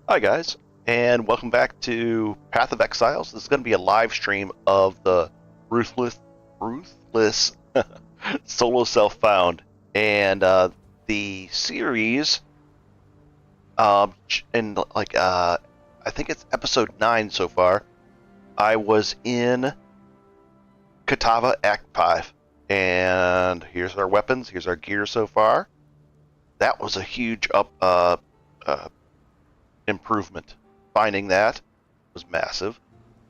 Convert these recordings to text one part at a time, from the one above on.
Hi guys, and welcome back to Path of Exiles. This is going to be a live stream of the Ruthless Solo Self-Found, and the series. In I think it's episode 9 so far. I was in Katava Act 5, and here's our weapons. Here's our gear so far. That was a huge improvement. Finding that was massive.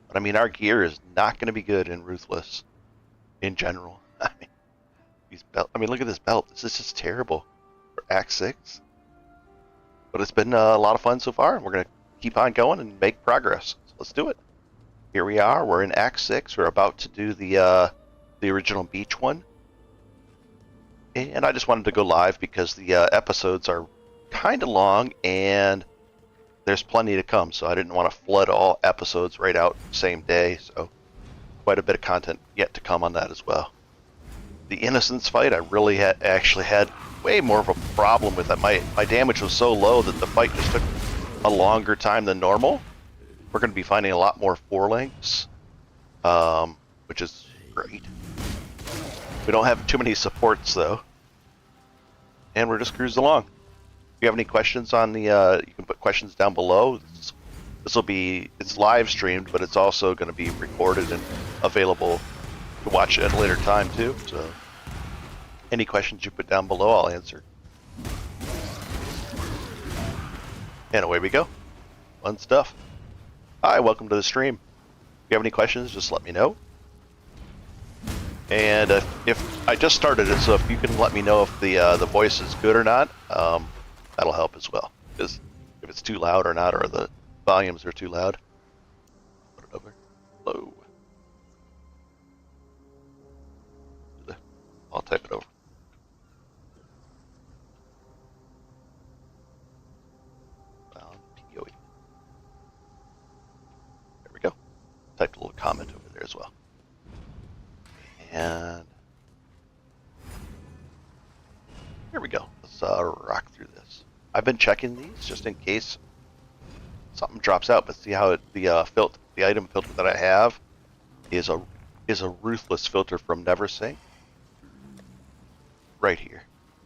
But I mean, our gear is not going to be good in Ruthless in general. I mean, look at this belt. This is just terrible for Act 6. But it's been a lot of fun so far, and we're going to keep on going and make progress. So let's do it. Here we are. We're in Act 6. We're about to do the original beach one. And I just wanted to go live because the episodes are kind of long, and there's plenty to come, so I didn't want to flood all episodes right out the same day, so quite a bit of content yet to come on that as well. The Innocence fight, I really actually had way more of a problem with that. My damage was so low that the fight just took a longer time than normal. We're going to be finding a lot more 4-links, which is great. We don't have too many supports, though. And we're just cruising along. If you have any questions on the, you can put questions down below. This will be, it's live streamed, but it's also going to be recorded and available to watch at a later time too. So any questions you put down below, I'll answer. And away we go. Fun stuff. Hi, welcome to the stream. If you have any questions, just let me know. And if I just started it, so if you can let me know if the voice is good or not, that'll help as well. Because if it's too loud or not, or the volumes are too loud, put it over low. I'll type it over. PoE. There we go. Typed a little comment over there as well. And here we go. Let's rock through this. I've been checking these just in case something drops out, but see how the item filter that I have is a Ruthless filter from Neversink. Right here.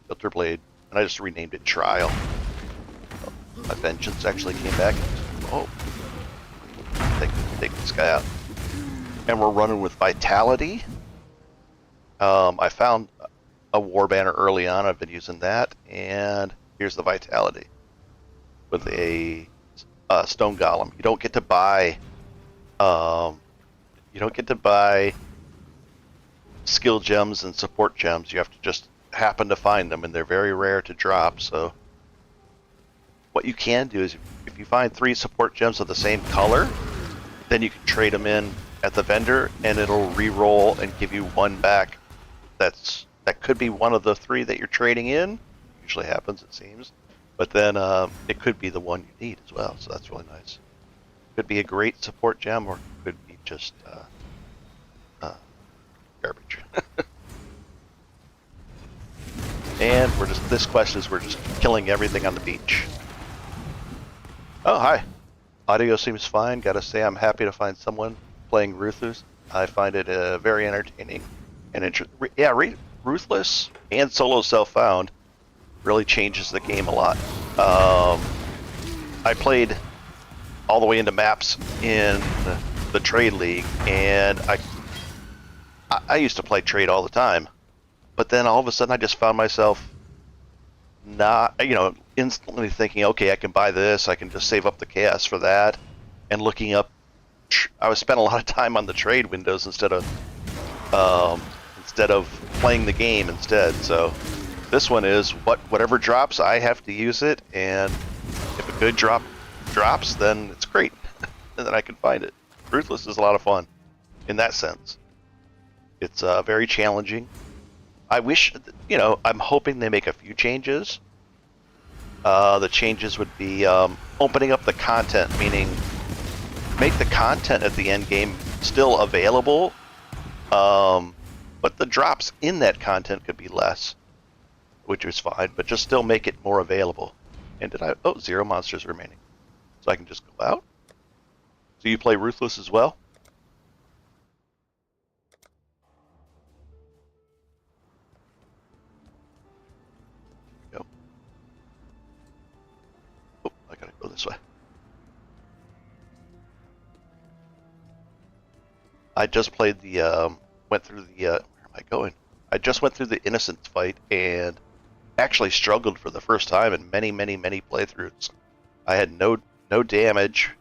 Filter blade. And I just renamed it Trial. My Vengeance actually came back. Oh. Take this guy out. And we're running with Vitality. I found a War Banner early on. I've been using that. And here's the Vitality. With a Stone Golem. You don't get to buy skill gems and support gems. You have to just happen to find them, and they're very rare to drop. So what you can do is if you find 3 support gems of the same color, then you can trade them in at the vendor, and it'll re-roll and give you 1 back. That could be one of the 3 that you're trading in. Usually happens, it seems. But then it could be the one you need as well, so that's really nice. Could be a great support gem, or it could be just garbage. And this quest is we're just killing everything on the beach. Oh, hi. Audio seems fine. Gotta say, I'm happy to find someone playing Ruthless. I find it very entertaining and interesting. Yeah, Ruthless and Solo Self-Found really changes the game a lot. I played all the way into maps in the Trade League, and I used to play Trade all the time, but then all of a sudden I just found myself not, instantly thinking, okay, I can buy this, I can just save up the chaos for that, and looking up, I was spending a lot of time on the trade windows instead of playing the game instead. So this one is whatever drops, I have to use it, and if a good drop drops, then it's great, and then I can find it. Ruthless is a lot of fun in that sense. It's very challenging. I wish, I'm hoping they make a few changes. The changes would be opening up the content, meaning make the content at the end game still available, but the drops in that content could be less, which is fine, but just still make it more available. And 0 monsters remaining. so I can just go out. So you play Ruthless as well? Go. Oh, I gotta go this way. I just played the, went through the, where am I going? I just went through the Innocence fight and actually struggled for the first time in many playthroughs. I had no damage,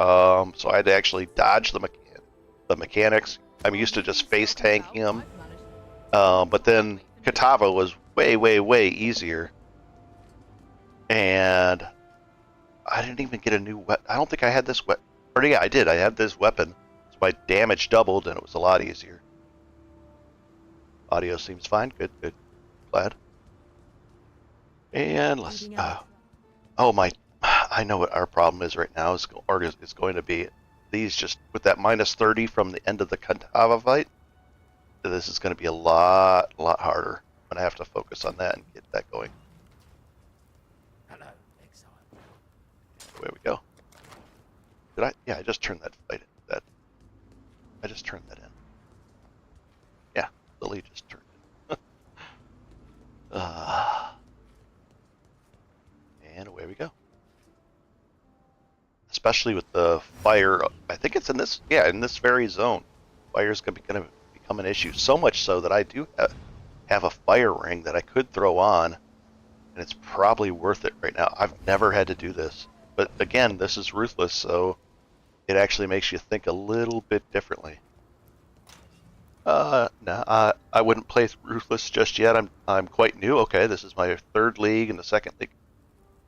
so I had to actually dodge the mechanics. I'm used to just face tanking them, but then Katava was way easier, and I didn't even get a new weapon. I don't think I had this weapon. Or yeah, I did. I had this weapon, so my damage doubled, and it was a lot easier. Audio seems fine. Good. Glad. And let's. Oh my! I know what our problem is right now. Is going to be these just with that minus 30 from the end of the Katava fight. This is going to be a lot harder. I'm gonna have to focus on that and get that going. Hello, Exile. There we go. Did I? Yeah, I just turned that fight. I just turned that in. Yeah, Lily just turned it. And away we go. Especially with the fire, I think it's in this, yeah, in this very zone. Fire is going to become an issue. So much so that I do have a fire ring that I could throw on, and it's probably worth it right now. I've never had to do this, but again, this is Ruthless, so it actually makes you think a little bit differently. No, I wouldn't play Ruthless just yet. I'm quite new. Okay, this is my third league and the second league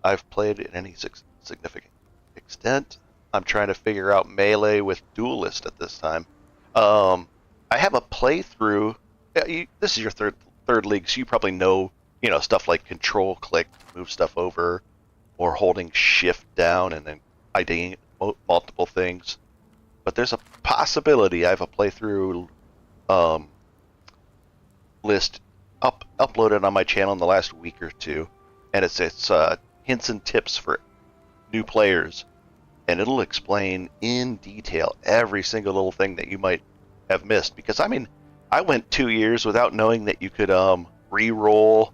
I've played in any significant extent. I'm trying to figure out melee with duelist at this time. I have a playthrough. This is your third league, so you probably know stuff like control click, move stuff over, or holding shift down and then IDing multiple things. But there's a possibility I have a playthrough list uploaded on my channel in the last week or two, and it's hints and tips for new players, and it'll explain in detail every single little thing that you might have missed. Because I mean, I went 2 years without knowing that you could re-roll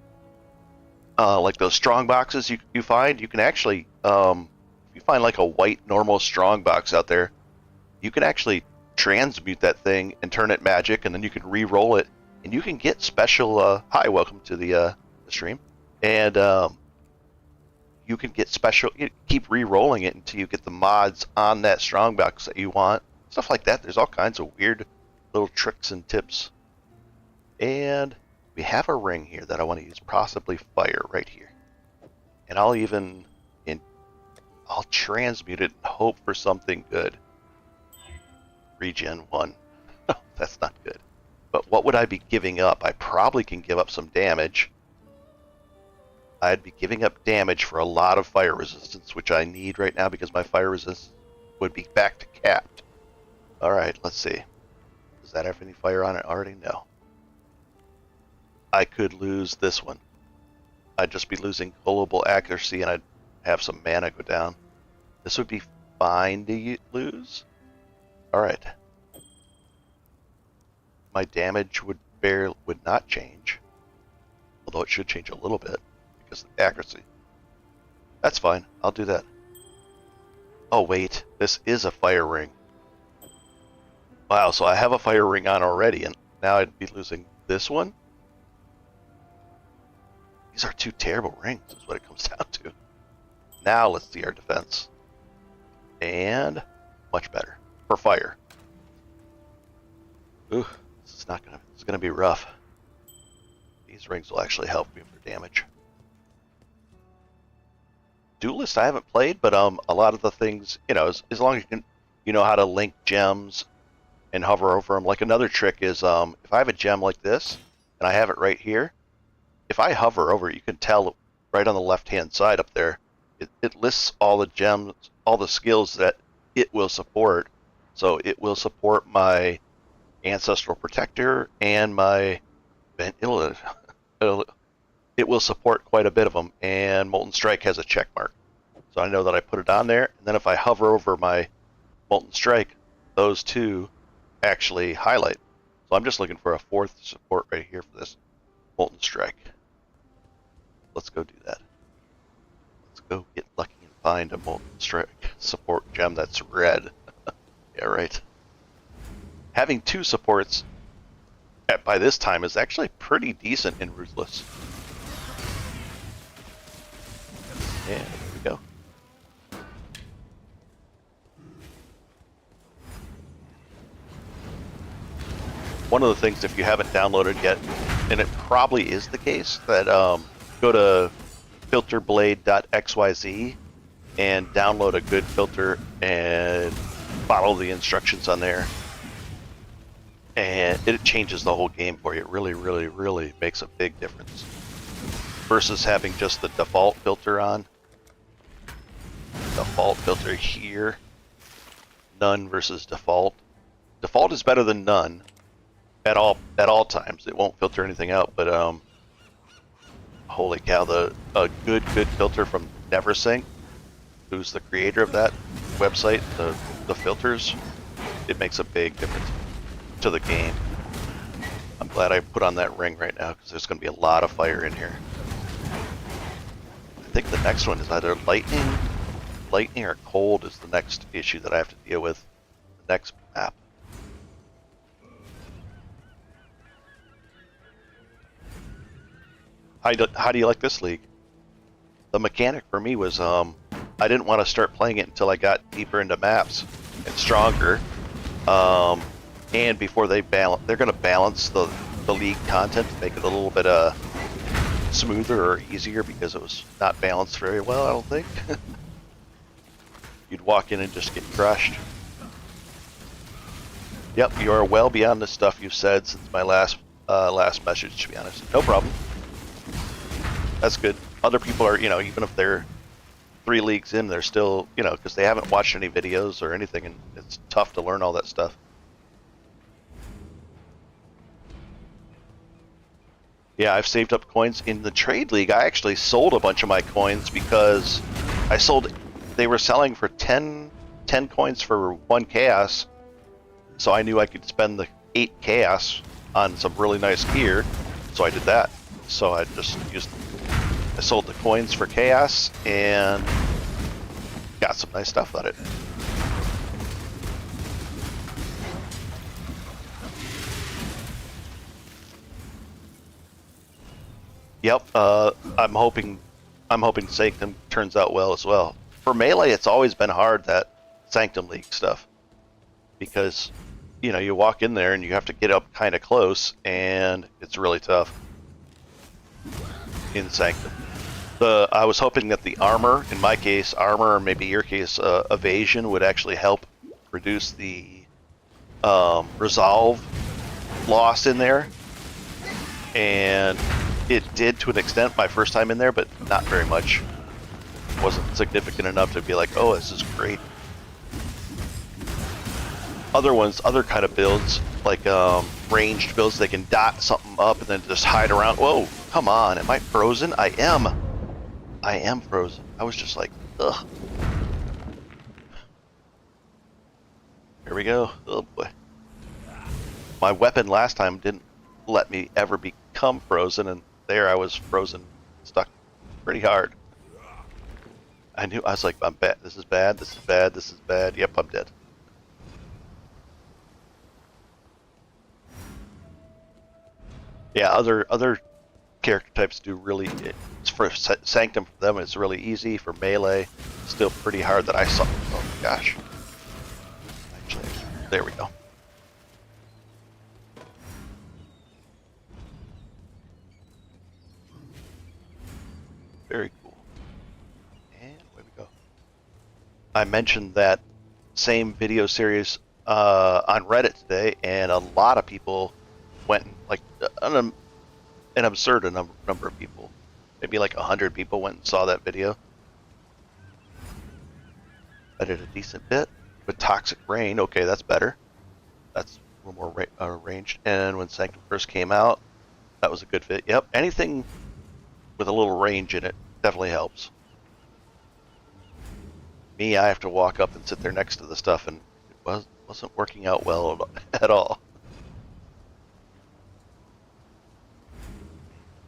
like those strong boxes you find. You can actually if you find like a white normal strong box out there, you can actually transmute that thing and turn it magic, and then you can re-roll it, and you can get special. Hi, welcome to the stream, and you can get special. You keep re-rolling it until you get the mods on that strongbox that you want. Stuff like that. There's all kinds of weird little tricks and tips. And we have a ring here that I want to use, possibly fire right here. And I'll transmute it and hope for something good. Regen 1. That's not good. But what would I be giving up? I probably can give up some damage. I'd be giving up damage for a lot of fire resistance, which I need right now because my fire resistance would be back to capped. Alright, let's see. Does that have any fire on it already? No. I could lose this one. I'd just be losing global accuracy and I'd have some mana go down. This would be fine to lose. Alright. My damage would not change. Although it should change a little bit because of the accuracy. That's fine. I'll do that. Oh wait, this is a fire ring. Wow, so I have a fire ring on already, and now I'd be losing this one? These are two terrible rings, is what it comes down to. Now let's see our defense. And much better. For fire. Ooh, this is gonna be rough. These rings will actually help me for damage. Duelist I haven't played, but a lot of the things, as long as you know how to link gems and hover over them. Like another trick is if I have a gem like this and I have it right here, if I hover over it, you can tell right on the left hand side up there, it lists all the gems, all the skills that it will support. So it will support my Ancestral Protector and my it will support quite a bit of them, and Molten Strike has a check mark. So I know that I put it on there, and then if I hover over my Molten Strike, those two actually highlight. So I'm just looking for a fourth support right here for this Molten Strike. Let's go do that. Let's go get lucky and find a Molten Strike support gem that's red. Yeah, right. Having two supports by this time is actually pretty decent in Ruthless. Yeah, there we go. One of the things, if you haven't downloaded yet, and it probably is the case, that go to filterblade.xyz and download a good filter and follow the instructions on there. And it changes the whole game for you. It really, really, really makes a big difference. Versus having just the default filter on. Default filter here. None versus default. Default is better than none. At all times, it won't filter anything out. But holy cow, a good filter from NeverSync, who's the creator of that website, the filters, it makes a big difference to the game. I'm glad I put on that ring right now because there's going to be a lot of fire in here. I think the next one is either lightning or cold is the next issue that I have to deal with. The next map. How do you like this league? The mechanic for me was I didn't want to start playing it until I got deeper into maps and stronger. And before they're going to balance the league content to make it a little bit smoother or easier because it was not balanced very well, I don't think. You'd walk in and just get crushed. Yep, you are well beyond the stuff you've said since my last message, to be honest. No problem. That's good. Other people are, even if they're 3 leagues in, they're still, because they haven't watched any videos or anything, and it's tough to learn all that stuff. Yeah, I've saved up coins. In the trade league, I actually sold a bunch of my coins because they were selling for 10 coins for 1 chaos, so I knew I could spend the 8 chaos on some really nice gear, so I did that. So I sold the coins for chaos and got some nice stuff out of it. Yep, I'm hoping Sanctum turns out well as well. For Melee, it's always been hard, that Sanctum League stuff, because you walk in there and you have to get up kind of close, and it's really tough in Sanctum. I was hoping that the armor, in my case, armor, or maybe your case, evasion, would actually help reduce the resolve loss in there, and it did to an extent my first time in there, but not very much. It wasn't significant enough to be like, oh, this is great. Other kind of builds, like ranged builds, they can dot something up and then just hide around. Whoa, come on, am I frozen? I am frozen. I was just like, ugh. Here we go. Oh boy. My weapon last time didn't let me ever become frozen, and there I was frozen, stuck pretty hard. I was like, I'm bad. This is bad. This is bad. This is bad. Yep, I'm dead. Yeah, other character types do really. For Sanctum, for them, it's really easy. For Melee, still pretty hard. That I saw. Oh my gosh. Actually, there we go. Very cool. And away we go. I mentioned that same video series on Reddit today, and a lot of people went, like an absurd number of people. Maybe like 100 people went and saw that video. I did a decent bit with Toxic Rain. Okay, that's better. That's a little more ranged. And when Sanctum first came out, that was a good fit. Yep, anything with a little range in it definitely helps. me, I have to walk up and sit there next to the stuff, and it wasn't working out well at all.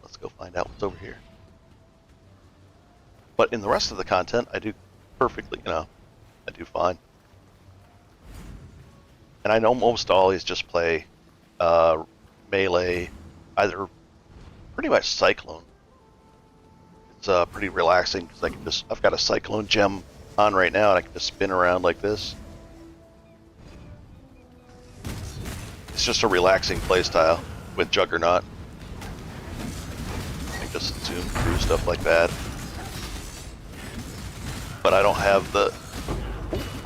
Let's go find out what's over here. But in the rest of the content, I do perfectly, I do fine. And I almost always just play melee, either pretty much Cyclone. It's pretty relaxing because I've got a Cyclone gem on right now, and I can just spin around like this. It's just a relaxing playstyle with Juggernaut. I can just zoom through stuff like that. But I don't have the...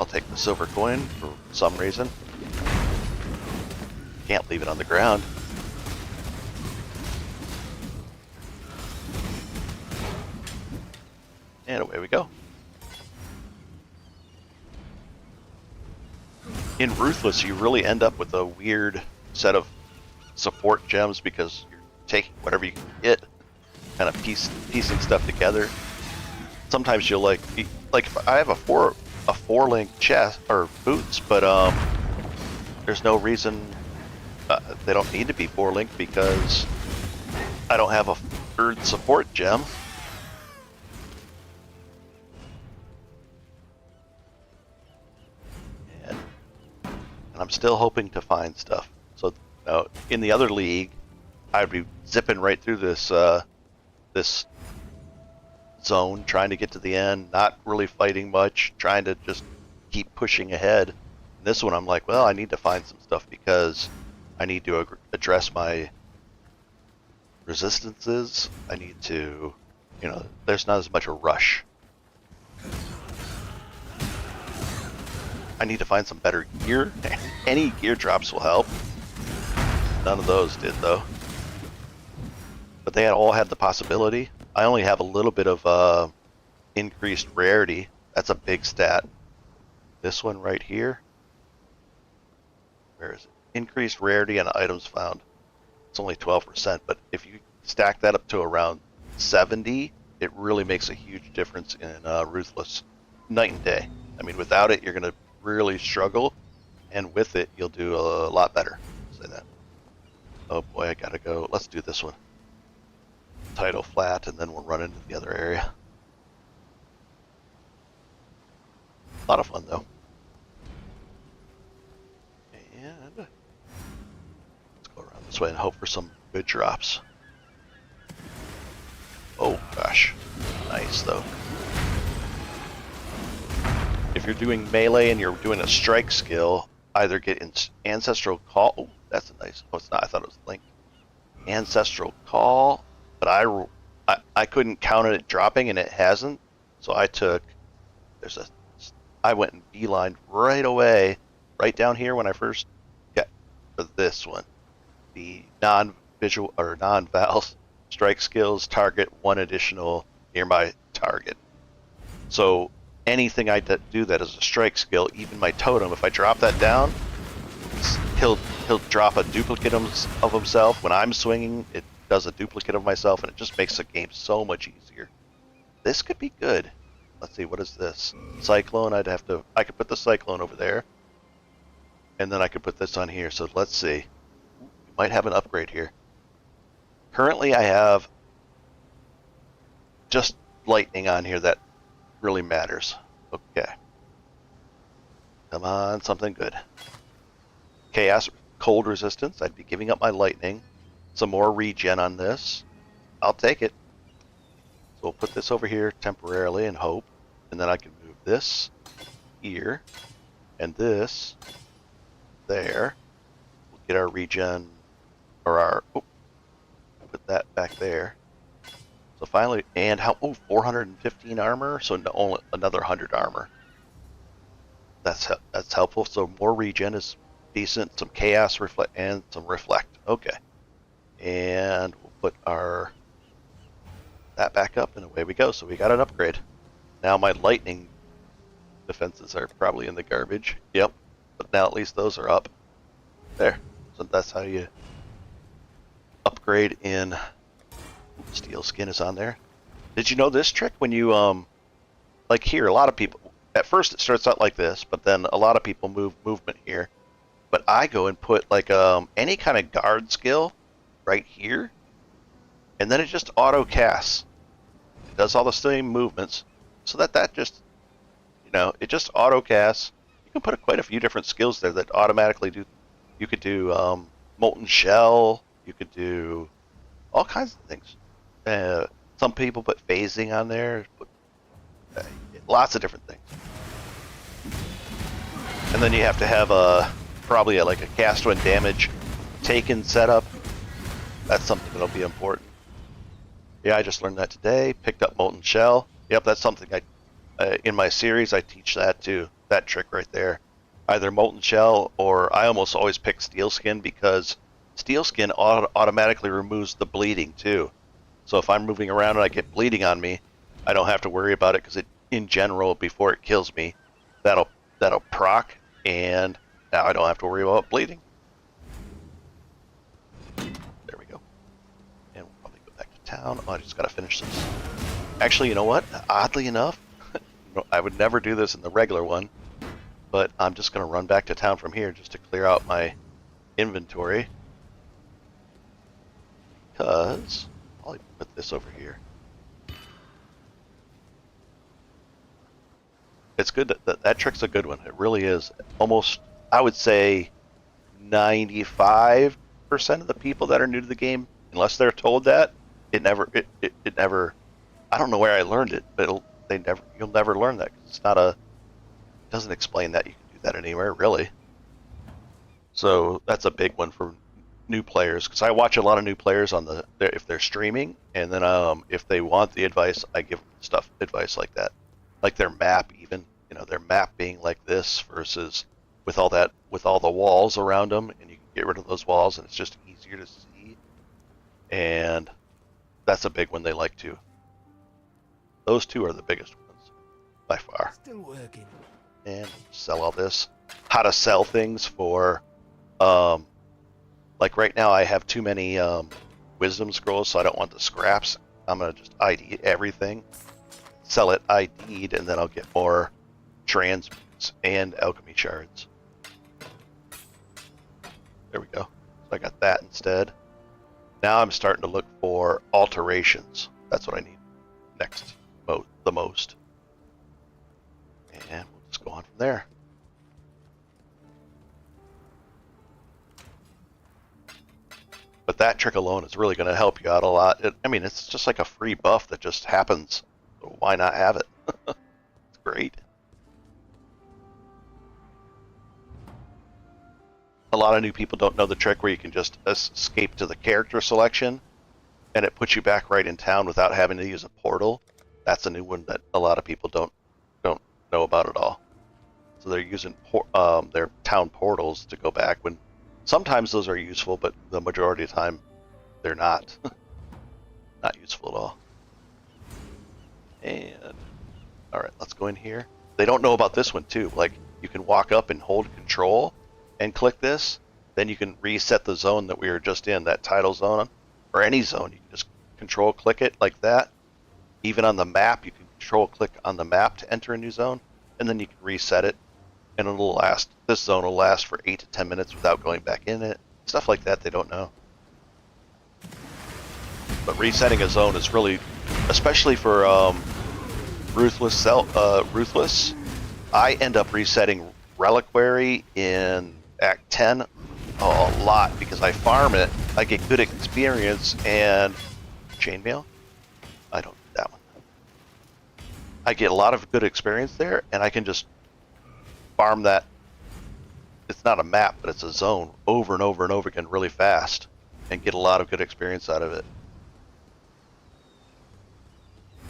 I'll take the silver coin for some reason. Can't leave it on the ground. And away we go. In Ruthless, you really end up with a weird set of support gems because you're taking whatever you can get, kind of piecing stuff together. Sometimes you'll like if I have a four link chest or boots, but there's no reason they don't need to be 4-link because I don't have a third support gem. And I'm still hoping to find stuff. So in the other league, I'd be zipping right through this this zone, trying to get to the end, not really fighting much, trying to just keep pushing ahead. In this one, I'm like, well, I need to find some stuff because I need to address my resistances. I need to, there's not as much a rush. I need to find some better gear. Any gear drops will help. None of those did, though. But they all had the possibility. I only have a little bit of increased rarity. That's a big stat. This one right here. Where is it? Increased rarity and items found. It's only 12%, but if you stack that up to around 70, it really makes a huge difference in Ruthless. Night and day. I mean, without it, you're going to really struggle, and with it, you'll do a lot better. I'll say that. Oh boy, I gotta go. Let's do this one. Title flat, and then we'll run into the other area. A lot of fun, though. And let's go around this way and hope for some good drops. Oh gosh, nice though. If you're doing melee and you're doing a strike skill, either get Ancestral Call. Oh, that's a nice. Oh, it's not. I thought it was Link. Ancestral Call, but I couldn't count it dropping, and it hasn't. So I went and beelined right away, right down here when I first got for this one. The non-visual or non-val strike skills target one additional nearby target. So anything I do that is a strike skill, even my totem, if I drop that down, he'll drop a duplicate of himself. When I'm swinging, it does a duplicate of myself, and it just makes the game so much easier. This could be good. Let's see, what is this? Cyclone, I could put the Cyclone over there, and then I could put this on here. So let's see. We might have an upgrade here. Currently, I have just lightning on here that really matters. Okay. Come on, something good. Chaos, cold resistance. I'd be giving up my lightning. Some more regen on this. I'll take it. So we'll put this over here temporarily and hope. And then I can move this here. And this there. We'll get our regen. Or our... Oh, put that back there. So finally... And how... Oh, 415 armor. So only another 100 armor. That's helpful. So more regen is decent. Some chaos reflect and some reflect. Okay. And we'll put that back up, and away we go. So we got an upgrade. Now my lightning defenses are probably in the garbage. Yep. But now at least those are up. There. So that's how you upgrade in... Steel skin is on there. Did you know this trick? When you like here, a lot of people, at first it starts out like this, but then a lot of people move movement here. But I go and put like any kind of guard skill right here, and then it just auto casts. It does all the same movements, so that just, you know, it just auto casts. You can put quite a few different skills there that automatically do. You could do molten shell. You could do all kinds of things. Some people put phasing on there. But, lots of different things. And then you have to have probably like a cast when damage taken setup. That's something that'll be important. Yeah, I just learned that today. Picked up molten shell. Yep, that's something I in my series I teach that too. That trick right there. Either molten shell or I almost always pick steel skin because steel skin automatically removes the bleeding too. So if I'm moving around and I get bleeding on me, I don't have to worry about it because it, in general, before it kills me, that'll proc, and now I don't have to worry about bleeding. There we go. And we'll probably go back to town. Oh, I just gotta finish this. Actually, you know what? Oddly enough, I would never do this in the regular one, but I'm just gonna run back to town from here just to clear out my inventory. Because I'll put this over here. It's good that trick's a good one. It really is. Almost, I would say, 95% of the people that are new to the game, unless they're told that, it never. I don't know where I learned it, but you'll never learn that. 'Cause it's not a. It doesn't explain that you can do that anywhere, really. So that's a big one for new players, because I watch a lot of new players on if they're streaming, and then if they want the advice, I give them advice like that. Like their map, even, you know, their map being like this versus with all the walls around them, and you can get rid of those walls and it's just easier to see. And that's a big one they like too. Those two are the biggest ones by far. Still working. And sell all this. How to sell things for like right now I have too many wisdom scrolls, so I don't want the scraps. I'm gonna just ID everything. Sell it ID'd, and then I'll get more transmutes and alchemy shards. There we go. So I got that instead. Now I'm starting to look for alterations. That's what I need next, the most. And we'll just go on from there. But that trick alone is really going to help you out a lot. I mean, it's just like a free buff that just happens. So why not have it? It's great. A lot of new people don't know the trick where you can just escape to the character selection, and it puts you back right in town without having to use a portal. That's a new one that a lot of people don't know about at all. So they're using their town portals to go back when. Sometimes those are useful, but the majority of the time, they're not. Not useful at all. And, alright, let's go in here. They don't know about this one, too. Like, you can walk up and hold control and click this. Then you can reset the zone that we were just in, that title zone, or any zone. You can just control click it like that. Even on the map, you can control click on the map to enter a new zone, and then you can reset it. And it'll last. This zone will last for 8 to 10 minutes without going back in it. Stuff like that they don't know. But resetting a zone is really, especially for Ruthless. I end up resetting Reliquary in Act 10 a lot because I farm it. I get good experience, and chainmail. I don't do that one. I get a lot of good experience there, and I can just farm that. It's not a map, but it's a zone over and over and over again really fast and get a lot of good experience out of it.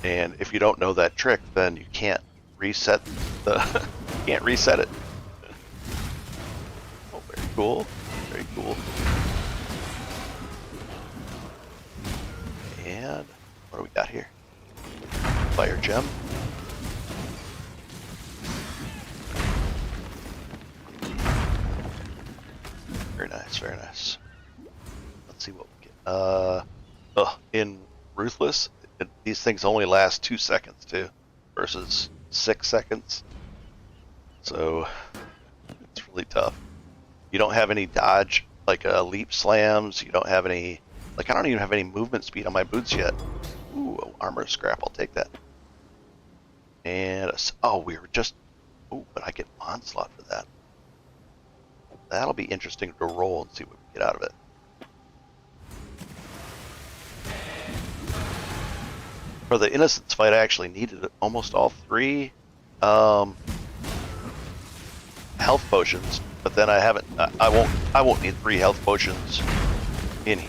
And if you don't know that trick, then you can't reset can't reset it. Oh, very cool. Very cool. And what do we got here? Fire gem. Very nice, very nice. Let's see what we get. In Ruthless, these things only last 2 seconds too, versus 6 seconds. So it's really tough. You don't have any dodge, like leap slams. You don't have any, like I don't even have any movement speed on my boots yet. Ooh, armor scrap, I'll take that. And, oh, we were just, ooh, but I get onslaught for that. That'll be interesting to roll and see what we get out of it. For the Innocence fight, I actually needed almost all 3 health potions, but then I haven't. I won't need 3 health potions in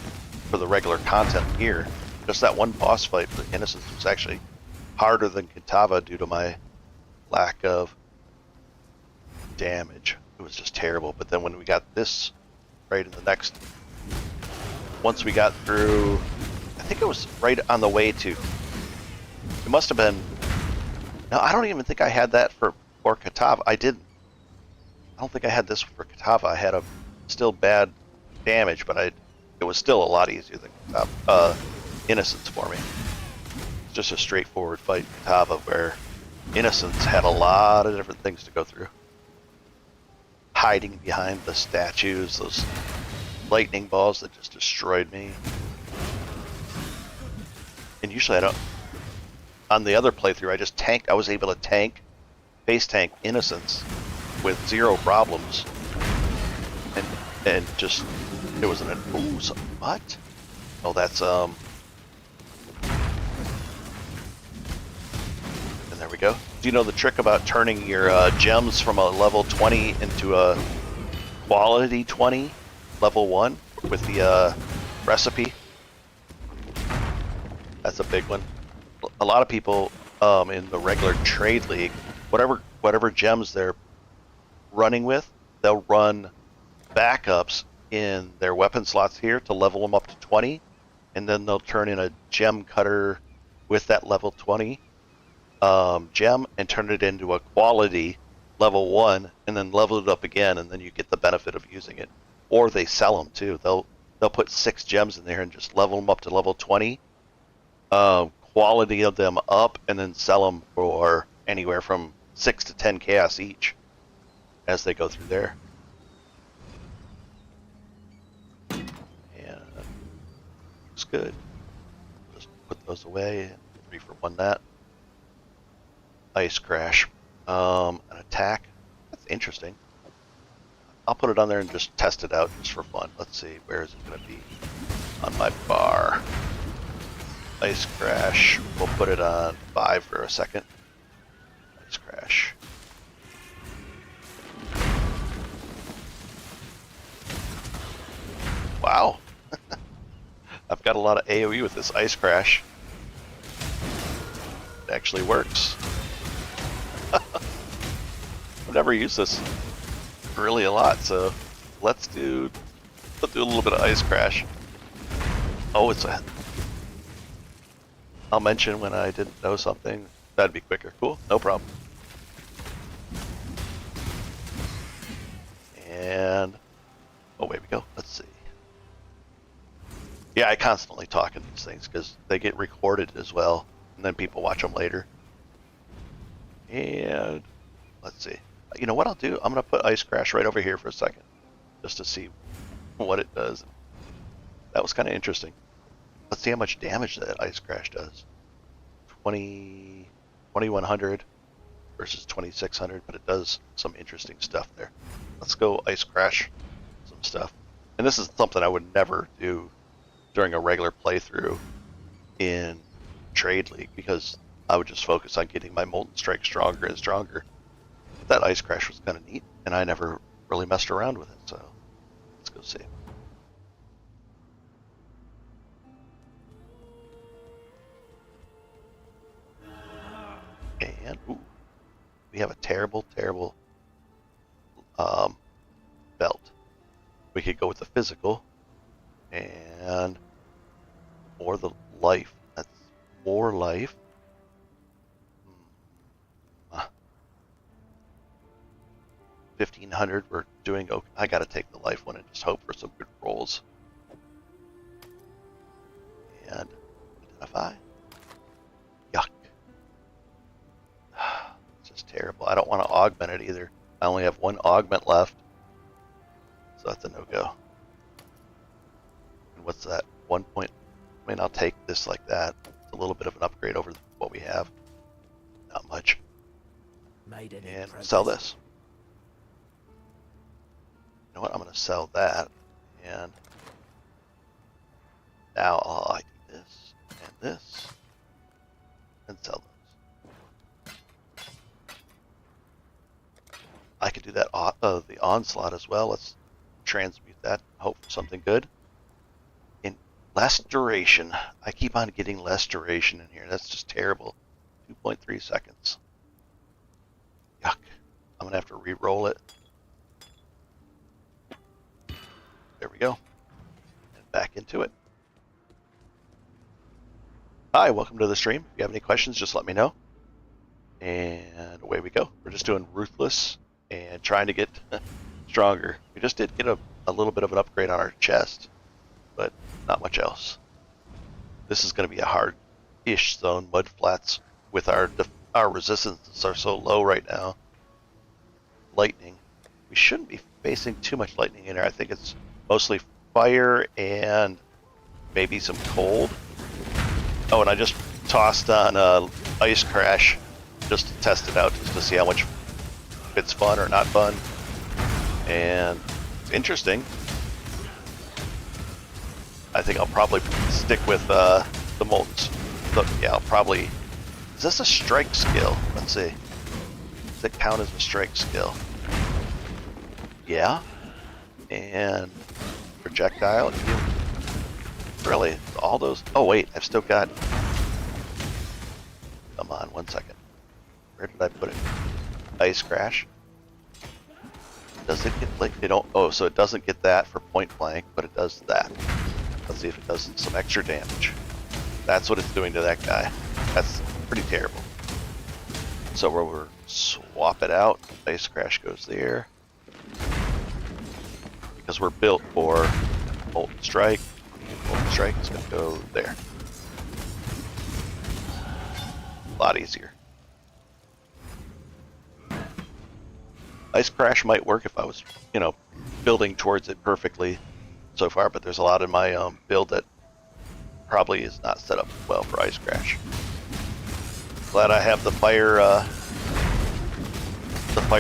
for the regular content here. Just that one boss fight for Innocence was actually harder than Kitava due to my lack of damage. It was just terrible. But then when we got this right in the next, once we got through, I think it was right on the way to. It must have been. No, I don't even think I had that for Kitava. I didn't. I don't think I had this for Kitava. I had a still bad damage, but it was still a lot easier than Kitava, Innocence for me. It's just a straightforward fight in Kitava where Innocence had a lot of different things to go through. Hiding behind the statues, those lightning balls that just destroyed me. And usually I don't. On the other playthrough, I just tanked. I was able to base tank Innocence with 0 problems, and just it was an ooh, what? Oh, that's and there we go. Do you know the trick about turning your gems from a level 20 into a quality 20, level 1 with the recipe? That's a big one. A lot of people in the regular trade league, whatever gems they're running with, they'll run backups in their weapon slots here to level them up to 20, and then they'll turn in a gem cutter with that level 20 gem and turn it into a quality level 1, and then level it up again, and then you get the benefit of using it. Or they sell them too. They'll put 6 gems in there and just level them up to level 20. Quality of them up and then sell them for anywhere from 6 to 10 chaos each as they go through there. And looks good. Just put those away. 3 for 1 that. Ice Crash. An attack. That's interesting. I'll put it on there and just test it out just for fun. Let's see, where is it going to be? On my bar. Ice Crash. We'll put it on 5 for a second. Ice Crash. Wow. I've got a lot of AoE with this Ice Crash. It actually works. I've never used this really a lot, so let's do a little bit of Ice Crash. Oh, I'll mention when I didn't know something. That'd be quicker. Cool, no problem. And away we go. Let's see. Yeah, I constantly talk in these things because they get recorded as well, and then people watch them later. And let's see. You know what I'll do? I'm going to put Ice Crash right over here for a second, just to see what it does. That was kind of interesting. Let's see how much damage that Ice Crash does. 2100 versus 2600, but it does some interesting stuff there. Let's go Ice Crash some stuff. And this is something I would never do during a regular playthrough in Trade League, because I would just focus on getting my Molten Strike stronger and stronger. But that Ice Crash was kind of neat, and I never really messed around with it, so let's go see. And, ooh, we have a terrible belt. We could go with the physical, and or the life. That's more life. 1500, we're doing okay. I gotta take the life one and just hope for some good rolls. And identify. Yuck. It's just terrible. I don't want to augment it either. I only have one augment left, so that's a no-go. And what's that? 1 point. I mean, I'll take this like that. It's a little bit of an upgrade over what we have. Not much. Made any And progress? sell this. You know what? I'm going to sell that. And now I'll do this and this and sell those. I could do that the onslaught as well. Let's transmute that. Hope for something good. In less duration. I keep on getting less duration in here. That's just terrible. 2.3 seconds. Yuck. I'm going to have to re-roll it. There we go. And back into it. Hi, welcome to the stream. If you have any questions, just let me know. And away we go. We're just doing Ruthless and trying to get stronger. We just did get a little bit of an upgrade on our chest, but not much else. This is going to be a hard-ish zone, mud flats, with our resistances are so low right now. Lightning. We shouldn't be facing too much lightning in here. I think it's mostly fire and maybe some cold. Oh, and I just tossed on Ice Crash just to test it out, just to see how much if it's fun or not fun. And it's interesting. I think I'll probably stick with the Moltens. Yeah, I'll probably... Is this a strike skill? Let's see. Does it count as a strike skill? Yeah. And projectile. Really? All those? Oh wait, I've still got... Come on, 1 second. Where did I put it? Ice Crash. Does it get like it don't? Oh, so it doesn't get that for point blank, but it does that. Let's see if it does some extra damage. That's what it's doing to that guy. That's pretty terrible. So we'll swap it out. Ice Crash goes there. Because we're built for Molten Strike. Molten Strike is going to go there. A lot easier. Ice Crash might work if I was, you know, building towards it perfectly so far, but there's a lot in my build that probably is not set up well for Ice Crash. Glad I have the fire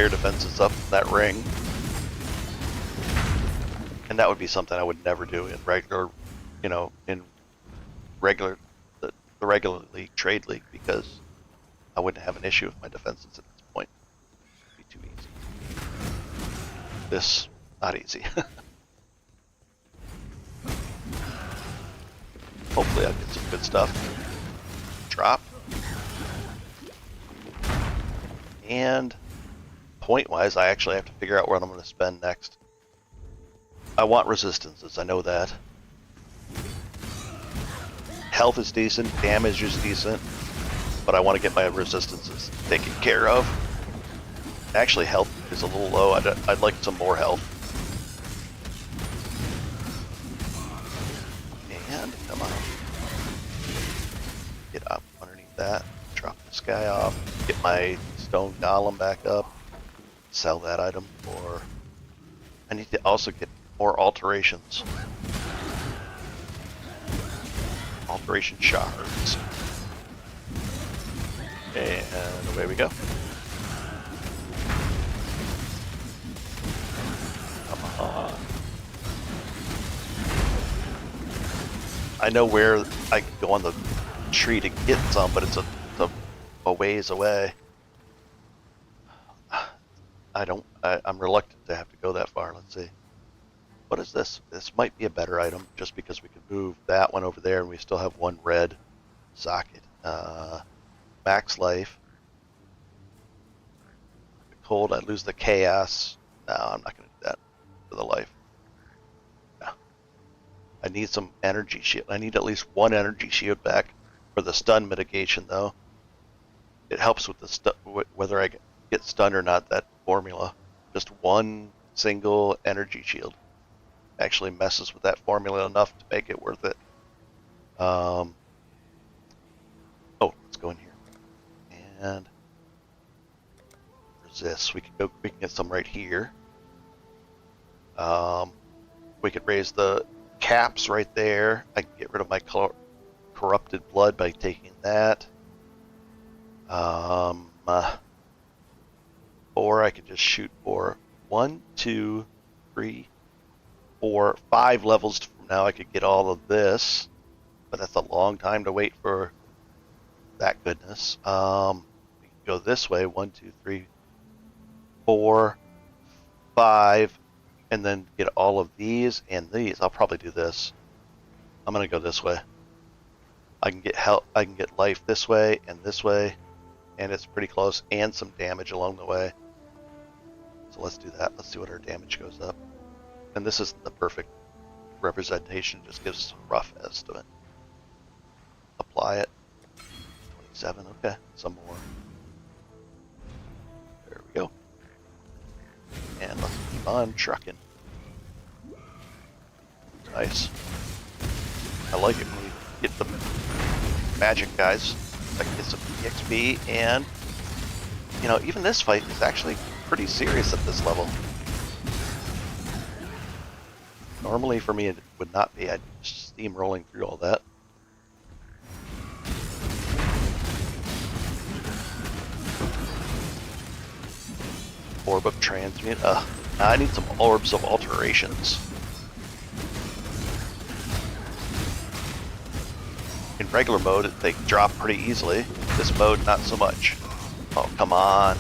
defenses up in that ring. And that would be something I would never do in regular, you know, in regular, the regular league, trade league, because I wouldn't have an issue with my defenses at this point. It'd be too easy. This, not easy. Hopefully I'll get some good stuff. Drop. And point-wise, I actually have to figure out what I'm going to spend next. I want resistances, I know that. Health is decent, damage is decent, but I want to get my resistances taken care of. Actually, health is a little low. I'd like some more health. And, come on. Get up underneath that. Drop this guy off. Get my stone golem back up. Sell that item for... I need to also get more alterations. Alteration shards. And away we go. Come on. I know where I can go on the tree to get some, but it's a ways away. I'm reluctant to have to go that far. Let's see. What is this? This might be a better item, just because we can move that one over there and we still have one red socket. Max life. The cold, I lose the chaos. No, I'm not going to do that for the life. No. I need some energy shield. I need at least one energy shield back for the stun mitigation, though. It helps with the whether I get stunned or not, that formula. Just one single energy shield actually messes with that formula enough to make it worth it. Oh, let's go in here. And resist. We can get some right here. We could raise the caps right there. I can get rid of my corrupted blood by taking that. Or I could just shoot for 1, 2, 3, 4, 5 levels from now. I could get all of this, but that's a long time to wait for that goodness. We can go this way. 1, 2, 3, 4, 5, and then get all of these and these. I'll probably do this. I'm gonna go this way. I can get help. I can get life this way, and it's pretty close, and some damage along the way. So let's do that. Let's see what our damage goes up. And this isn't the perfect representation; just gives a rough estimate. Apply it. 27. Okay, some more. There we go. And let's keep on trucking. Nice. I like it when we get the magic guys. I can get some EXP, and you know, even this fight is actually pretty serious at this level. Normally for me it would not be. I'd just steamrolling through all that. Orb of transmute. I need some orbs of alterations. In regular mode, they drop pretty easily. This mode, not so much. Oh, come on.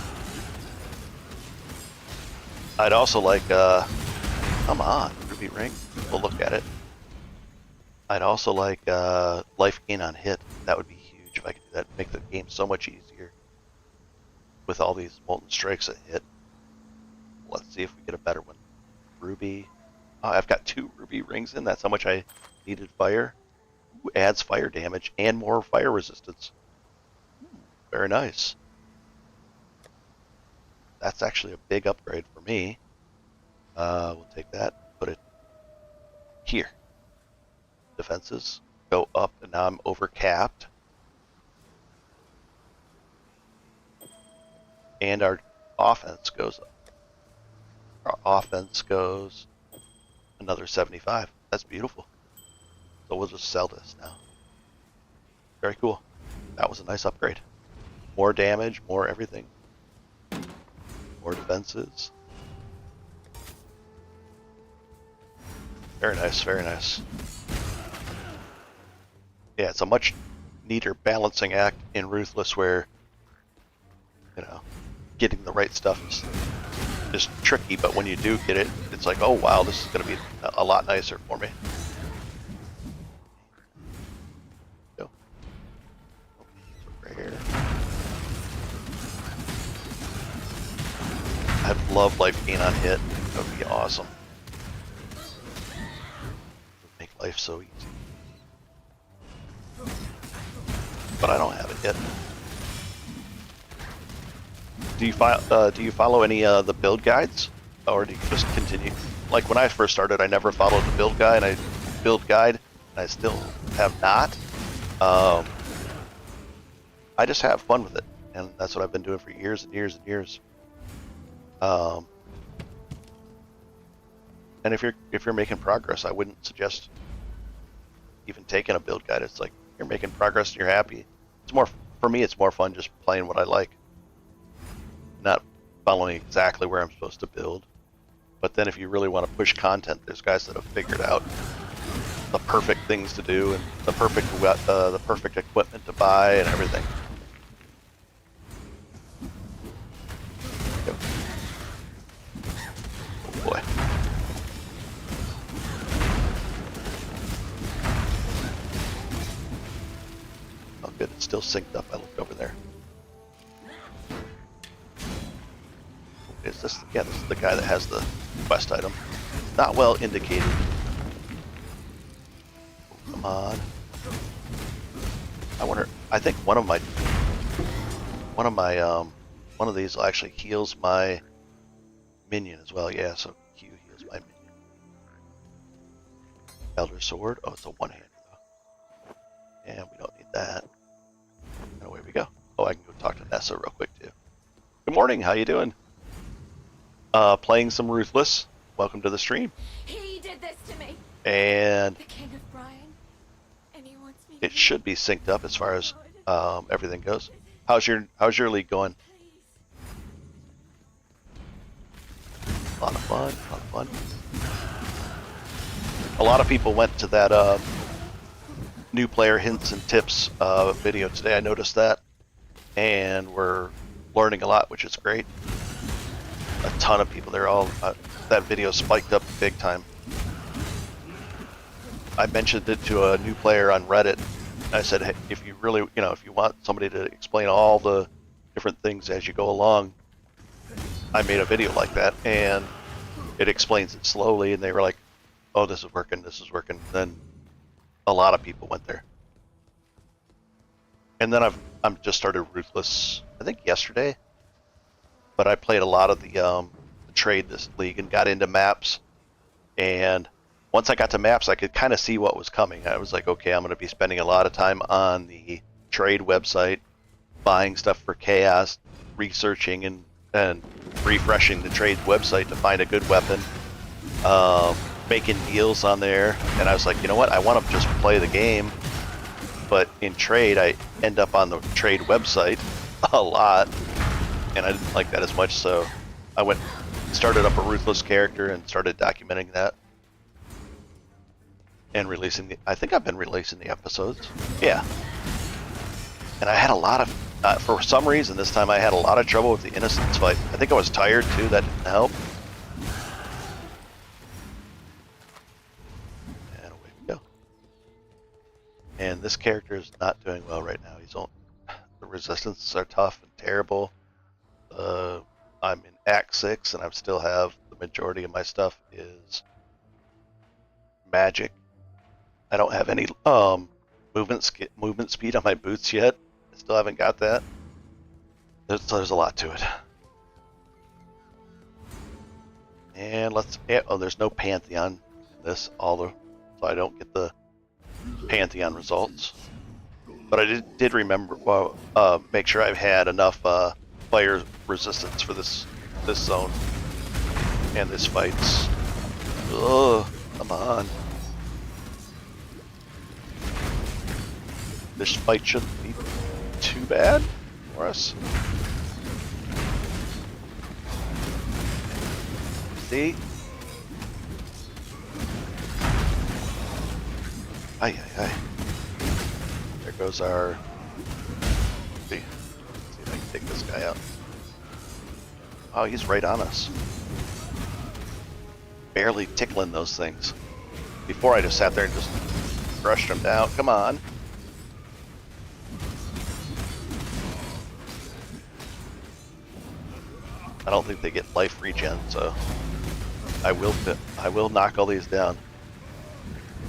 I'd also like, come on, Ruby Ring. We'll look at it. I'd also like life gain on hit. That would be huge if I could do that. Make the game so much easier with all these molten strikes that hit. Let's see if we get a better one. Ruby. Oh, I've got 2 ruby rings in. That's how much I needed fire. Ooh, adds fire damage and more fire resistance. Very nice. That's actually a big upgrade for me. We'll take that, put it here. Defenses go up, and now I'm over capped. And our offense goes up. Our offense goes another 75. That's beautiful. So we'll just sell this now. Very cool. That was a nice upgrade. More damage, more everything. More defenses. Very nice, very nice. Yeah, it's a much neater balancing act in Ruthless where, you know, getting the right stuff is tricky, but when you do get it, it's like, oh wow, this is going to be a lot nicer for me. Go. Rare. I'd love life gain on hit. That would be awesome. Make life so easy. But I don't have it yet. Do you follow any the build guides, or do you just continue? Like when I first started, I never followed the build guide. And I still have not. I just have fun with it, and that's what I've been doing for years and years and years. And if you're making progress, I wouldn't suggest even taking a build guide. It's like you're making progress and you're happy. It's more, for me, it's more fun just playing what I like, not following exactly where I'm supposed to build. But then if you really want to push content, there's guys that have figured out the perfect things to do and the perfect equipment to buy and everything. Yep. Oh boy. Oh good, it's still synced up. I looked over there. Is this? Yeah, this is the guy that has the quest item. Not well indicated. Oh, come on. I wonder. I think one of these actually heals my minion as well. Yeah, so Q heals my minion. Elder Sword. Oh, it's a one-hander though. And we don't need that. And away we go. Oh, I can go talk to Nessa real quick too. Good morning. How you doing? playing some Ruthless. Welcome to the stream. He did this to me. And The King of Brian. And he wants me it to should be synced up as far as everything goes. How's your league going? A lot of fun, a lot of fun. A lot of people went to that new player hints and tips video today. I noticed that, and we're learning a lot, which is great. A ton of people. They're all that video spiked up big time. I mentioned it to a new player on Reddit. I said, hey, if you really, if you want somebody to explain all the different things as you go along, I made a video like that, and it explains it slowly, and they were like, oh, this is working, this is working. Then a lot of people went there. And then I'm just started Ruthless, I think yesterday, but I played a lot of the trade this league and got into maps, and once I got to maps, I could kind of see what was coming. I was like, okay, I'm going to be spending a lot of time on the trade website, buying stuff for chaos, researching and refreshing the trade website to find a good weapon, making deals on there. And I was like, you know what? I want to just play the game, but in trade, I end up on the trade website a lot, and I didn't like that as much. So I started up a Ruthless character and started documenting that. And releasing I think I've been releasing the episodes. Yeah. And I had a lot of, for some reason this time I had a lot of trouble with the Innocence fight. I think I was tired too, that didn't help. And away we go. And this character is not doing well right now. The resistances are tough and terrible. I'm in Act 6 and I still have the majority of my stuff is magic. I don't have any movement speed on my boots yet. I still haven't got that. There's a lot to it. And there's no Pantheon in this, so I don't get the Pantheon results. But I did remember, make sure I've had enough player resistance for this zone and this fights. Ugh, come on. This fight shouldn't be too bad for us. See? Ay, ay, ay. There goes our... Let's see if I can take this guy out. Oh, he's right on us. Barely tickling those things. Before I just sat there and just brushed him down. Come on. I don't think they get life regen, so I will knock all these down.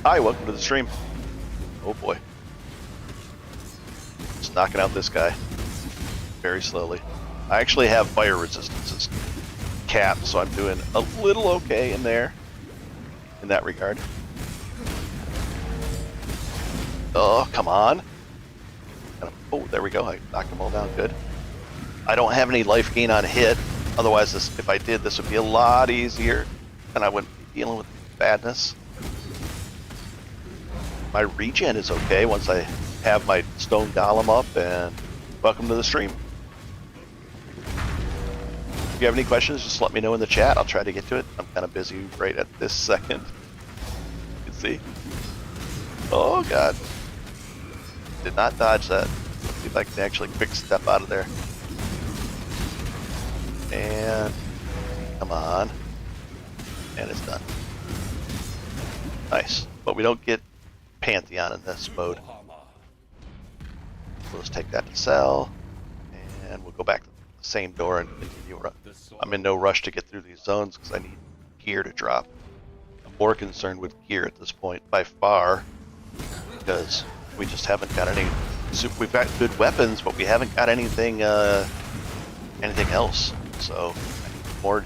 Hi, welcome to the stream. Oh boy. Just knocking out this guy very slowly. I actually have fire resistances capped, so I'm doing a little okay in there, in that regard. Oh, come on. Oh, there we go. I knocked them all down. Good. I don't have any life gain on hit. Otherwise, if I did, this would be a lot easier, and I wouldn't be dealing with badness. My regen is okay once I have my stone golem up, and welcome to the stream. If you have any questions, just let me know in the chat. I'll try to get to it. I'm kind of busy right at this second. You can see. Oh, God. Did not dodge that. Let's see if I can actually quick step out of there. And come on. And it's done. Nice. But we don't get Pantheon in this mode. So let's take that to sell. And we'll go back to the same door and continue. I'm in no rush to get through these zones because I need gear to drop. I'm more concerned with gear at this point by far, because we just haven't got any. We've got good weapons, but we haven't got anything else. So I need more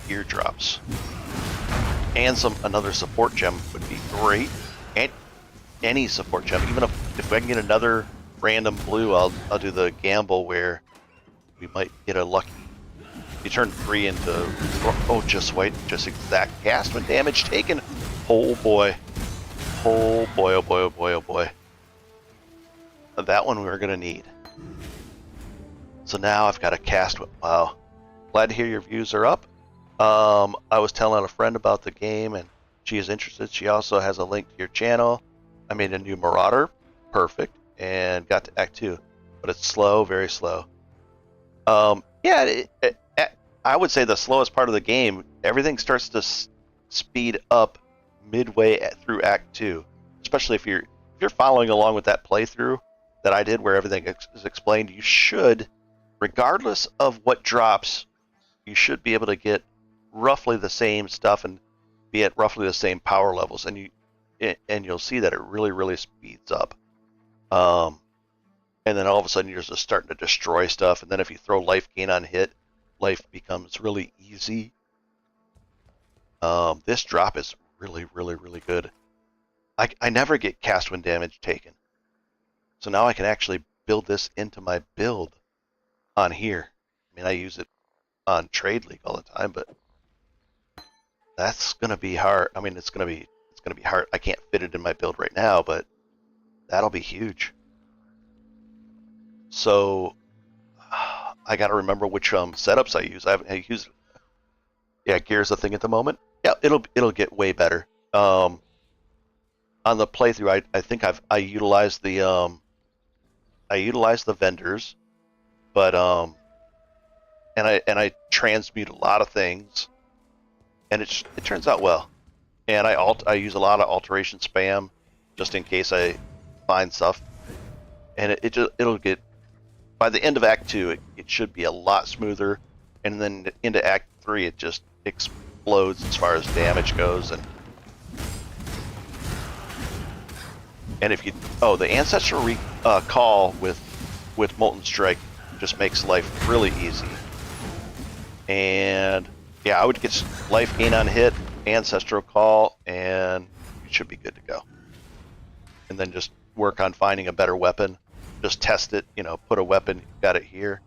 gear drops, and another support gem would be great. And any support gem, even if I can get another random blue, I'll do the gamble where we might get a lucky You turn 3 into, oh, just wait, just exact cast when damage taken. Oh boy. Oh boy, oh boy, oh boy, oh boy. That one we're gonna need. So now I've got a cast. Wow. Glad to hear your views are up. I was telling a friend about the game and she is interested. She also has a link to your channel. I made a new Marauder. Perfect. And got to Act 2. But it's slow, very slow. Yeah, I would say the slowest part of the game, everything starts to speed up midway through Act 2. Especially if you're following along with that playthrough that I did where everything is explained, you should, regardless of what drops, you should be able to get roughly the same stuff and be at roughly the same power levels, and you'll see that it really speeds up. And then all of a sudden you're just starting to destroy stuff, and then if you throw life gain on hit, life becomes really easy. This drop is really good. I never get cast when damage taken, so now I can actually build this into my build on here. I mean, I use it on Trade League all the time, but that's gonna be hard. I mean, it's gonna be hard. I can't fit it in my build right now, but that'll be huge. So I got to remember which setups I use. I use, yeah, gear's a thing at the moment. Yeah, it'll get way better. On the playthrough, I think I utilized the vendors, but and I transmute a lot of things, and it turns out well. And I use a lot of alteration spam just in case I find stuff, and it'll get, by the end of Act 2 it should be a lot smoother, and then into Act 3 it just explodes as far as damage goes. And if you the ancestral call with Molten Strike just makes life really easy. And yeah, I would get life gain on hit, ancestral call, and you should be good to go. And then just work on finding a better weapon. Just test it, put a weapon, got it here,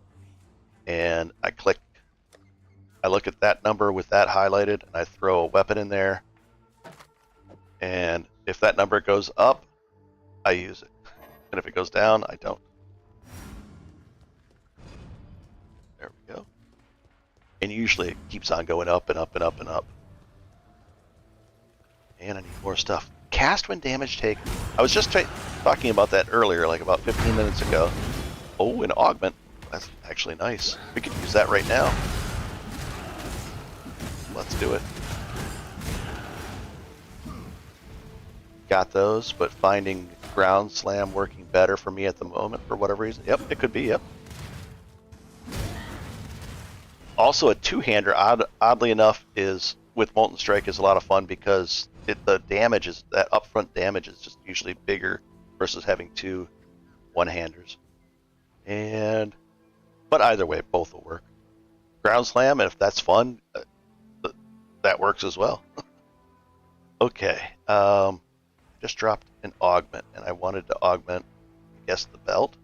and I look at that number with that highlighted, and I throw a weapon in there, and if that number goes up, I use it, and if it goes down, I don't. There we go. And usually it keeps on going up and up and up and up. And I need more stuff. Cast when damage taken. I was just talking about that earlier, like about 15 minutes ago. Oh, an augment. That's actually nice. We could use that right now. Let's do it. Got those, but finding ground slam working better for me at the moment for whatever reason. Yep, it could be, yep. Also, a two-hander, oddly enough, is with Molten Strike is a lot of fun because the damage is, that upfront damage is just usually bigger versus having two one-handers. But either way, both will work. Ground slam, and if that's fun, that works as well. Okay, just dropped an augment, and I wanted to augment, I guess, the belt.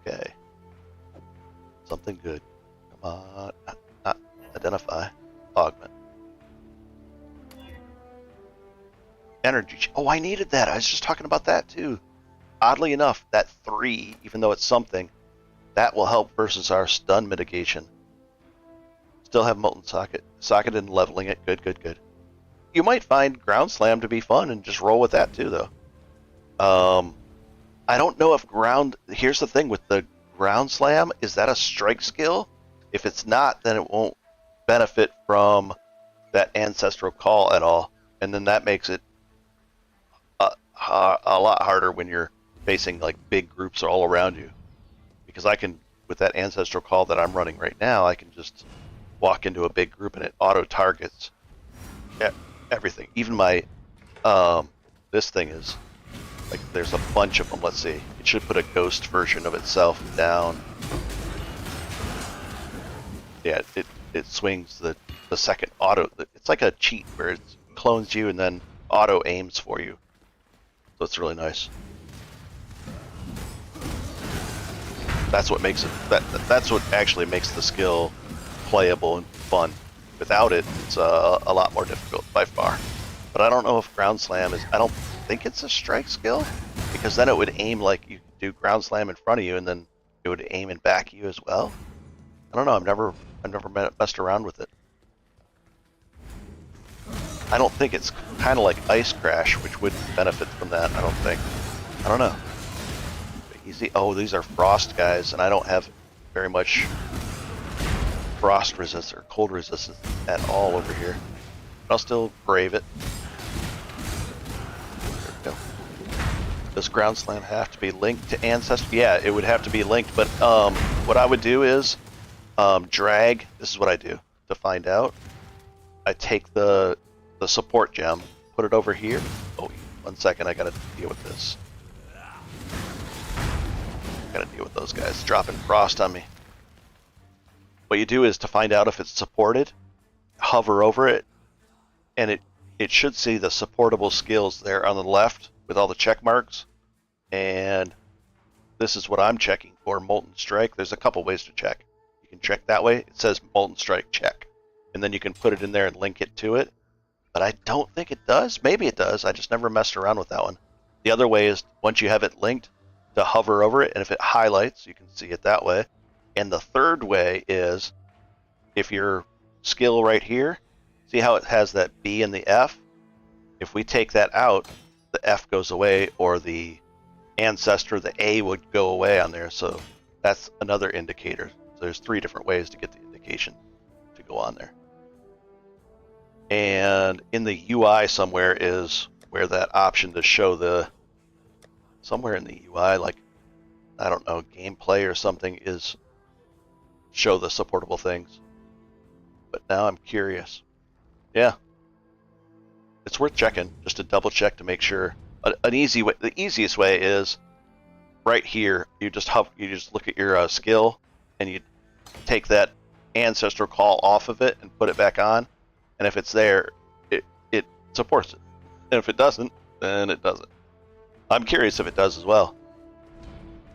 Okay, something good. Come on, identify, augment. Energy. Oh, I needed that. I was just talking about that too. Oddly enough, that 3, even though it's something, that will help versus our stun mitigation. Still have Molten Socket and leveling it. Good, good, good. You might find Ground Slam to be fun and just roll with that too, though. I don't know if here's the thing with the Ground Slam. Is that a strike skill? If it's not, then it won't benefit from that Ancestral Call at all. And then that makes it a lot harder when you're facing like big groups all around you. Because I can, with that Ancestral Call that I'm running right now, I can just walk into a big group and it auto targets everything. Even my this thing is like, there's a bunch of them. Let's see, it should put a ghost version of itself down. Yeah, it swings the second auto. It's like a cheat where it clones you and then auto aims for you. So it's really nice. That's what makes it. That's what actually makes the skill playable and fun. Without it, it's a lot more difficult by far. But I don't know if ground slam is. I don't think it's a strike skill, because then it would aim like you do ground slam in front of you, and then it would aim and back you as well. I don't know. I've never messed around with it. I don't think it's kind of like Ice Crash, which would benefit from that. I don't think. I don't know. Easy. Oh, these are frost guys, and I don't have very much frost resistance or cold resistance at all over here. But I'll still brave it. There we go. Does ground slam have to be linked to ancestor? Yeah, it would have to be linked. But what I would do is drag. This is what I do to find out. I take the support gem, put it over here. Oh, 1 second. I gotta deal with this. Gotta deal with those guys dropping frost on me. What you do is to find out if it's supported, hover over it, and it should see the supportable skills there on the left with all the check marks. And this is what I'm checking for, Molten Strike. There's a couple ways to check. You can check that way. It says Molten Strike check. And then you can put it in there and link it to it. But I don't think it does. Maybe it does. I just never messed around with that one. The other way is, once you have it linked, to hover over it, and if it highlights, you can see it that way. And the third way is, if your skill right here, see how it has that B and the F? If we take that out, the F goes away, or the ancestor, the A would go away on there. So that's another indicator. So there's 3 different ways to get the indication to go on there. And in the UI somewhere is where that option to show the, somewhere in the UI, like, I don't know, gameplay or something, is show the supportable things. But now I'm curious. Yeah. It's worth checking, just to double check to make sure. An easy way, the easiest way is right here. You just look at your skill, and you take that ancestral call off of it and put it back on. And if it's there, it supports it. And if it doesn't, then it doesn't. I'm curious if it does as well.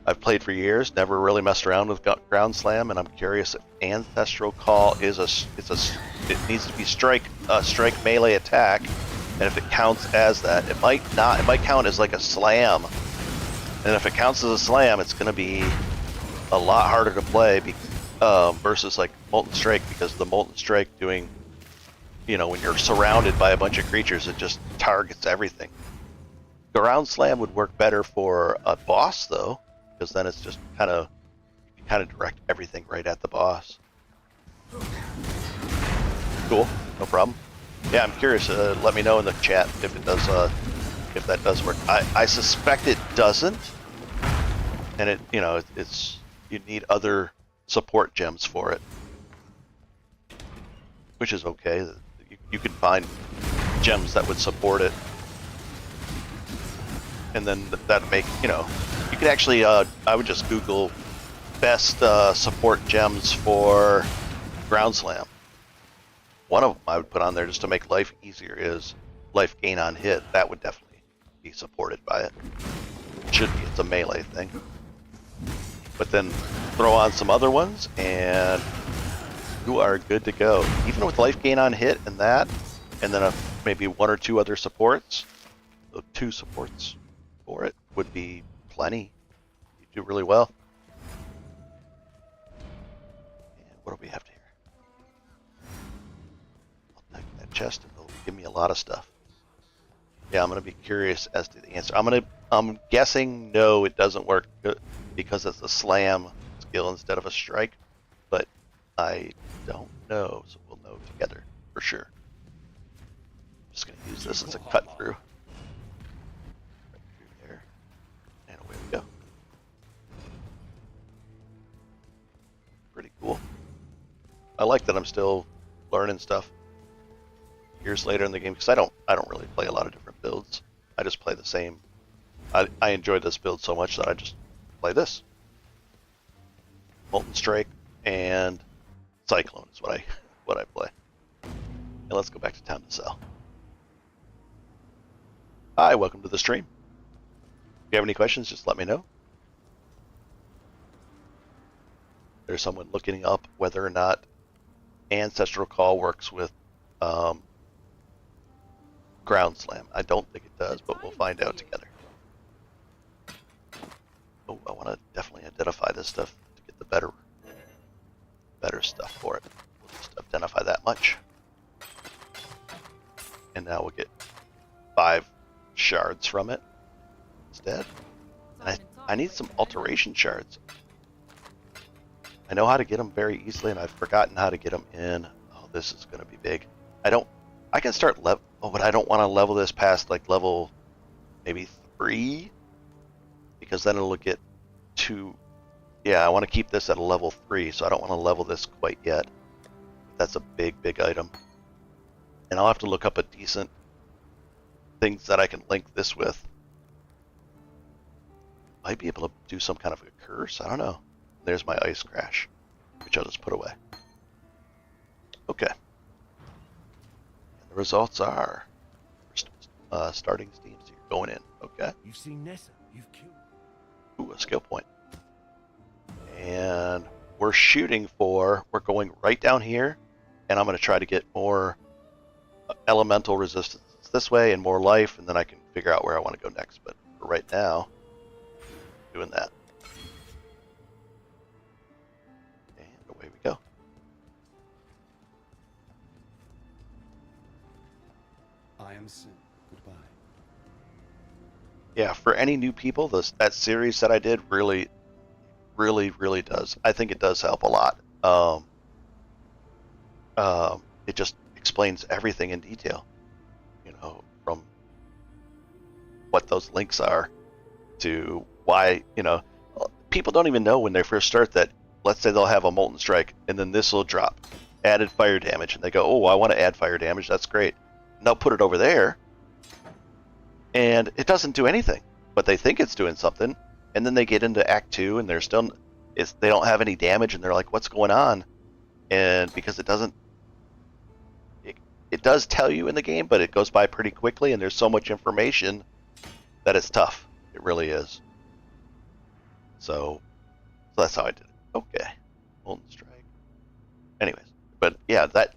I've played for years, never really messed around with ground slam, and I'm curious if ancestral call is it needs to be strike melee attack, and if it counts as that. It might not. It might count as like a slam, and if it counts as a slam, it's going to be a lot harder to play versus like Molten Strike, because the Molten Strike doing, when you're surrounded by a bunch of creatures, it just targets everything. Ground slam would work better for a boss though, because then it's just kind of direct everything right at the boss. Cool, no problem. Yeah, I'm curious. Let me know in the chat if it does. If that does work. I suspect it doesn't, and it's you need other support gems for it, which is okay. You can find gems that would support it. And then that make, you could actually, I would just Google best support gems for ground slam. One of them I would put on there just to make life easier is life gain on hit. That would definitely be supported by it. It should be. It's a melee thing. But then throw on some other ones and you are good to go. Even with life gain on hit and that, and then maybe 1 or 2 other supports, so 2 supports for it would be plenty. You do really well. And what do we have here? I'll take that chest and it'll give me a lot of stuff. Yeah, I'm gonna be curious as to the answer. I'm guessing no, it doesn't work because it's a slam skill instead of a strike, but I don't know, so we'll know together for sure. I'm just gonna use this as a cut through. And away we go. Pretty cool. I like that I'm still learning stuff years later in the game, because I don't really play a lot of different builds. I just play the same. I enjoy this build so much that I just play this. Molten Strike and Cyclone is what I play. And let's go back to Town to Sell. Hi, welcome to the stream. If you have any questions, just let me know. there's someone looking up whether or not Ancestral Call works with Ground Slam. I don't think it does, but we'll find out together. Oh, I want to definitely identify this stuff to get the better stuff for it. We'll just identify that much. And now we'll get 5 shards from it instead. And I need some alteration shards. I know how to get them very easily, and I've forgotten how to get them in. Oh, this is going to be big. I can start level. Oh, but I don't want to level this past like level maybe 3, because then it'll get to. Yeah, I want to keep this at a level 3, so I don't want to level this quite yet. That's a big, big item. And I'll have to look up a decent things that I can link this with. Might be able to do some kind of a curse. I don't know. There's my ice crash, which I'll just put away. Okay. And the results are starting steam, so you're going in. Okay. You've seen Nessa. You've killed. Ooh, a skill point. And we're going right down here, and I'm going to try to get more elemental resistance this way and more life, and then I can figure out where I want to go next. But for right now, doing that. And away we go. I am sin. Goodbye. Yeah, for any new people, that series that I did really does. I think it does help a lot. It just explains everything in detail. You know, from what those links are to why, you know, people don't even know when they first start that, let's say they'll have a Molten Strike, and then this will drop added fire damage, and they go, oh, I want to add fire damage, that's great. And they'll put it over there, and it doesn't do anything, but they think it's doing something, and then they get into Act 2, and they don't have any damage, and they're like, what's going on? And because it does tell you in the game, but it goes by pretty quickly, and there's so much information that it's tough. It really is. So that's how I did it. Okay. Molten Strike. Anyways, but yeah, that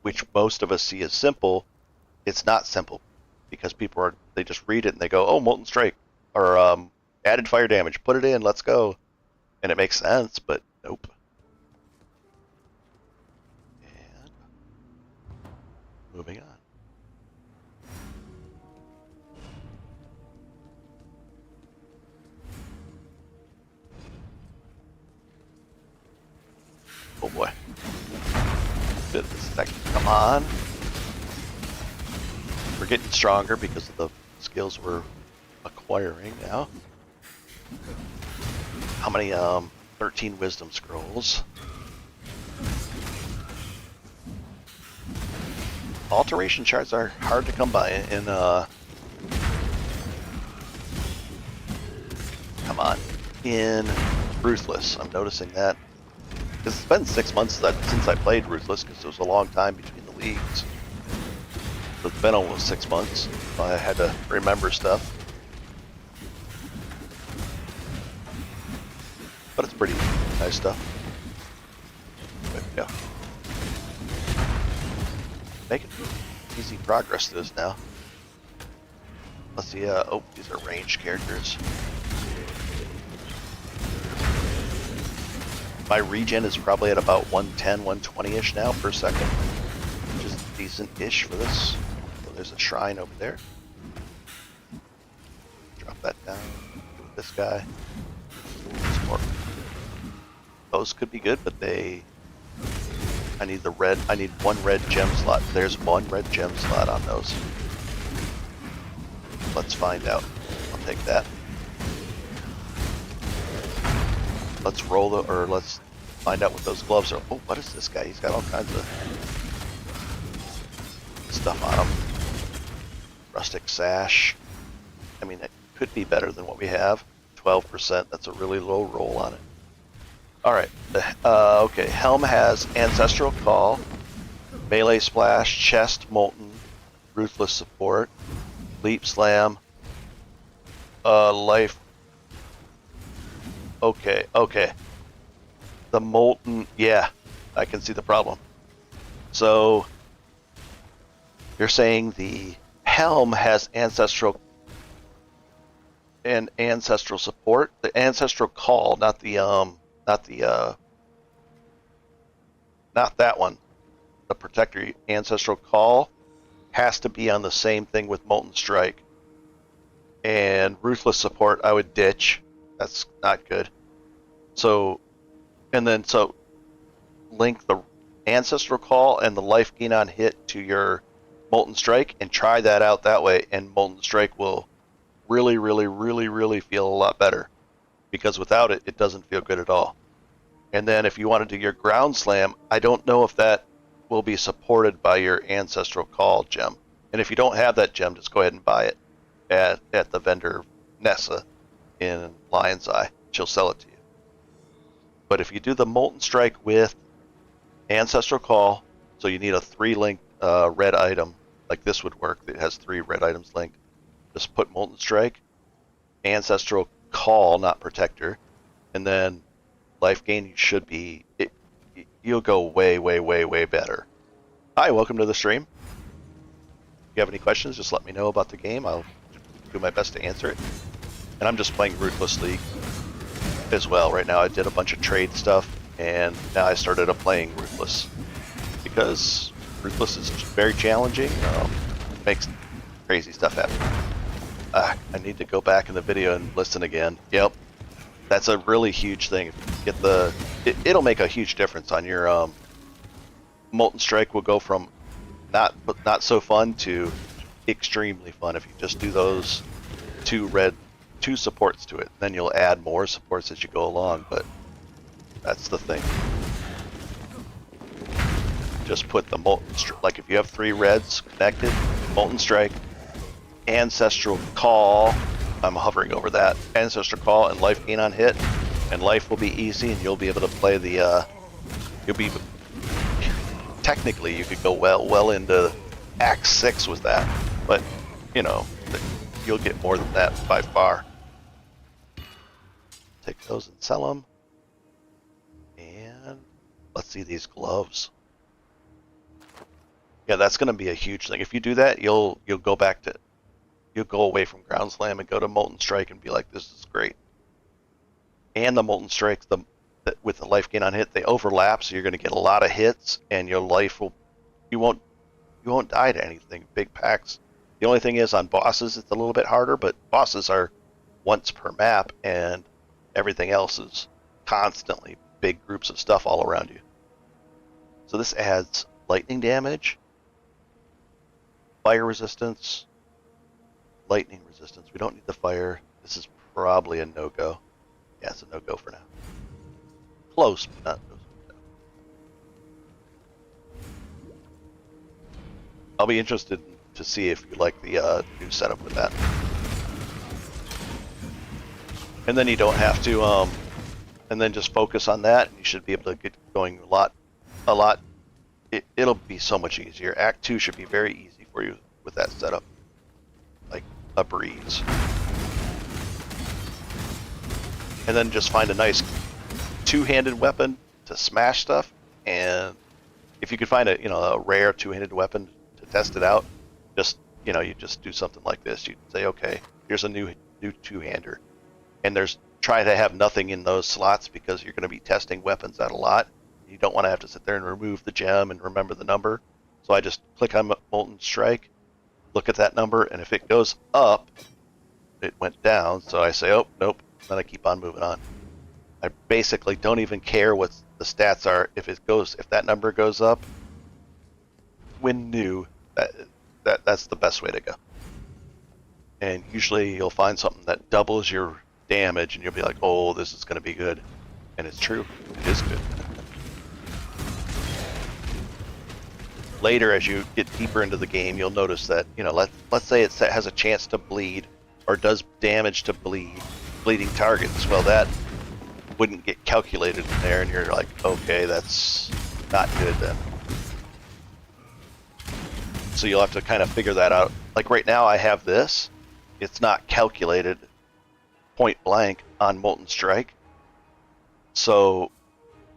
which most of us see as simple, it's not simple, because they just read it and they go, oh, Molten Strike, or added fire damage, put it in, let's go. And it makes sense, but nope. And moving on. Oh boy. Bit of a second. Come on. We're getting stronger because of the skills we're acquiring now. How many 13 wisdom scrolls. Alteration charts are hard to come by in come on. In Ruthless. I'm noticing that. Because it's been 6 months since I played Ruthless, because it was a long time between the leagues. So it's been almost 6 months. So I had to remember stuff. But it's pretty nice stuff. There we go. Making easy progress to this now. Let's see, oh, these are ranged characters. My regen is probably at about 110, 120-ish now per second, which is decent-ish for this. So there's a shrine over there. Drop that down. With this guy. Some more. Those could be good, but I need one red gem slot. There's one red gem slot on those. Let's find out. I'll take that. Let's let's find out what those gloves are. Oh, what is this guy? He's got all kinds of stuff on him. Rustic sash. I mean, it could be better than what we have. 12%. That's a really low roll on it. Alright. Okay. Helm has Ancestral Call, Melee Splash, Chest Molten, Ruthless Support, Leap Slam, Life. Okay. the Molten, yeah, I can see the problem. So you're saying the Helm has ancestral support, the ancestral call, not that one. The Protector ancestral call has to be on the same thing with Molten Strike. And Ruthless support I would ditch. That's not good. So link the ancestral call and the life gain on hit to your Molten Strike and try that out that way, and Molten Strike will really feel a lot better, because without it, it doesn't feel good at all. And then if you want to do your Ground Slam, I don't know if that will be supported by your ancestral call gem. And if you don't have that gem, just go ahead and buy it at the vendor Nessa in Lion's Eye. She'll sell it to you. But if you do the Molten Strike with ancestral call, so you need a 3-link red item, like this would work. It has 3 red items linked. Just put Molten Strike, ancestral call, not Protector, and then life gain. You should be. You'll go way better. Hi, welcome to the stream. If you have any questions, just let me know about the game. I'll do my best to answer it. And I'm just playing Ruthless League as well right now. I did a bunch of trade stuff, and now I started playing Ruthless because Ruthless is very challenging. Makes crazy stuff happen. I need to go back in the video and listen again. Yep, that's a really huge thing. If you get it'll make a huge difference on your Molten Strike. Will go from not so fun to extremely fun if you just do those 2 supports to it. Then you'll add more supports as you go along, but that's the thing. Just put the Molten Strike, like if you have 3 reds connected, Molten Strike, ancestral call, I'm hovering over that, ancestral call and life gain on hit, and life will be easy, and you'll be able to play the technically you could go well into Act 6 with that, but you know, you'll get more than that by far. Take those and sell them. And let's see these gloves. Yeah, that's going to be a huge thing. If you do that, you'll go away from Ground Slam and go to Molten Strike and be like, this is great. And the Molten Strikes, with the life gain on hit, they overlap, so you're going to get a lot of hits, and your life you won't die to anything. Big packs. The only thing is on bosses, it's a little bit harder, but bosses are once per map, and everything else is constantly big groups of stuff all around you. So this adds lightning damage, fire resistance, lightning resistance. We don't need the fire. This is probably a no-go. Yeah, it's a no-go for now. Close, but not no. I'll be interested to see if you like the new setup with that. And then you don't have to, and then just focus on that, and you should be able to get going a lot. It'll be so much easier. Act 2 should be very easy for you with that setup. Like a breeze. And then just find a nice 2-handed weapon to smash stuff, and if you could find a rare 2-handed weapon to test it out, you just do something like this. You say, okay, here's a new 2-hander, and try to have nothing in those slots because you're going to be testing weapons out a lot. You don't want to have to sit there and remove the gem and remember the number. So I just click on Molten Strike, look at that number, and if it goes up, it went down. So I say, oh, nope. Then I keep on moving on. I basically don't even care what the stats are. If that number goes up, when new, that's the best way to go. And usually you'll find something that doubles your damage, and you'll be like, oh, this is going to be good. And it's true. It is good. Later, as you get deeper into the game, you'll notice that, let's say it has a chance to bleed, or does damage to bleeding targets. Well, that wouldn't get calculated in there, and you're like, okay, that's not good then. So you'll have to kind of figure that out. Like right now I have this. It's not calculated point blank on Molten Strike. So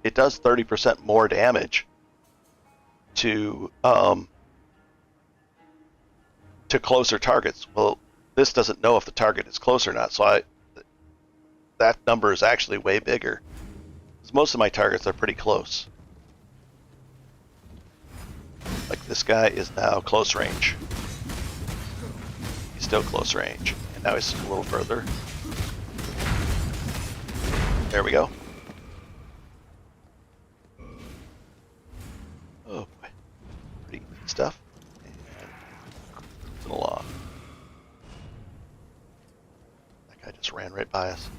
it does 30% more damage to closer targets. Well, this doesn't know if the target is close or not, so that number is actually way bigger. Because most of my targets are pretty close. Like this guy is now close range. He's still close range. And now he's a little further. There we go. Oh boy. Pretty easy stuff. And moving along. That guy just ran right by us.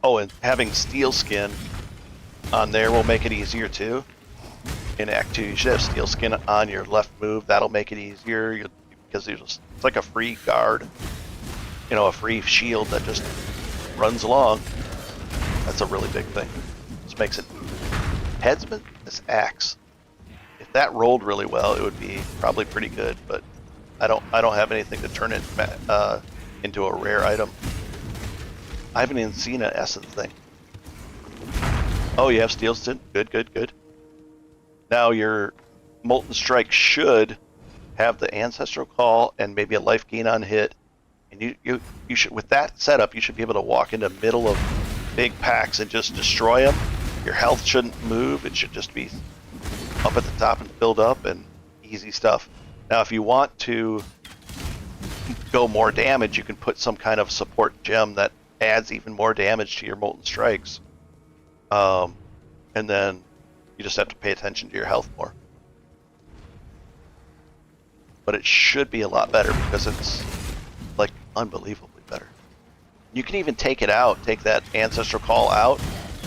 Oh, and having steel skin on there will make it easier too. In Act 2, you should have steel skin on your left move. That'll make it easier because it's like a free guard. You know, a free shield that just runs along. That's a really big thing. This makes it headsman. This axe. If that rolled really well, it would be probably pretty good. But I don't have anything to turn it into a rare item. I haven't even seen an essence thing. Oh, you have steel stint. Good, good, good. Now your Molten Strike should have the Ancestral Call and maybe a life gain on hit. And you should, with that setup, you should be able to walk into the middle of big packs and just destroy them. Your health shouldn't move. It should just be up at the top and build up and easy stuff. Now, if you want to go more damage, you can put some kind of support gem that adds even more damage to your Molten Strikes. And then you just have to pay attention to your health more. But it should be a lot better because it's like unbelievably better. You can even take it out, take that Ancestral Call out,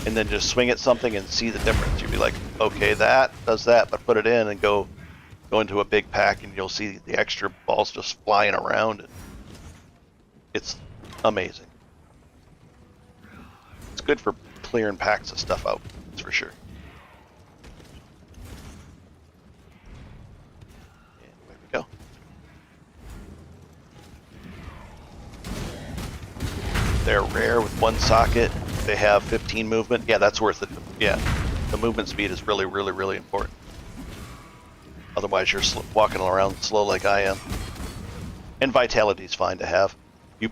and then just swing at something and see the difference. You'd be like, okay, that does that, but put it in and go into a big pack and you'll see the extra balls just flying around. And it's amazing. It's good for clearing packs of stuff out, that's for sure. And there we go. They're rare with one socket. They have 15 movement. Yeah, that's worth it. Yeah, the movement speed is really, really, really important. Otherwise, you're walking around slow like I am. And vitality is fine to have. You,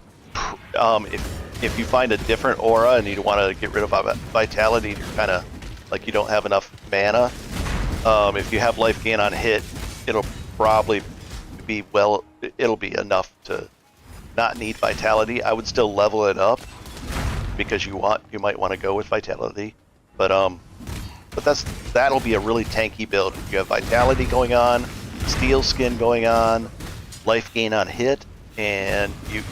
if you find a different aura and you want to get rid of vitality, you're kind of like you don't have enough mana. If you have life gain on hit, it'll probably be it'll be enough to not need vitality. I would still level it up because you might want to go with vitality, but that'll be a really tanky build. You have vitality going on, steel skin going on, life gain on hit, and you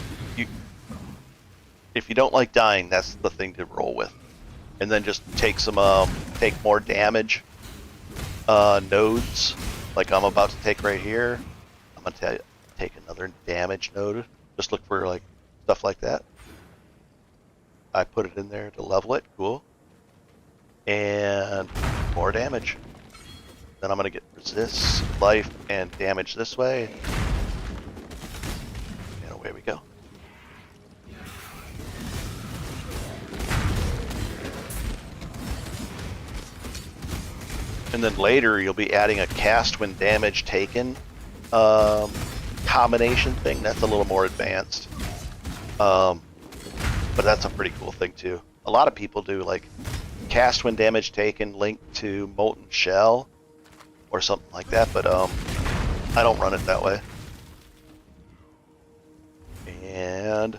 if you don't like dying, that's the thing to roll with. And then just take more damage nodes, like I'm about to take right here. I'm gonna take another damage node. Just look for like stuff like that. I put it in there to level it. Cool. And more damage. Then I'm gonna get resist, life, and damage this way. And away we go. And then later you'll be adding a cast when damage taken combination thing. That's a little more advanced. But that's a pretty cool thing too. A lot of people do like cast when damage taken linked to Molten Shell or something like that, but I don't run it that way. And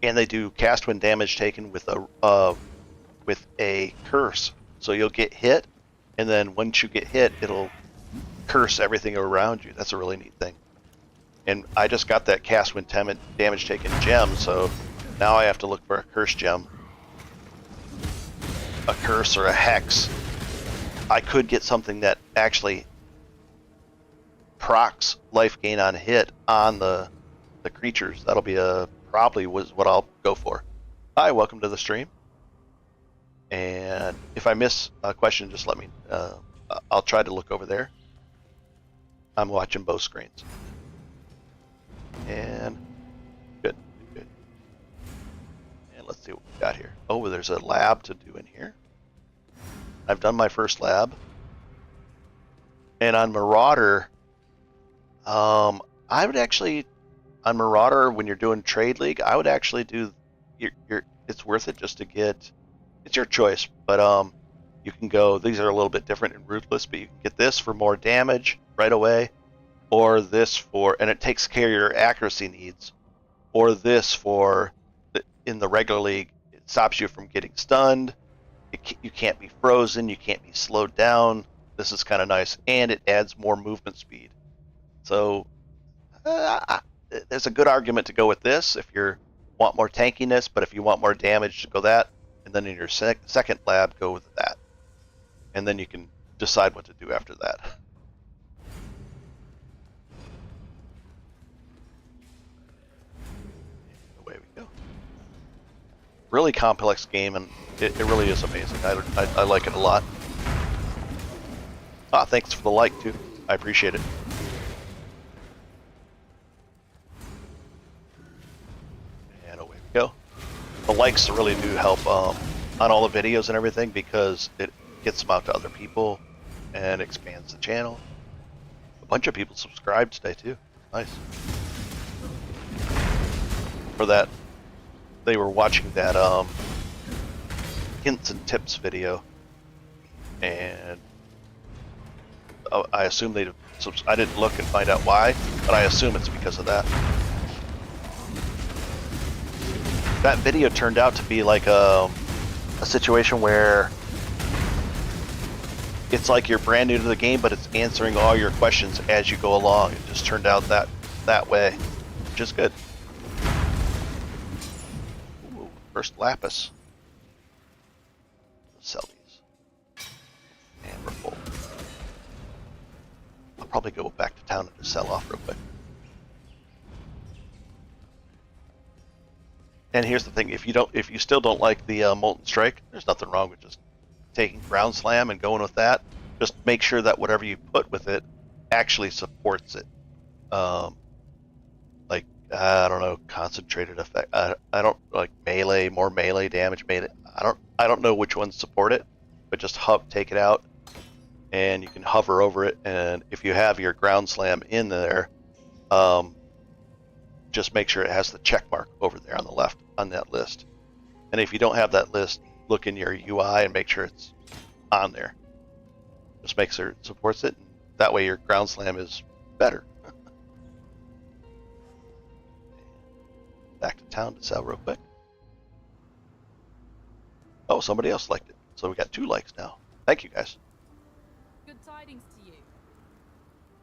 they do cast when damage taken with a curse. So you'll get hit, and then once you get hit, it'll curse everything around you. That's a really neat thing. And I just got that cast when damage taken gem, so now I have to look for a curse gem. A curse or a hex. I could get something that actually procs life gain on hit on the creatures. That'll be probably was what I'll go for. Hi, welcome to the stream. And if I miss a question, just let me. I'll try to look over there. I'm watching both screens. And good. And let's see. got here? Oh, there's a lab to do in here. I've done my first lab. And on Marauder, I would actually, on Marauder, when you're doing Trade League, I would actually do, it's worth it just to get, it's your choice, but you can go, these are a little bit different in Ruthless, but you can get this for more damage right away, or this for, and it takes care of your accuracy needs, or this for, in the regular league, it stops you from getting stunned, you can't be frozen, you can't be slowed down. This is kind of nice, and it adds more movement speed. So there's a good argument to go with this if you want more tankiness, but if you want more damage, to go that, and then in your second lab, go with that. And then you can decide what to do after that. Away we go. Really complex game, and it really is amazing. I like it a lot. Ah, thanks for the like, too. I appreciate it. And away we go. The likes really do help on all the videos and everything because it gets them out to other people and expands the channel. A bunch of people subscribed today, too. Nice. For that, they were watching that hints and tips video, and I assume they. I didn't look and find out why, but I assume it's because of that. That video turned out to be like a situation where it's like you're brand new to the game, but it's answering all your questions as you go along. It just turned out that way, which is good. Ooh, first lapis. Let's sell these. And we're full. I'll probably go back to town and just sell off real quick. And here's the thing: if you still don't like the Molten Strike, there's nothing wrong with just taking Ground Slam and going with that. Just make sure that whatever you put with it actually supports it. Like I don't know, concentrated effect. I don't like melee, more melee damage. I don't know which ones support it, but just take it out, and you can hover over it. And if you have your Ground Slam in there, just make sure it has the check mark over there on the left on that list. And if you don't have that list, look in your UI and make sure it's on there. Just make sure it supports it. That way your Ground Slam is better. Back to town to sell real quick. Oh, somebody else liked it. So we got 2 likes now. Thank you, guys. Good tidings to you.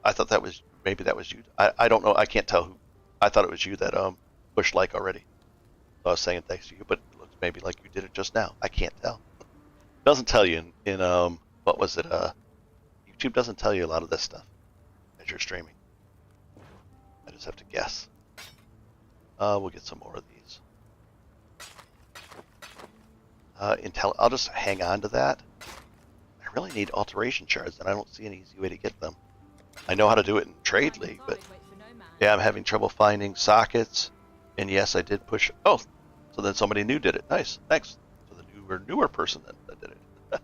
I thought that was, maybe that was you. I don't know. I can't tell who. I thought it was you that pushed like already. So I was saying thanks to you, but it looks maybe like you did it just now. I can't tell. It doesn't tell you in what was it? YouTube doesn't tell you a lot of this stuff as you're streaming. I just have to guess. We'll get some more of these. I'll just hang on to that. I really need alteration shards, and I don't see an easy way to get them. I know how to do it in Trade League, but yeah, I'm having trouble finding sockets. And yes, I did push. Oh, so then somebody new did it. Nice, thanks. So the newer person that did it.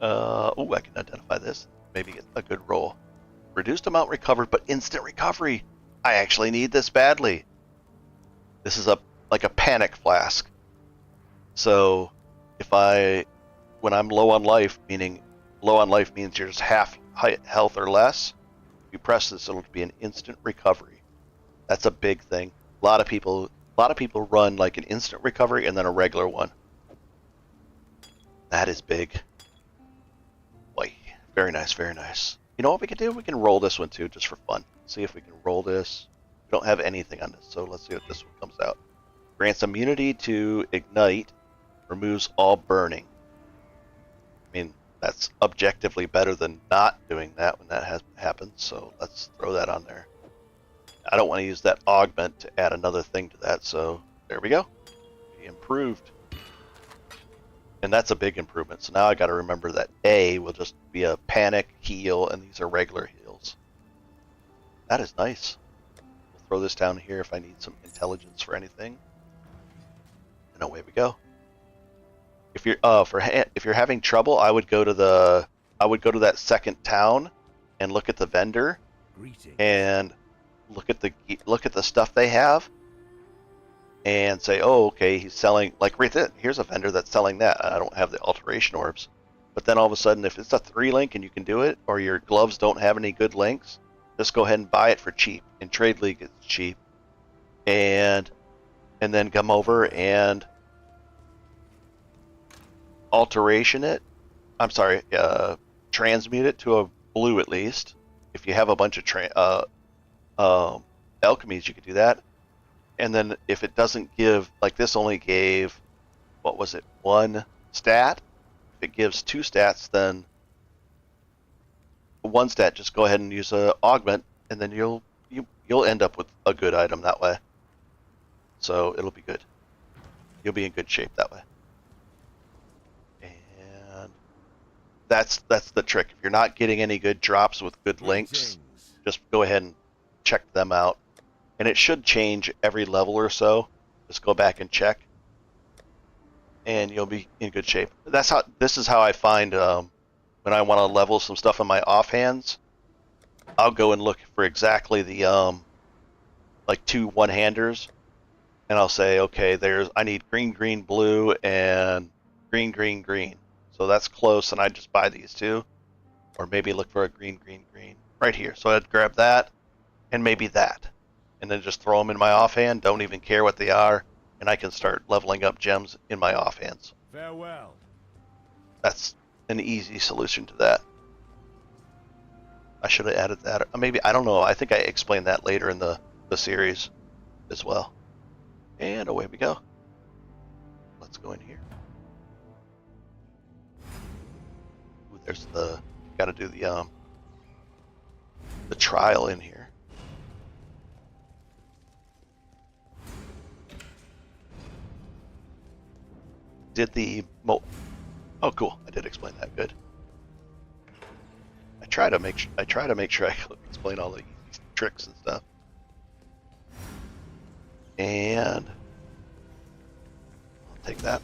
Oh, I can identify this. Maybe get a good roll. Reduced amount recovered, but instant recovery. I actually need this badly. This is like a panic flask. So when I'm low on life, meaning low on life means you're just half health or less, you press this, it'll be an instant recovery. That's a big thing. A lot of people run like an instant recovery and then a regular one. That is big. Boy, very nice, very nice. You know what we can do? We can roll this one too, just for fun. See if we can roll this. We don't have anything on this, so let's see what this one comes out. Grants immunity to ignite, removes all burning. I mean, that's objectively better than not doing that when that happens, so let's throw that on there. I don't want to use that augment to add another thing to that, so there we go. Improved. And that's a big improvement. So now I got to remember that A will just be a panic heal, and these are regular heals. That is nice. We'll throw this down here if I need some intelligence for anything. And away we go. If you're if you're having trouble, I would go to that second town and look at the vendor Greetings. and look at the stuff they have and say, oh, okay, he's selling, like right there, here's a vendor that's selling that. I don't have the alteration orbs. But then all of a sudden, if it's a 3-link and you can do it, or your gloves don't have any good links, just go ahead and buy it for cheap. In Trade League, it's cheap. And then come over and alteration it. I'm sorry, transmute it to a blue at least. If you have a bunch of alchemies, you could do that. And then if it doesn't give, like this only gave, what was it, 1 stat? If it gives 2 stats, then 1 stat, just go ahead and use a augment, and then you'll end up with a good item that way. So it'll be good. You'll be in good shape that way. And that's the trick. If you're not getting any good drops with good links, just go ahead and check them out. And it should change every level or so. Just go back and check, and you'll be in good shape. This is how I find when I want to level some stuff in my offhands. I'll go and look for exactly the like 2 one-handers, and I'll say, okay, I need green, green, blue, and green, green, green. So that's close, and I just buy these 2, or maybe look for a green, green, green right here. So I'd grab that, and maybe that, and then just throw them in my offhand. Don't even care what they are, and I can start leveling up gems in my offhands. Farewell. That's an easy solution to that. I should have added that. Maybe, I don't know. I think I explained that later in the series as well. And away we go. Let's go in here. Ooh, there's got to do the trial in here. Oh, cool! I did explain that. Good. I try to make sure I explain all the easy tricks and stuff. And I'll take that.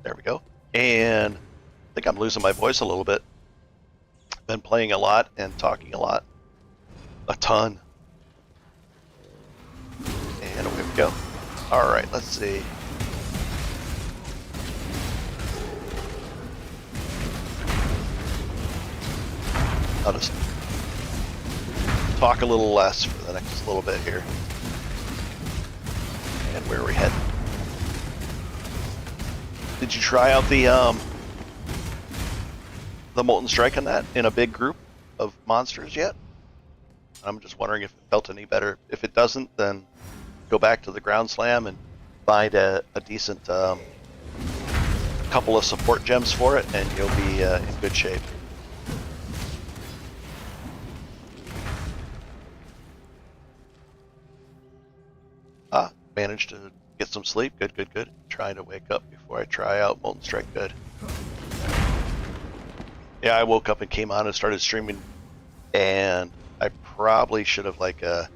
There we go. And I think I'm losing my voice a little bit. Been playing a lot and talking a lot. A ton. And away we go. Alright, let's see. I'll just talk a little less for the next little bit here. And where are we heading? Did you try out the Molten Strike on that in a big group of monsters yet? I'm just wondering if it felt any better. If it doesn't, then go back to the Ground Slam and find a decent couple of support gems for it, and you'll be in good shape. Managed to get some sleep. Good, good, good. Trying to wake up before I try out Molten Strike. Good. Yeah, I woke up and came on and started streaming, and I probably should have gotten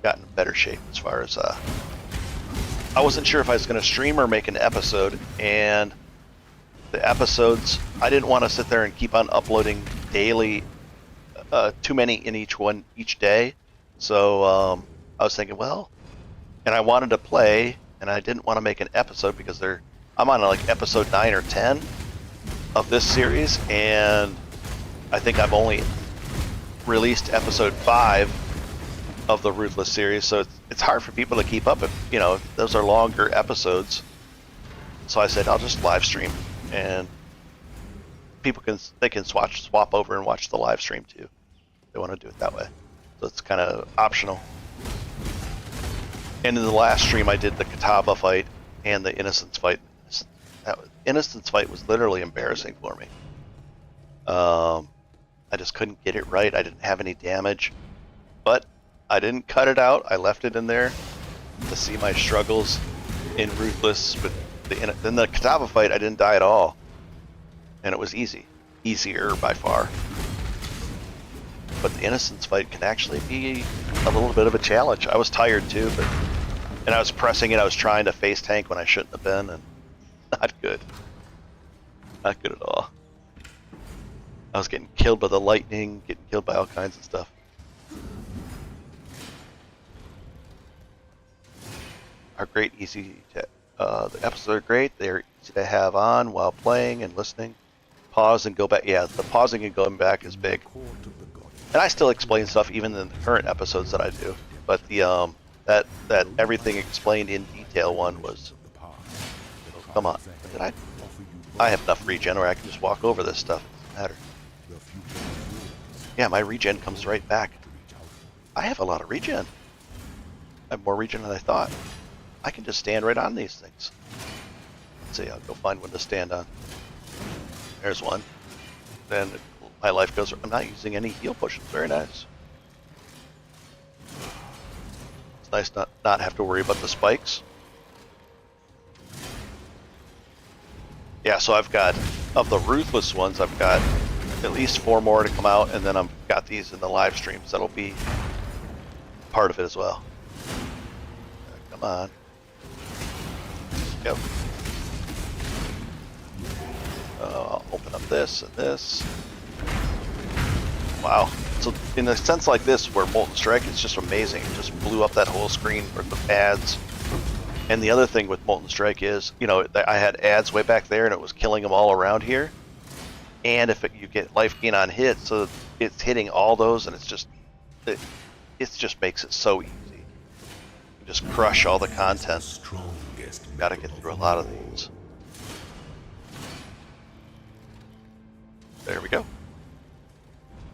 in better shape as far as I wasn't sure if I was going to stream or make an episode, and the episodes, I didn't want to sit there and keep on uploading daily, too many in each day. So I was thinking, well, and I wanted to play, and I didn't want to make an episode because I'm on like episode 9 or 10 of this series, and I think I've only released episode 5 of the Ruthless series, so it's hard for people to keep up if those are longer episodes. So I said I'll just live stream, and people can swap over and watch the live stream too. They want to do it that way, so it's kind of optional. And in the last stream, I did the Kataba fight and the Innocence fight. Innocence fight was literally embarrassing for me. I just couldn't get it right. I didn't have any damage, but I didn't cut it out. I left it in there to see my struggles in Ruthless. But in the Kataba fight, I didn't die at all, and it was easier by far. but the Innocence fight can actually be a little bit of a challenge. I was tired too, and I was pressing it. I was trying to face tank when I shouldn't have been, and not good. Not good at all. I was getting killed by the lightning, getting killed by all kinds of stuff. Are great, easy to, the episodes are great. They're easy to have on while playing and listening. Pause and go back. Yeah, the pausing and going back is big. And I still explain stuff even in the current episodes that I do. But the that everything explained in detail one was. Oh, come on, did I have enough regen where I can just walk over this stuff. It doesn't matter. Yeah, my regen comes right back. I have a lot of regen. I have more regen than I thought. I can just stand right on these things. Let's see, I'll go find one to stand on. There's one. Then my life goes. I'm not using any heal potions. Very nice. It's nice not have to worry about the spikes. Yeah, so I've got, of the Ruthless ones, I've got at least 4 more to come out, and then I've got these in the live streams that'll be part of it as well. Come on. Go. I'll open up this and this. Wow. So in a sense like this, where Molten Strike is just amazing, it just blew up that whole screen for the ads. And the other thing with Molten Strike is, you know, I had ads way back there and it was killing them all around here. And if you get life gain on hit, so it's hitting all those, and it just makes it so easy. You just crush all the content. Gotta get through a lot of these. There we go.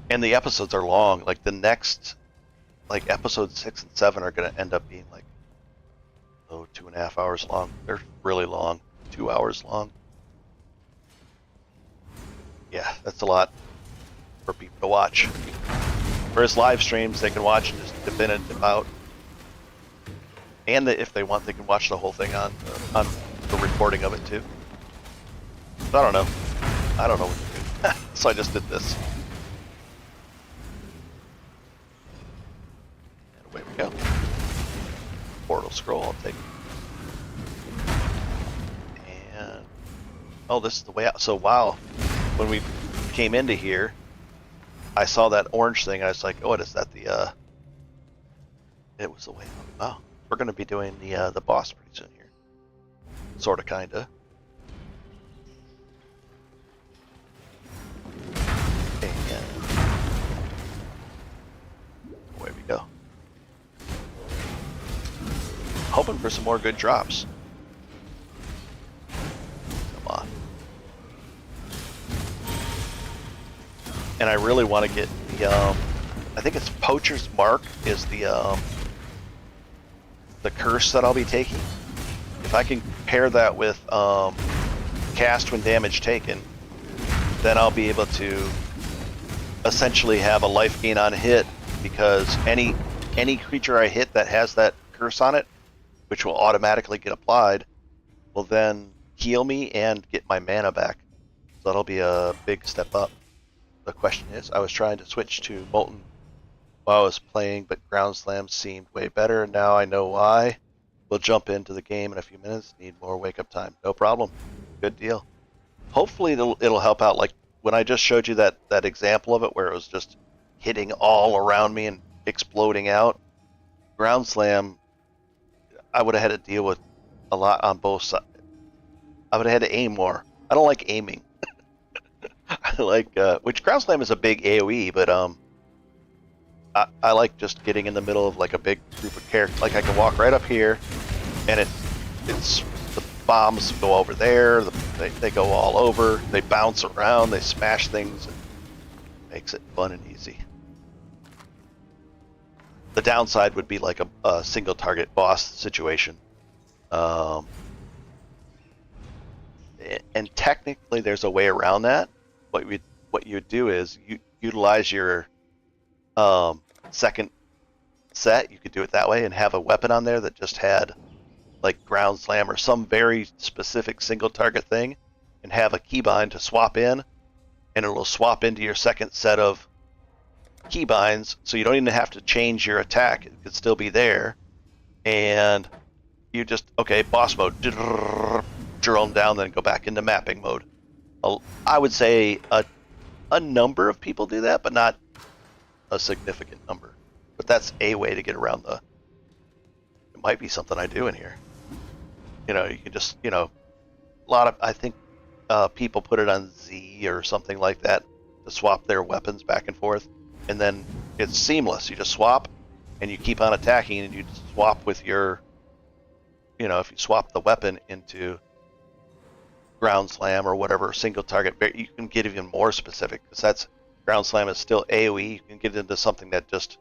And the episodes are long. Like the next, like episodes 6 and 7 are gonna end up being like, 2.5 hours long. They're really long. 2 hours long. Yeah, that's a lot for people to watch. Whereas live streams, they can watch and just dip in and dip out. And if they want, they can watch the whole thing on the recording of it too. So I don't know. I don't know what to do. So I just did this. And away we go. Portal scroll, I'll take it. And oh, this is the way out. So wow, when we came into here, I saw that orange thing, and I was like, "Oh, what is that?" It was the way out. Oh, we're going to be doing the boss pretty soon here, sorta, kinda. And away we go. Hoping for some more good drops. Come on. And I really want to get the, I think it's Poacher's Mark is the curse that I'll be taking. If I can pair that with cast when damage taken, then I'll be able to essentially have a life gain on hit, because any creature I hit that has that curse on it, which will automatically get applied, will then heal me and get my mana back. So that'll be a big step up. The question is, I was trying to switch to Molten while I was playing, but Ground Slam seemed way better, and now I know why. We'll jump into the game in a few minutes. Need more wake-up time. No problem. Good deal. Hopefully it'll help out, like when I just showed you that example of it where it was just hitting all around me and exploding out. Ground Slam, I would have had to deal with a lot on both sides. I would have had to aim more. I don't like aiming. I like, which Ground Slam is a big AoE, but I like just getting in the middle of like a big group of characters. Like I can walk right up here, and it's the bombs go over there. They go all over. They bounce around. They smash things. And makes it fun and easy. The downside would be like a single target boss situation. And technically there's a way around that. What you do is you utilize your second set. You could do it that way and have a weapon on there that just had like Ground Slam or some very specific single target thing, and have a keybind to swap in, and it'll swap into your second set of keybinds, so you don't even have to change your attack. It could still be there. And you just, okay, boss mode, drill them down, then go back into mapping mode. I would say a number of people do that, but not a significant number. But that's a way to get around the... It might be something I do in here. You know, you can just, you know, a lot of, I think people put it on Z or something like that to swap their weapons back and forth. And then it's seamless. You just swap and you keep on attacking, and you just swap with your, you know, if you swap the weapon into ground slam or whatever, single target, you can get even more specific, because that's, ground slam is still AoE. You can get into something that just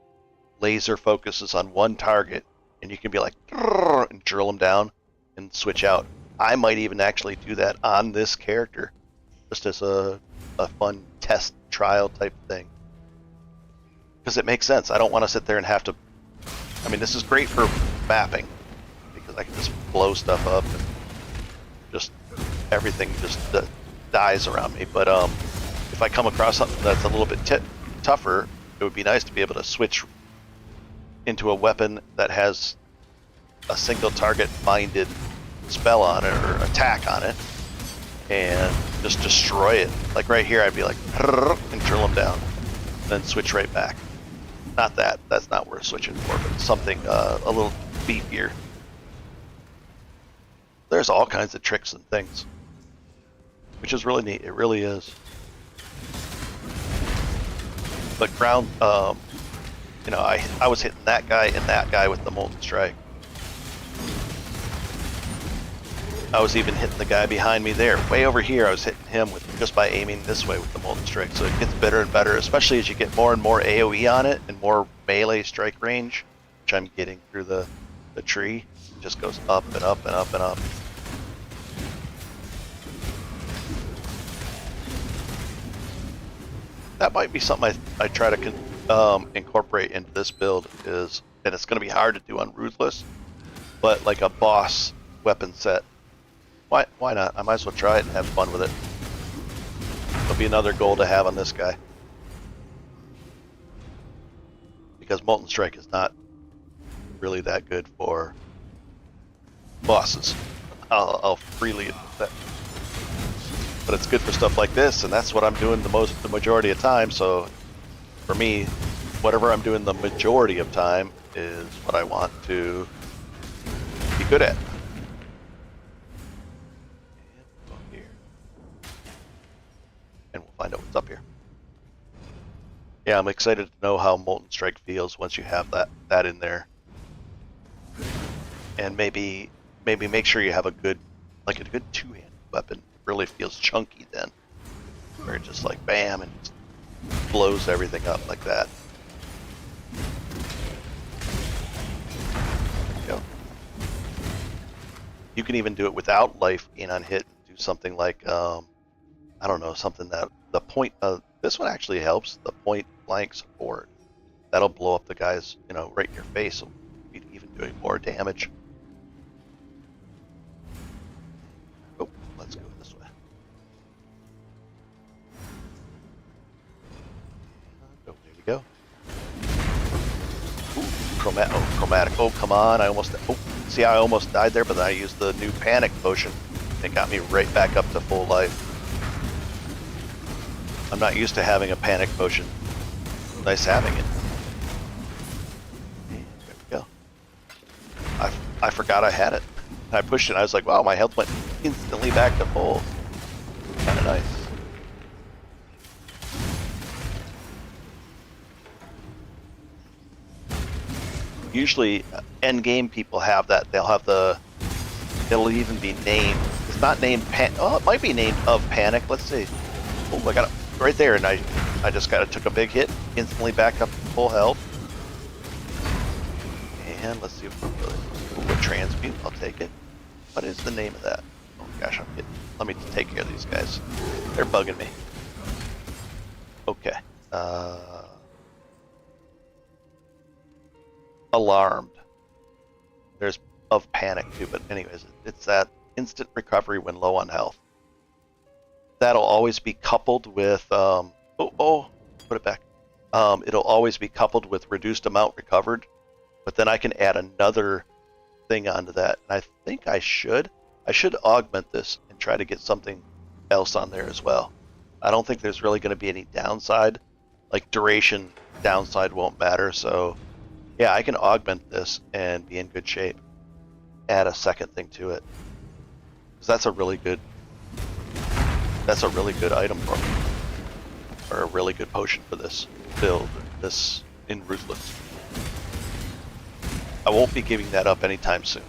laser focuses on one target, and you can be like, and drill them down and switch out. I might even actually do that on this character, just as a fun test trial type thing. Because it makes sense. I don't want to sit there and have to... I mean, this is great for mapping, because I can just blow stuff up and just everything just dies around me. But if I come across something that's a little bit tougher, it would be nice to be able to switch into a weapon that has a single target minded spell on it or attack on it, and just destroy it. Like right here, I'd be like, and drill them down, then switch right back. Not that. That's not worth switching for, but something a little beefier. There's all kinds of tricks and things, which is really neat. It really is. But ground, you know, I was hitting that guy and that guy with the Molten Strike. I was even hitting the guy behind me there. Way over here, I was hitting him with just by aiming this way with the Molten Strike. So it gets better and better, especially as you get more and more AoE on it and more melee strike range, which I'm getting through the tree. It just goes up and up and up and up. That might be something I try to incorporate into this build, is, and it's going to be hard to do on Ruthless, but like a boss weapon set. Why not? I might as well try it and have fun with it. It'll be another goal to have on this guy. Because Molten Strike is not really that good for bosses. I'll freely admit that. But it's good for stuff like this, and that's what I'm doing the majority of time. So for me, whatever I'm doing the majority of time is what I want to be good at. And we'll find out what's up here. Yeah, I'm excited to know how Molten Strike feels once you have that in there. And maybe make sure you have a good two-handed weapon. It really feels chunky then. Where it just like bam and just blows everything up like that. There you go. You can even do it without life gain on hit. Do something like I don't know, something that the point this one actually helps, the point blank support. That'll blow up the guys, you know, right in your face, so you'll be even doing more damage. Oh, let's go this way. Oh, there we go. Ooh, chromatic. Oh, come on, I almost, oh, see, I almost died there, but then I used the new panic potion. It got me right back up to full life. I'm not used to having a panic potion. Nice having it. And there we go. I forgot I had it. I pushed it and I was like, wow, my health went instantly back to full. Kinda nice. Usually end game people have that. It'll even be named. It's not named oh, it might be named of panic. Let's see. Oh, I got it right there, and I just took a big hit, instantly back up to full health. And let's see if we're really, a transmute, I'll take it. What is the name of that? Oh gosh, let me take care of these guys. They're bugging me. Okay. Alarmed. There's of panic too, but anyways, it's that instant recovery when low on health. That'll always be coupled with, put it back. it'll always be coupled with reduced amount recovered, but then I can add another thing onto that. And I think I should augment this and try to get something else on there as well. I don't think there's really going to be any downside. Like duration downside won't matter, so yeah, I can augment this and be in good shape. Add a second thing to it. Because that's a really good item for me. Or a really good potion for this build, this in Ruthless. I won't be giving that up anytime soon.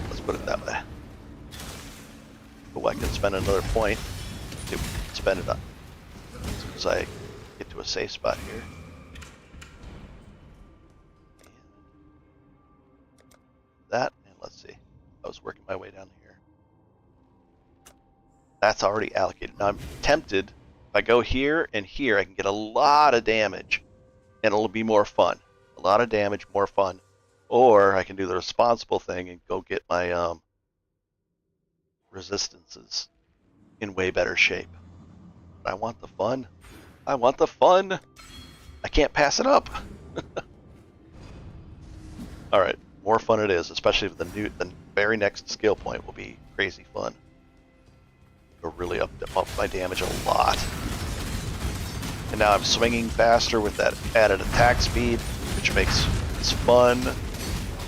Let's put it that way. Oh, I can spend another point. See if we can spend it on. As soon as I get to a safe spot here. That, and let's see. I was working my way down here. That's already allocated. Now I'm tempted, if I go here and here, I can get a lot of damage, and it'll be more fun. A lot of damage, more fun. Or I can do the responsible thing and go get my resistances in way better shape. But I want the fun. I want the fun. I can't pass it up. All right, more fun it is, especially if the very next skill point will be crazy fun. It'll really up my damage a lot. And now I'm swinging faster with that added attack speed, which makes this fun.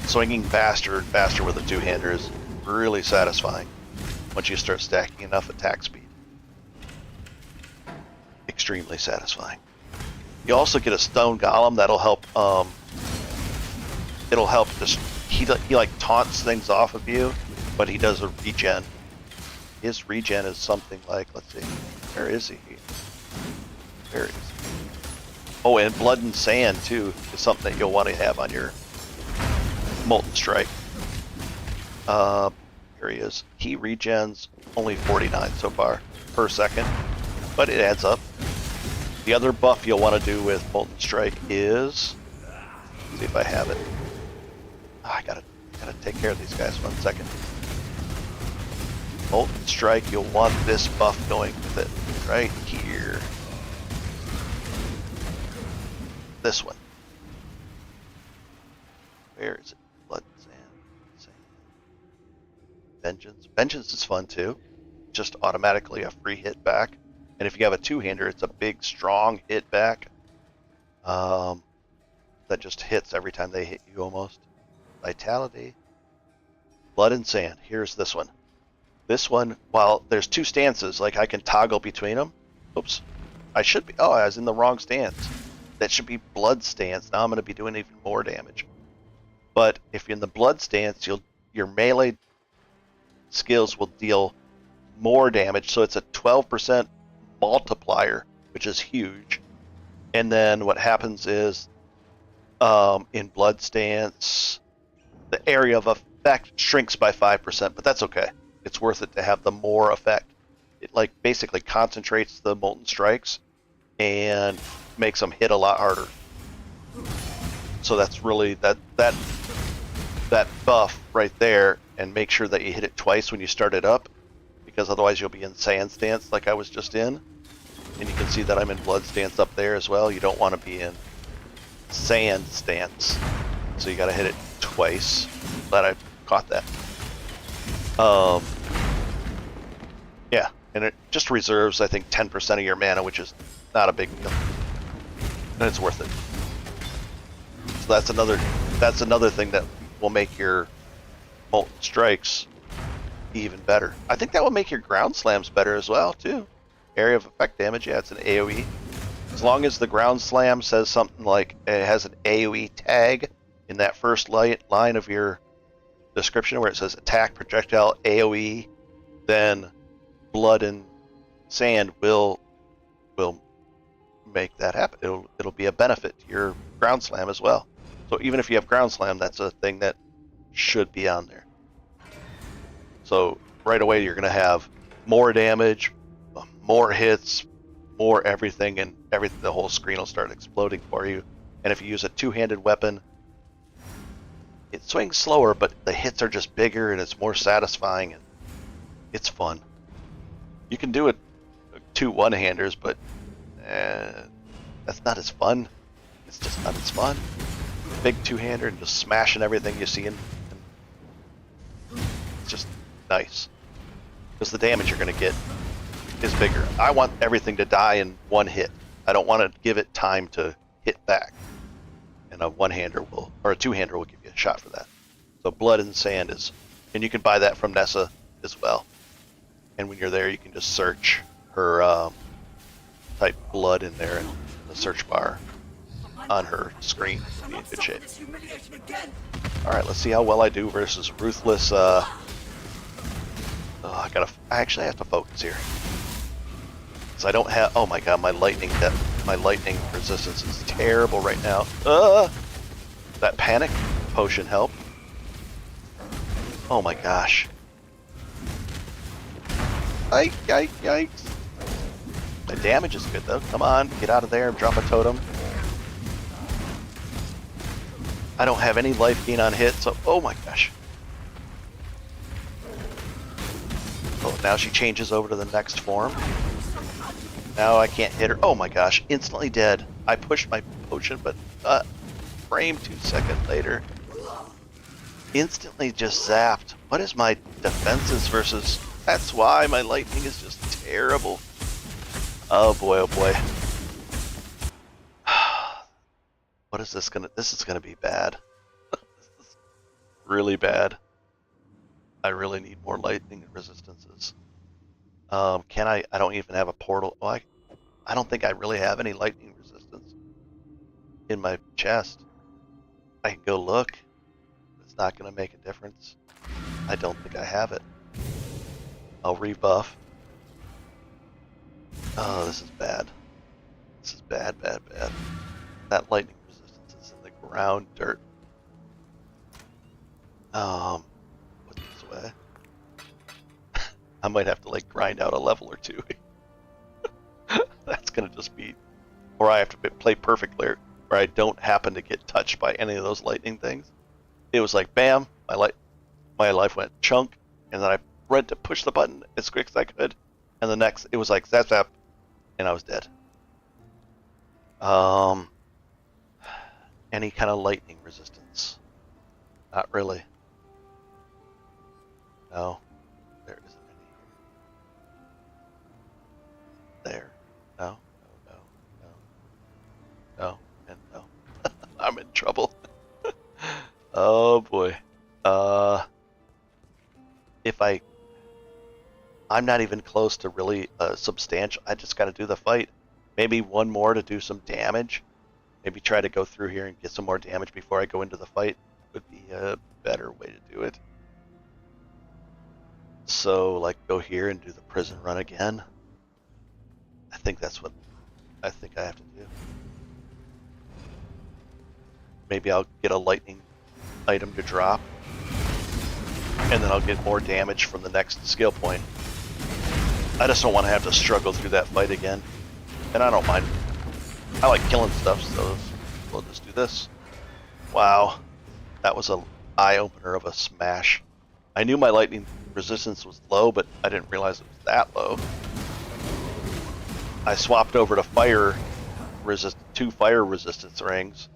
Swinging faster and faster with a two-hander is really satisfying once you start stacking enough attack speed. Extremely satisfying. You also get a stone golem that'll help. It'll help just he like taunts things off of you, but he does a regen. His regen is something like, let's see, where is he? There he is. Oh, and blood and sand too is something that you'll want to have on your Molten Strike. Here he is. He regens only 49 so far per second, but it adds up. The other buff you'll want to do with Molten Strike is, let's see if I have it. Oh, I gotta take care of these guys 1 second. Molten Strike, you'll want this buff going with it right here. This one. Where is it? Blood, sand. Vengeance. Vengeance is fun too. Just automatically a free hit back. And if you have a two-hander, it's a big, strong hit back. That just hits every time they hit you almost. Vitality. Blood and sand. Here's this one. This one, while there's two stances, like I can toggle between them. Oops. I should be, I was in the wrong stance. That should be blood stance. Now I'm going to be doing even more damage. But if you're in the blood stance, your melee skills will deal more damage. So it's a 12% multiplier, which is huge. And then what happens is, in blood stance, the area of effect shrinks by 5%, but that's okay. It's worth it to have the more effect. It like basically concentrates the molten strikes and makes them hit a lot harder. So that's really that buff right there, and make sure that you hit it twice when you start it up, because otherwise you'll be in sand stance like I was just in. And you can see that I'm in blood stance up there as well. You don't want to be in sand stance. So you got to hit it twice. Glad I caught that. Yeah, and it just reserves, I think, 10% of your mana, which is not a big deal. And it's worth it. So that's another thing that will make your molten strikes even better. I think that will make your ground slams better as well, too. Area of effect damage, yeah, it's an AoE. As long as the ground slam says something like it has an AoE tag in that first line of your description where it says attack, projectile, AoE, then blood and sand will make that happen. It'll be a benefit to your ground slam as well. So even if you have ground slam, that's a thing that should be on there. So right away you're going to have more damage, more hits, more everything, and the whole screen will start exploding for you. And if you use a two-handed weapon, it swings slower, but the hits are just bigger and it's more satisfying, and it's fun. You can do it two one-handers, but that's That's not as fun. It's just not as fun. Big two-hander and just smashing everything you see, and it's just nice. Because the damage you're going to get is bigger. I want everything to die in one hit. I don't want to give it time to hit back. And a one-hander will, or a two-hander will give you a shot for that. So Blood and Sand is, and you can buy that from Nessa as well. And when you're there, you can just search her, type Blood in there in the search bar on her screen. Be in good shape. Alright, let's see how well I do versus Ruthless, I actually have to focus here. Because I don't have, oh my god, my lightning resistance is terrible right now. That panic potion helped. Oh my gosh. Yikes. My damage is good though. Come on, get out of there and drop a totem. I don't have any life gain on hit, so oh my gosh. Oh, now she changes over to the next form. Now I can't hit her. Oh my gosh, instantly dead. I pushed my potion, but frame 2 seconds later. Instantly just zapped. What is my defenses versus... That's why my lightning is just terrible. Oh boy, oh boy. What is this gonna... This is gonna be bad. This is really bad. I really need more lightning resistances. Can I don't even have a portal. Oh, I don't think I really have any lightning resistance in my chest. I can go look. It's not going to make a difference. I don't think I have it. I'll rebuff. Oh, this is bad. This is bad. That lightning resistance is in the ground dirt. What's this way? I might have to like grind out a level or two. That's gonna just be, or I have to play perfectly, where I don't happen to get touched by any of those lightning things. It was like bam, my life went chunk, and then I went to push the button as quick as I could, and the next it was like zap zap, and I was dead. Any kind of lightning resistance? Not really. No. There isn't any here. There. No. No. And no. I'm in trouble. Oh boy. I'm not even close to really substantial. I just got to do the fight. Maybe one more to do some damage. Maybe try to go through here and get some more damage before I go into the fight would be a better way to do it. So, like, go here and do the prison run again. I think that's what I think I have to do. Maybe I'll get a lightning item to drop, and then I'll get more damage from the next skill point. I just don't want to have to struggle through that fight again. And I don't mind. I like killing stuff, so we'll just do this. Wow. That was an eye-opener of a smash. I knew my lightning resistance was low, but I didn't realize it was that low. I swapped over to two fire resistance rings,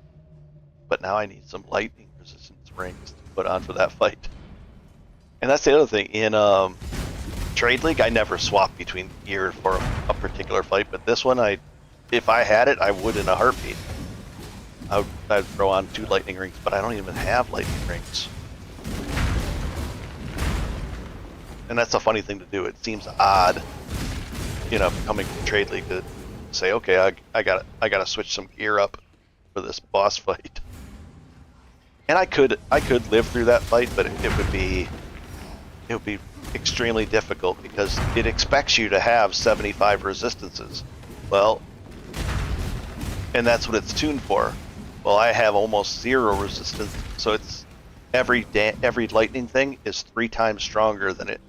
but now I need some lightning resistance rings to put on for that fight. And that's the other thing. In Trade League, I never swap between gear for a particular fight, but this one, if I had it, I would in a heartbeat. I'd throw on 2 lightning rings, but I don't even have lightning rings. And that's a funny thing to do. It seems odd, coming from Trade League to say, okay, I gotta switch some gear up for this boss fight. And I could live through that fight, but it would be extremely difficult because it expects you to have 75 resistances. Well, and that's what it's tuned for. Well, I have almost 0 resistance, so it's every lightning thing is 3 times stronger than it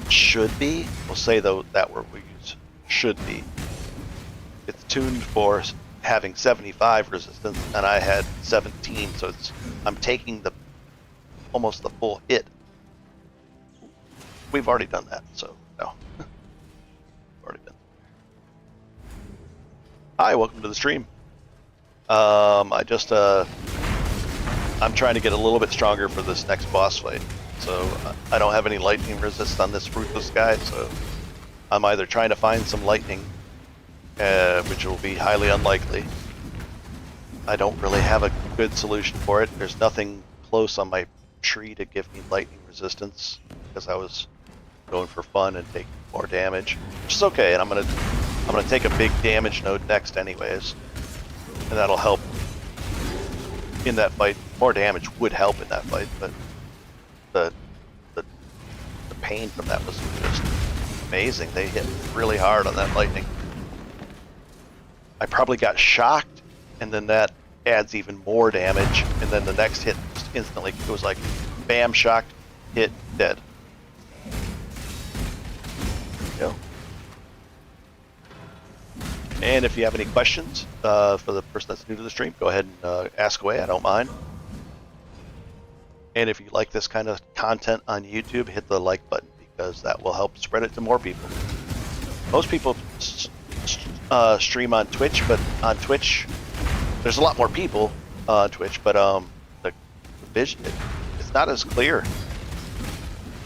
should be. We'll say though that word we use, should be. It's tuned for having 75 resistance, and I had 17, so I'm taking almost the full hit. We've already done that, so no. Already done. Hi, welcome to the stream. I just I'm trying to get a little bit stronger for this next boss fight. So I don't have any lightning resist on this Ruthless guy, so I'm either trying to find some lightning, which will be highly unlikely. I don't really have a good solution for it. There's nothing close on my tree to give me lightning resistance because I was going for fun and taking more damage, which is okay. And I'm gonna take a big damage node next anyways, and that'll help in that fight. More damage would help in that fight, but the pain from that was just amazing. They hit really hard on that lightning. I probably got shocked, and then that adds even more damage, and then the next hit just instantly goes like bam, shocked, hit, dead. There you go. And if you have any questions for the person that's new to the stream, go ahead and ask away. I don't mind. And if you like this kind of content on YouTube, hit the like button because that will help spread it to more people. Most people stream on Twitch, but on Twitch, there's a lot more people on Twitch, but the vision, it's not as clear.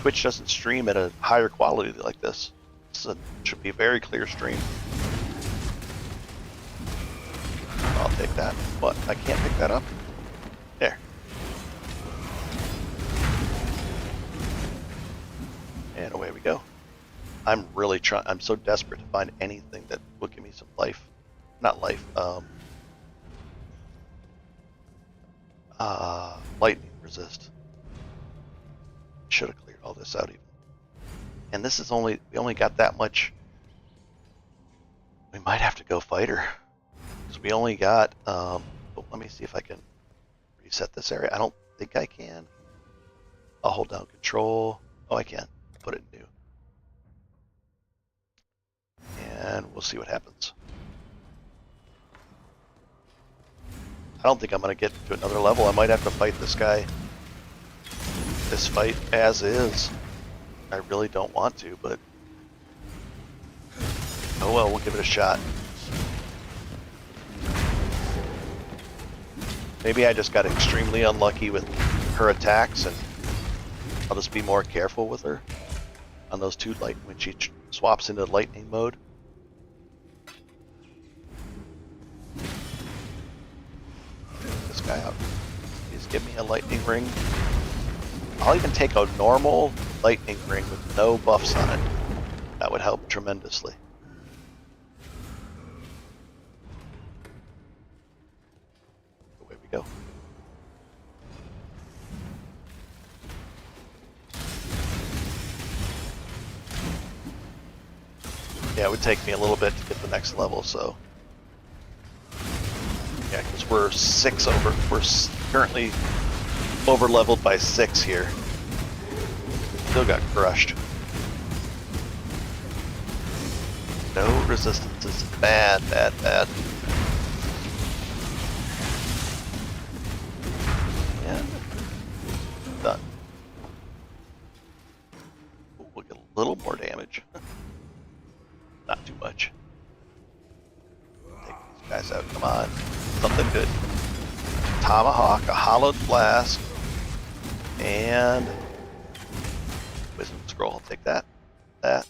Twitch doesn't stream at a higher quality like this. This should be a very clear stream. I'll take that. What? I can't pick that up? There. And away we go. I'm really trying. I'm so desperate to find anything that will give me some life. Not life. Lightning resist. Should have cleared all this out even. And this is we only got that much. We might have to go fighter. So we only got, let me see if I can reset this area. I don't think I can. I'll hold down control. Oh, I can. Put it new. And we'll see what happens. I don't think I'm going to get to another level. I might have to fight this guy. This fight as is. I really don't want to, but oh well, we'll give it a shot. Maybe I just got extremely unlucky with her attacks, and I'll just be more careful with her on those two, like when she swaps into lightning mode. This guy out. Please give me a lightning ring. I'll even take a normal lightning ring with no buffs on it. That would help tremendously. Away we go. Yeah, it would take me a little bit to get the next level, so. Yeah, because we're 6 over. We're currently over leveled by 6 here. Still got crushed. No resistance is bad, bad, bad. And done. We'll get a little more damage. Not too much. Take these guys out, come on. Something good. Tomahawk, a hollowed flask, and wisdom scroll. I'll take that, that.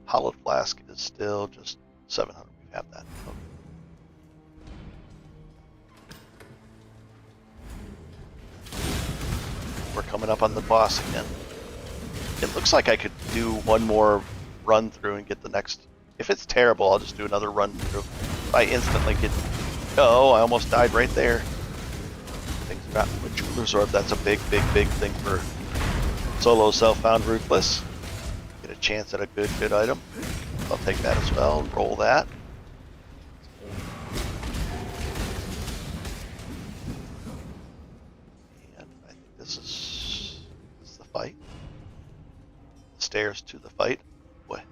Hollowed flask is still just 700. We have that. Okay. We're coming up on the boss again. It looks like I could do one more run through and get the next. If it's terrible, I'll just do another run through. If I instantly get. Oh, I almost died right there. Things got with Jeweler's Orb. That's a big, big, big thing for solo self-found Ruthless. Get a chance at a good item. I'll take that as well. Roll that. And I think this is the fight. The stairs to the fight. Boy.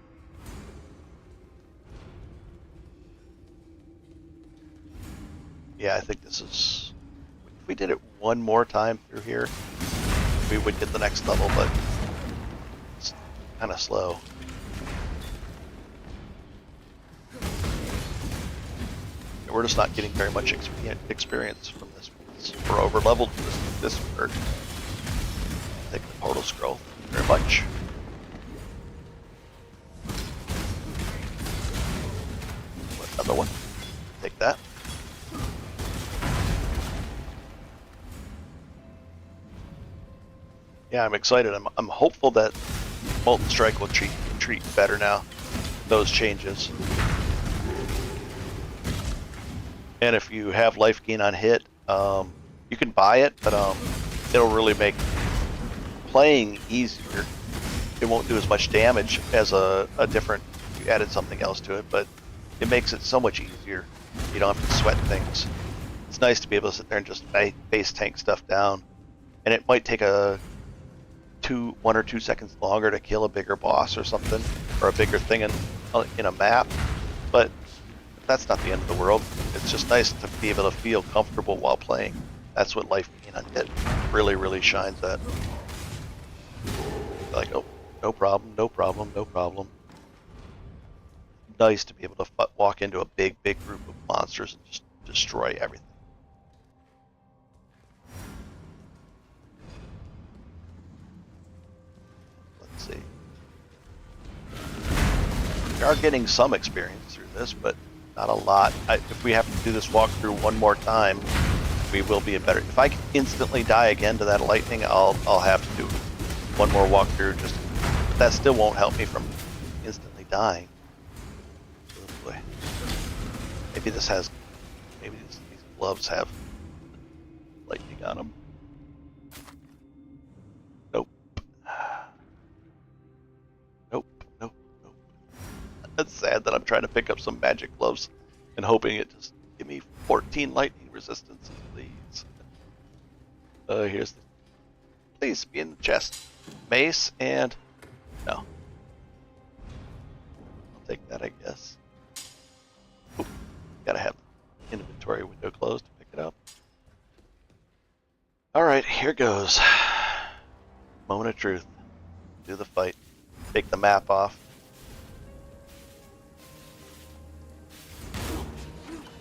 Yeah, I think this is. If we did it one more time through here, we would get the next level, but it's kind of slow. we're just not getting very much experience from this. We're over leveled this work. Take the portal scroll. Thank you very much. Another one. Take that. Yeah, I'm excited. I'm hopeful that Molten Strike will treat better now. Those changes. And if you have life gain on hit, you can buy it, but it'll really make playing easier. It won't do as much damage as a different. You added something else to it, but it makes it so much easier. You don't have to sweat things. It's nice to be able to sit there and just base tank stuff down. And it might take 1 or 2 seconds longer to kill a bigger boss or something, or a bigger thing in a map, but that's not the end of the world. It's just nice to be able to feel comfortable while playing. That's what life gain on hit really, really shines at. Like, oh, no problem, no problem, no problem. Nice to be able to walk into a big group of monsters and just destroy everything. Let's see. We are getting some experience through this, but not a lot. If we have to do this walkthrough one more time, we will be in better. If I instantly die again to that lightning, I'll have to do one more walkthrough. Just that still won't help me from instantly dying. Oh boy. Maybe this has. Maybe these gloves have lightning on them. Nope. Nope. Nope. Nope. That's sad that I'm trying to pick up some magic gloves and hoping it just give me 14 lightning resistances, please. Here's the. Please be in the chest. Mace and. No. I'll take that, I guess. Oop. Gotta have inventory window closed to pick it up. Alright, here goes. Moment of truth. Do the fight. Take the map off.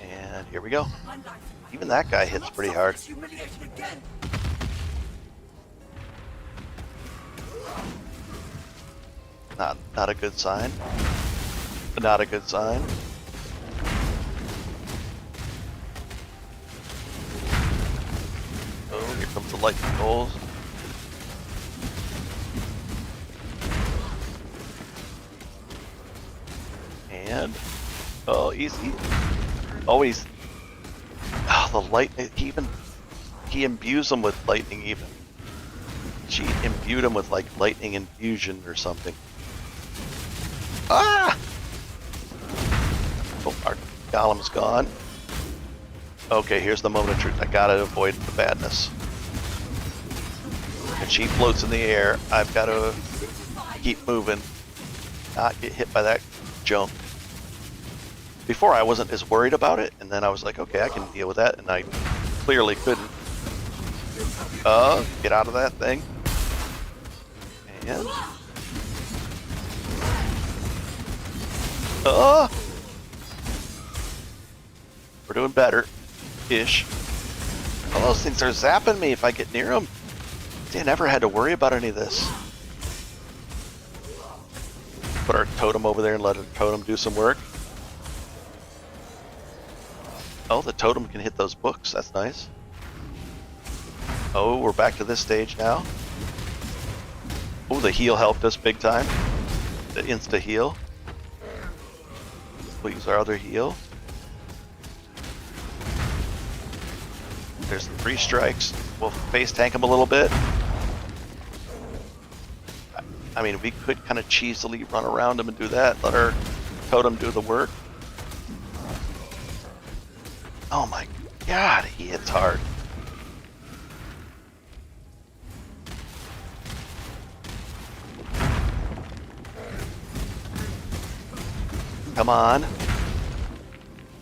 And here we go. Even that guy hits pretty hard. Not a good sign. Not a good sign. Oh, here comes the lightning bolts. And oh, easy. Always. Oh, the lightning. He imbues them with lightning even. She imbued him with like lightning infusion or something. Ah! Oh, our golem's gone. Okay, here's the moment of truth. I gotta avoid the badness. And she floats in the air. I've got to keep moving, not get hit by that junk. Before I wasn't as worried about it, and then I was like, okay, I can deal with that, and I clearly couldn't. Get out of that thing. And we're doing better-ish. All those things are zapping me if I get near them. See, I never had to worry about any of this. Put our totem over there and let our totem do some work. Oh, the totem can hit those books. That's nice. Oh, we're back to this stage now. Oh, the heal helped us big time. The insta-heal. We'll use our other heal. There's the 3 strikes. We'll face tank him a little bit. I mean, we could kind of cheesily run around him and do that. Let our totem do the work. Oh my god, he hits hard. Come on.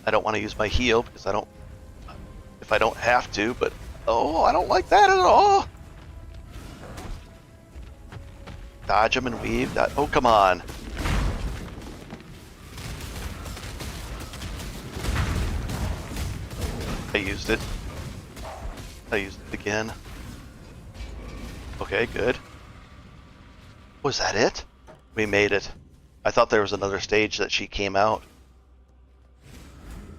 I don't want to use my heal because I don't, if I don't have to, but oh, I don't like that at all. Dodge him and weave. Oh, come on. I used it. I used it again. Okay, good. Was that it? We made it. I thought there was another stage that she came out.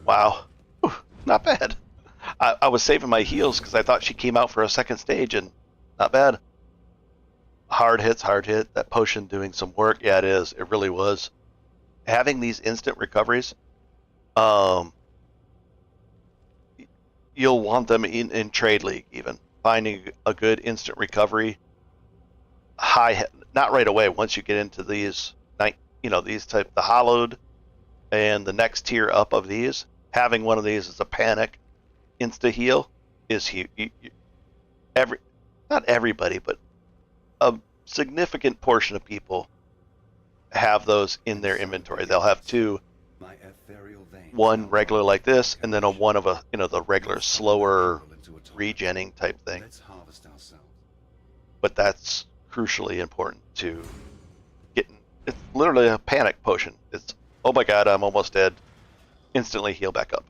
Wow. Whew, not bad. I was saving my heals because I thought she came out for a second stage, and not bad. Hard hits, hard hit. That potion doing some work. Yeah, it is. It really was. Having these instant recoveries, you'll want them in Trade League even. Finding a good instant recovery, not right away. Once you get into these, these type, the hollowed, and the next tier up of these, having one of these as a panic insta heal is huge. Not everybody, but a significant portion of people have those in their inventory. They'll have two, one regular like this, and then one of the regular slower regenning type thing. But that's crucially important to getting. It's literally a panic potion. It's, oh my god, I'm almost dead. Instantly heal back up.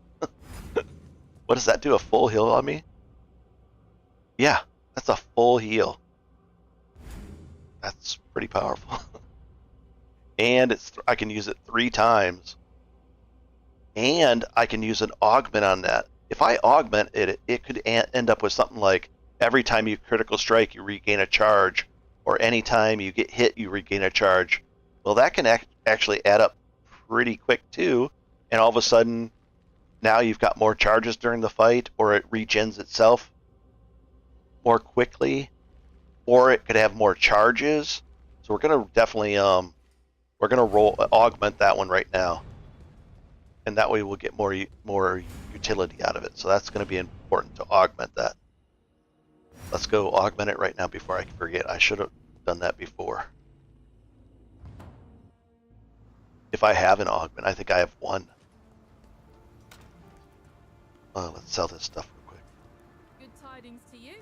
What does that do? A full heal on me? Yeah, that's a full heal. That's pretty powerful. And I can use it 3 times. And I can use an augment on that. If I augment it, it could end up with something like every time you critical strike, you regain a charge, or any time you get hit, you regain a charge. Well, that can actually add up pretty quick too, and all of a sudden, now you've got more charges during the fight, or it regens itself more quickly, or it could have more charges. So we're gonna definitely augment that one right now, and that way we'll get more utility out of it. So that's going to be important to augment that. Let's go augment it right now before I forget. I should have done that before. If I have an augment, I think I have one. Let's sell this stuff real quick. Good tidings to you.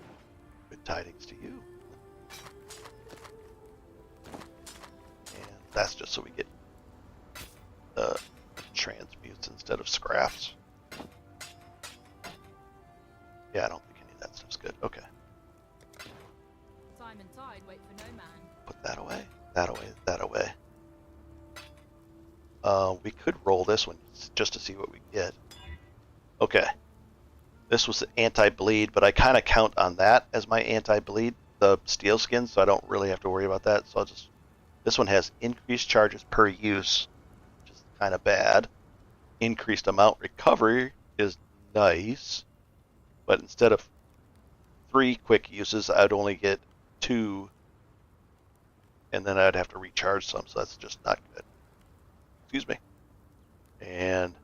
Good tidings to you. And that's just so we get transmutes instead of scraps. Yeah, I don't think any of that stuff's good. Okay. Time and tide wait for no man. Put that away, that away, that away. We could roll this one just to see what we get. Okay. This was anti-bleed, but I kind of count on that as my anti-bleed, the steel skin, so I don't really have to worry about that. So I'll just... This one has increased charges per use, which is kind of bad. Increased amount recovery is nice, but instead of 3 quick uses, I'd only get 2, and then I'd have to recharge some, so that's just not good. Excuse me. And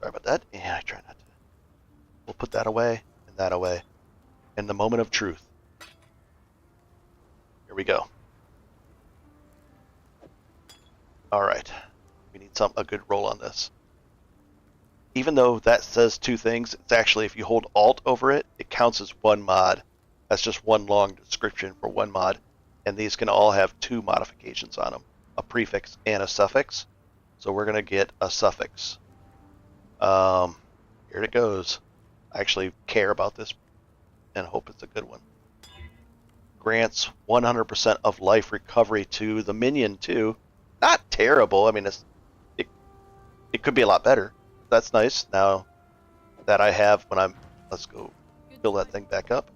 sorry about that. And I try not to. We'll put that away and that away. And the moment of truth. Here we go. All right. We need a good roll on this. Even though that says 2 things, it's actually, if you hold Alt over it, it counts as 1 mod. That's just one long description for 1 mod. And these can all have 2 modifications on them. A prefix and a suffix. So we're going to get a suffix. Here it goes. I actually care about this and hope it's a good one. Grants 100% of life recovery to the minion too. Not terrible. I mean, it could be a lot better. That's nice. Now that I have when I'm... Let's go fill that thing back up.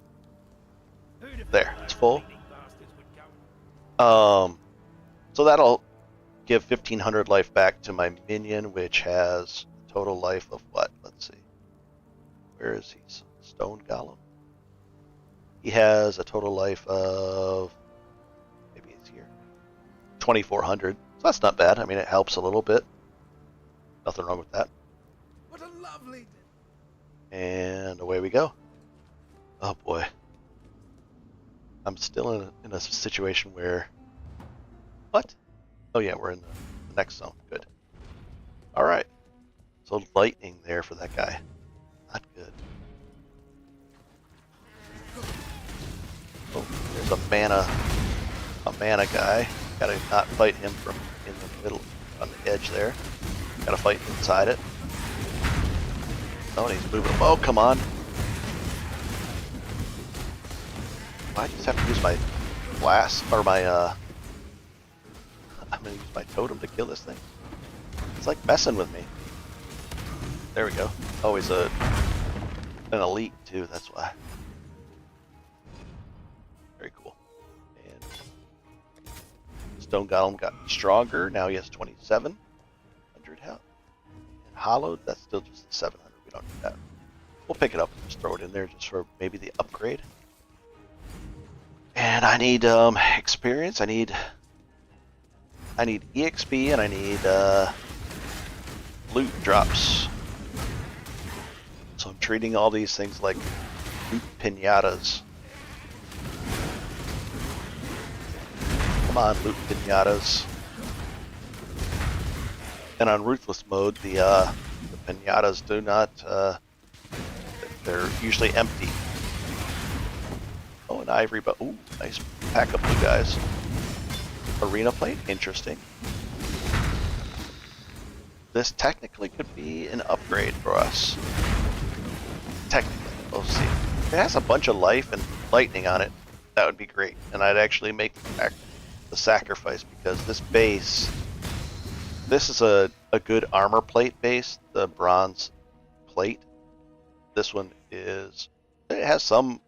There, it's full. So that'll give 1,500 life back to my minion, which has a total life of what? Let's see. Where is he? Stone Golem. He has a total life of... Maybe it's here. 2,400. So that's not bad. I mean, it helps a little bit. Nothing wrong with that. What a lovely... And away we go. Oh boy. I'm still in a situation where... What? Oh yeah, we're in the next zone. Good. Alright. So lightning there for that guy. Not good. Oh, there's a mana guy. Gotta not fight him from in the middle, on the edge there. Gotta fight inside it. Oh, and he's moving. Oh, come on. I just have to use my blast, or my, I'm gonna use my totem to kill this thing. It's like messing with me. There we go. Oh, he's an elite too, that's why. Very cool. And Stone Golem got stronger. Now he has 2,700 health. And Hollowed, that's still just 700. We don't need that. We'll pick it up and just throw it in there just for maybe the upgrade. And I need experience. I need EXP and I need loot drops. So I'm treating all these things like loot pinatas. Come on, loot pinatas. And on Ruthless mode, the pinatas do not, they're usually empty. Oh, an ivory, but ooh, nice pack of blue guys. Arena plate, interesting. This technically could be an upgrade for us. Technically, we'll see. If it has a bunch of life and lightning on it, that would be great. And I'd actually make the sacrifice because this base, this is a good armor plate base, the bronze plate. This one is, it has some,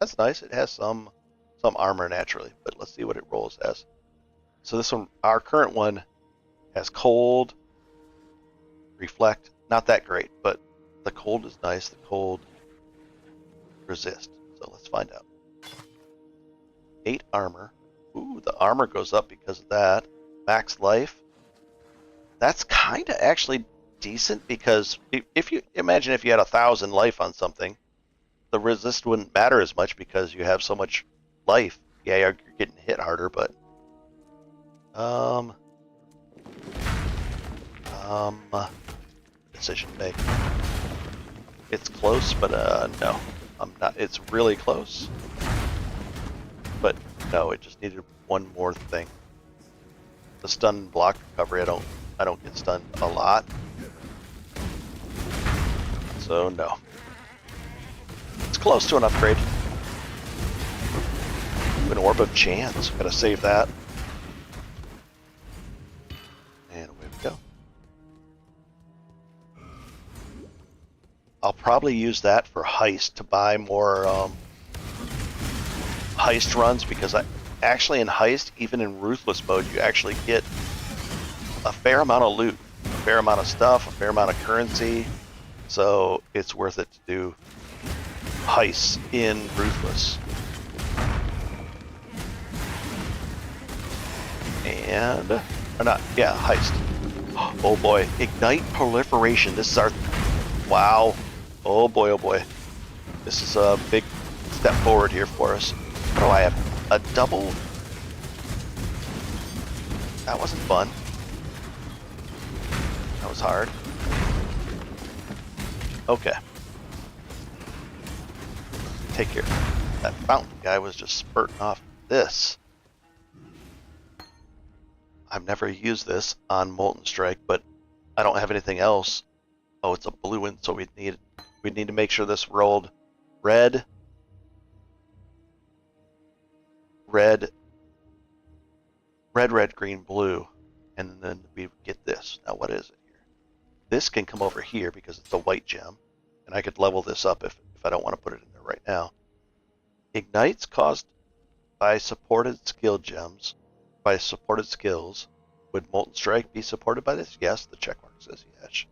that's nice, it has some armor naturally, but let's see what it rolls as. So this one, our current one, has cold, reflect, not that great, but the cold is nice, the cold resist. So let's find out. 8 armor. Ooh, the armor goes up because of that. Max life. That's kind of actually decent because if you imagine if you had 1,000 life on something, the resist wouldn't matter as much because you have so much life. Yeah, you're getting hit harder, but decision to make. It's close, but no, I'm not. It's really close, but no, it just needed one more thing. The stun block recovery. I don't get stunned a lot, so no. It's close to an upgrade. An orb of chance. Gotta save that. And away we go. I'll probably use that for heist to buy more heist runs because I actually in heist, even in Ruthless mode, you actually get a fair amount of loot, a fair amount of stuff, a fair amount of currency. So it's worth it to do heists in Ruthless. And, or not, yeah, heist. Oh boy, ignite proliferation. This is our, wow. Oh boy. This is a big step forward here for us. What do I have? A double? That wasn't fun. That was hard. Okay. Take care. That fountain guy was just spurting off this. I've never used this on Molten Strike, but I don't have anything else. Oh, it's a blue one, so we'd need to make sure this rolled red, green, blue, and then we get this. Now what is it here? This can come over here because it's a white gem, and I could level this up if I don't want to put it in there right now. Ignites caused by supported skill gems, by supported skills. Would Molten Strike be supported by this? Yes, the checkmark says yes.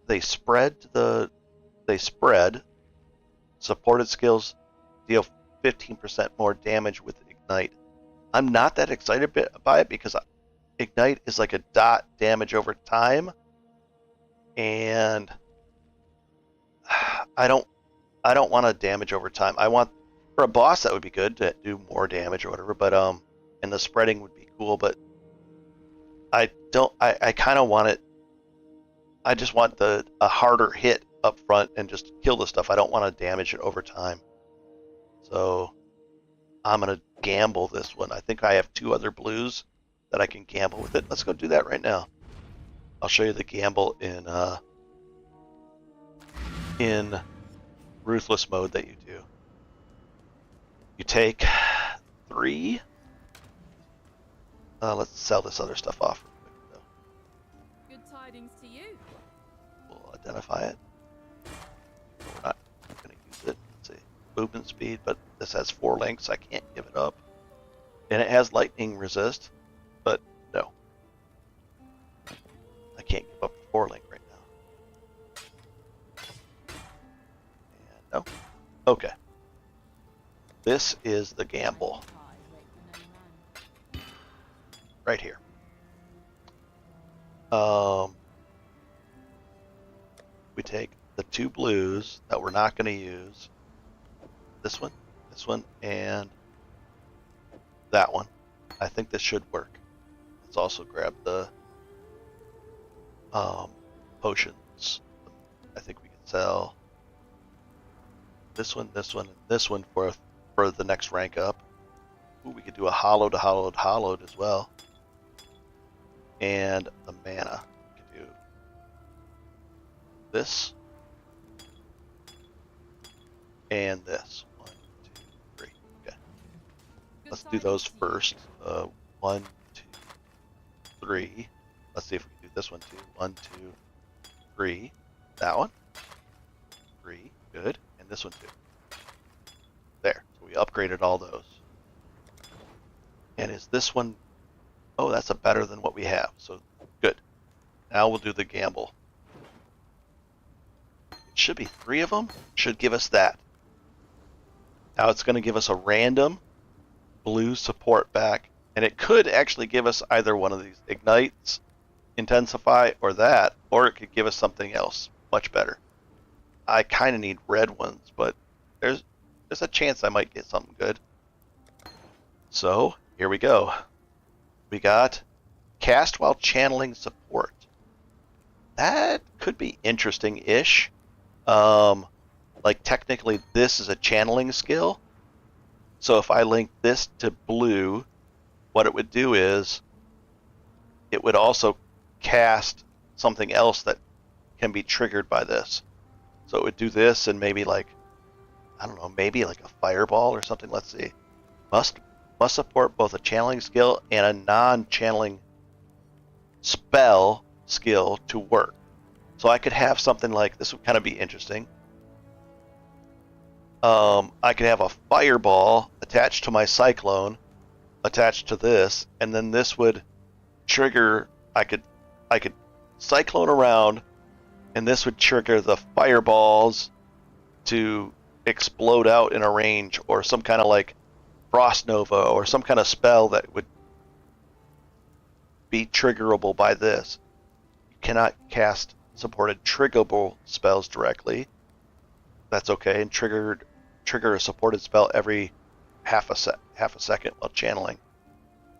They spread. Supported skills deal 15% more damage with Ignite. I'm not that excited by it because Ignite is like a dot damage over time, and I don't want to damage over time. I want, for a boss that would be good to do more damage or whatever, but and the spreading would be cool, but I kind of want it. I just want a harder hit up front and just kill the stuff. I don't want to damage it over time. So I'm going to gamble this one. I think I have 2 other blues that I can gamble with it. Let's go do that right now. I'll show you the gamble in Ruthless mode that you do. You take 3. Let's sell this other stuff off real quick, though. Good tidings to you. We'll identify it. We're not going to use it. Let's see. Movement speed, but this has 4 links. I can't give it up. And it has lightning resist, but no. I can't give up the 4 link right now. And no. Okay. This is the gamble. Right here. We take the 2 blues that we're not going to use. This one, and that one. I think this should work. Let's also grab the potions. I think we can sell this one, and this one for the next rank up. Ooh, we could do a hollowed as well. And the mana. We could do this and this. 1, 2, 3. Okay. Let's do those first. 1, 2, 3. Let's see if we can do this one too. 1, 2, 3. That one. 3. Good. And this one too. There. So we upgraded all those. And is this one... Oh, that's a better than what we have. So, good. Now we'll do the gamble. It should be 3 of them. Should give us that. Now it's going to give us a random blue support back. And it could actually give us either one of these ignites, intensify, or that. Or it could give us something else. Much better. I kind of need red ones, but there's a chance I might get something good. So, here we go. We got cast while channeling support. That could be interesting-ish. Like technically this is a channeling skill. So if I link this to blue, what it would do is it would also cast something else that can be triggered by this. So it would do this and maybe like, I don't know, maybe like a fireball or something. Let's see. Must support both a channeling skill and a non-channeling spell skill to work. So I could have something like, this would kind of be interesting. I could have a fireball attached to my cyclone, attached to this, and then this would trigger, I could cyclone around, and this would trigger the fireballs to explode out in a range, or some kind of like Frost Nova, or some kind of spell that would be triggerable by this. You cannot cast supported triggerable spells directly. That's okay, and trigger a supported spell every half a second while channeling.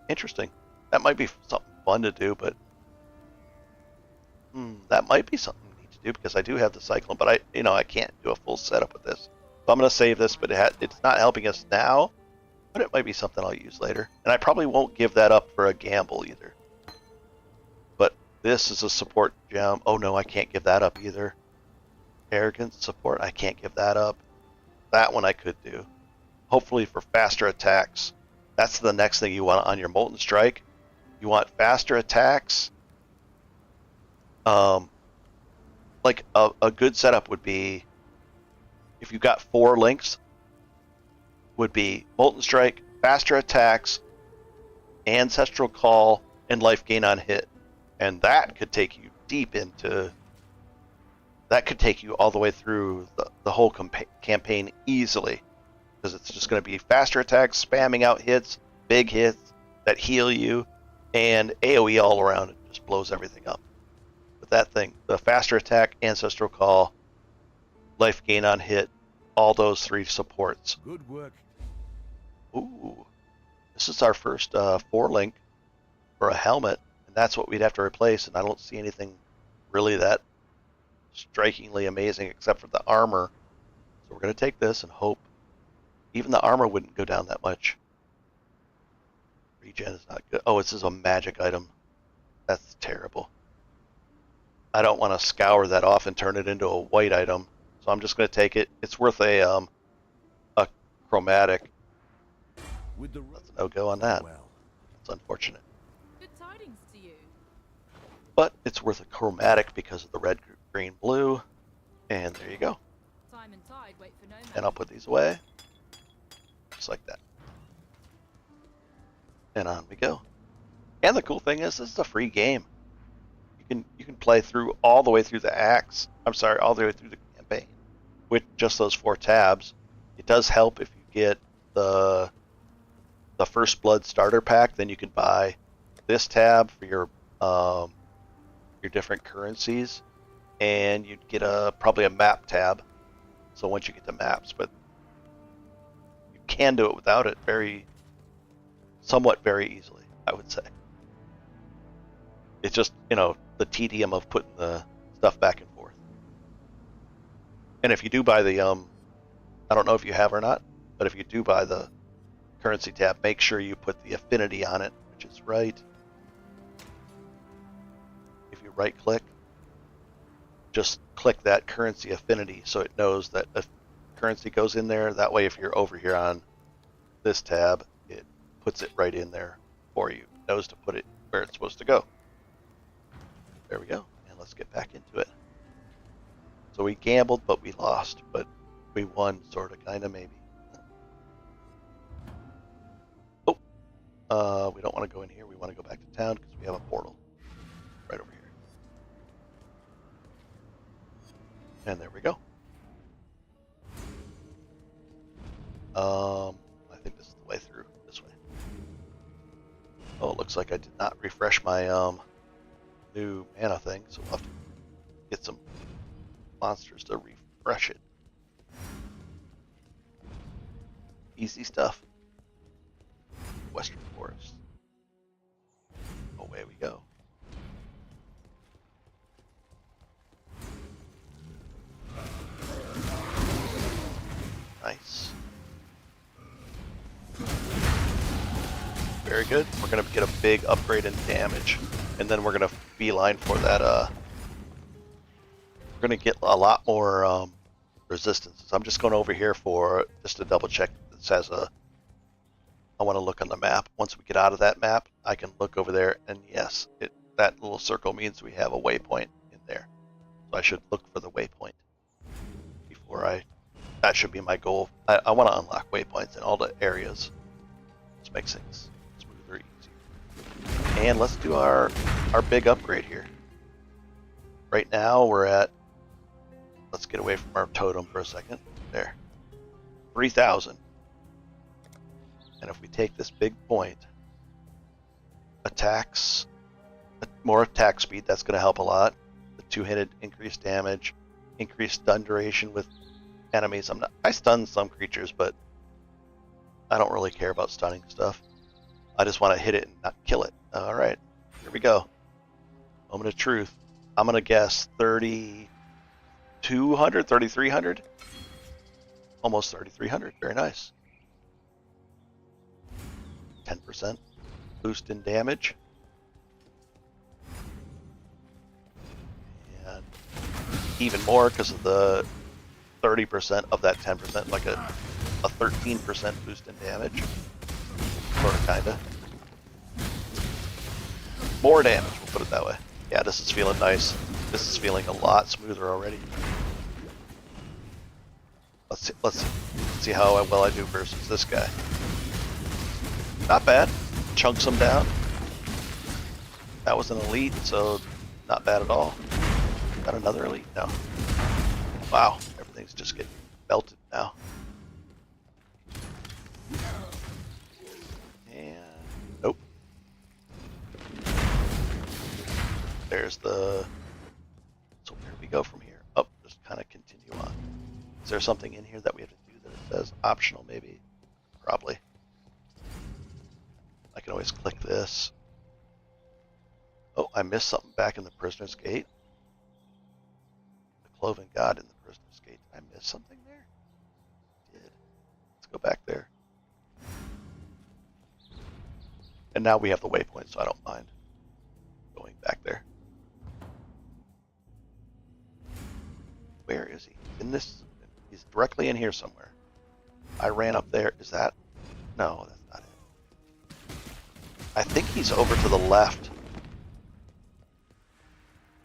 Interesting. That might be something fun to do, but that might be something we need to do because I do have the cyclone, but I can't do a full setup with this. So I'm going to save this, but it's not helping us now. But it might be something I'll use later. And I probably won't give that up for a gamble either. But this is a support gem. Oh no, I can't give that up either. Arrogance support, I can't give that up. That one I could do. Hopefully for faster attacks. That's the next thing you want on your Molten Strike. You want faster attacks. Like a good setup would be, if you got 4 links, would be Molten Strike, faster attacks, Ancestral Call, and life gain on hit. And that could take you deep into... That could take you all the way through the whole campaign easily. Because it's just going to be faster attacks, spamming out hits, big hits that heal you, and AoE all around. It just blows everything up. But that thing, the faster attack, Ancestral Call, life gain on hit, all those 3 supports. Good work. Ooh, this is our first 4-link for a helmet, and that's what we'd have to replace, and I don't see anything really that strikingly amazing except for the armor. So we're going to take this and hope even the armor wouldn't go down that much. Regen is not good. Oh, this is a magic item. That's terrible. I don't want to scour that off and turn it into a white item. So I'm just going to take it. It's worth a chromatic. With the That's a no-go on that. well. It's unfortunate. Good tidings to you. But it's worth a chromatic because of the red, green, blue. And there you go. Time and tide wait for no man. And I'll put these away. Just like that. And on we go. And the cool thing is, this is a free game. You can play through all the way through the acts. I'm sorry, all the way through the campaign with just those 4 tabs. It does help if you get the First Blood starter pack. Then you can buy this tab for your different currencies, and you'd get probably a map tab. So once you get the maps, but you can do it without it somewhat very easily, I would say. It's just, the tedium of putting the stuff back and forth. And if you do buy the, I don't know if you have or not, but if you do buy the currency tab, make sure you put the affinity on it, which is right. If you right click, just click that currency affinity so it knows that a currency goes in there. That way, if you're over here on this tab, it puts it right in there for you. It knows to put it where it's supposed to go. There we go. And let's get back into it. So we gambled, but we lost. But we won, sort of, kind of, maybe. Oh. We don't want to go in here. We want to go back to town because we have a portal right over here. And there we go. I think this is the way through. This way. Oh, it looks like I did not refresh my new mana thing, so we'll have to get some monsters to refresh it. Easy stuff. Western Forest. Away we go. Nice. Very good. We're going to get a big upgrade in damage. And then we're going to beeline for that. We're going to get a lot more resistances. I'm just going over here just to double check. It says I want to look on the map. Once we get out of that map, I can look over there. And yes, that little circle means we have a waypoint in there. So I should look for the waypoint before that should be my goal. I want to unlock waypoints in all the areas. This makes things smoother, easier. And let's do our big upgrade here. Right now we're at, let's get away from our totem for a second. There. 3,000. And if we take this big point, attacks, more attack speed, that's going to help a lot. The two-handed increased damage, increased stun duration with enemies. I stun some creatures, but I don't really care about stunning stuff. I just want to hit it and not kill it. All right, here we go. Moment of truth. I'm going to guess 3,200, 3,300? Almost 3,300. Very nice. 10% boost in damage. And even more because of the 30% of that 10%, like a 13% boost in damage. Sort of, kinda. More damage, we'll put it that way. Yeah, this is feeling nice. This is feeling a lot smoother already. Let's see how well I do versus this guy. Not bad. Chunks him down. That was an elite, so not bad at all. Got another elite? No. Wow, everything's just getting belted now. And nope. There's the. So where do we go from here? Oh, just kind of continue on. Is there something in here that we have to do that it says optional? Maybe. Probably. I can always click this. Oh, I missed something back in the Prisoner's Gate. The Cloven God in the Prisoner's Gate. Did I miss something there? I did. Let's go back there. And now we have the waypoint, so I don't mind going back there. is he? In this, he's directly in here somewhere. I ran up there. Is that? No, that's not it. I think he's over to the left.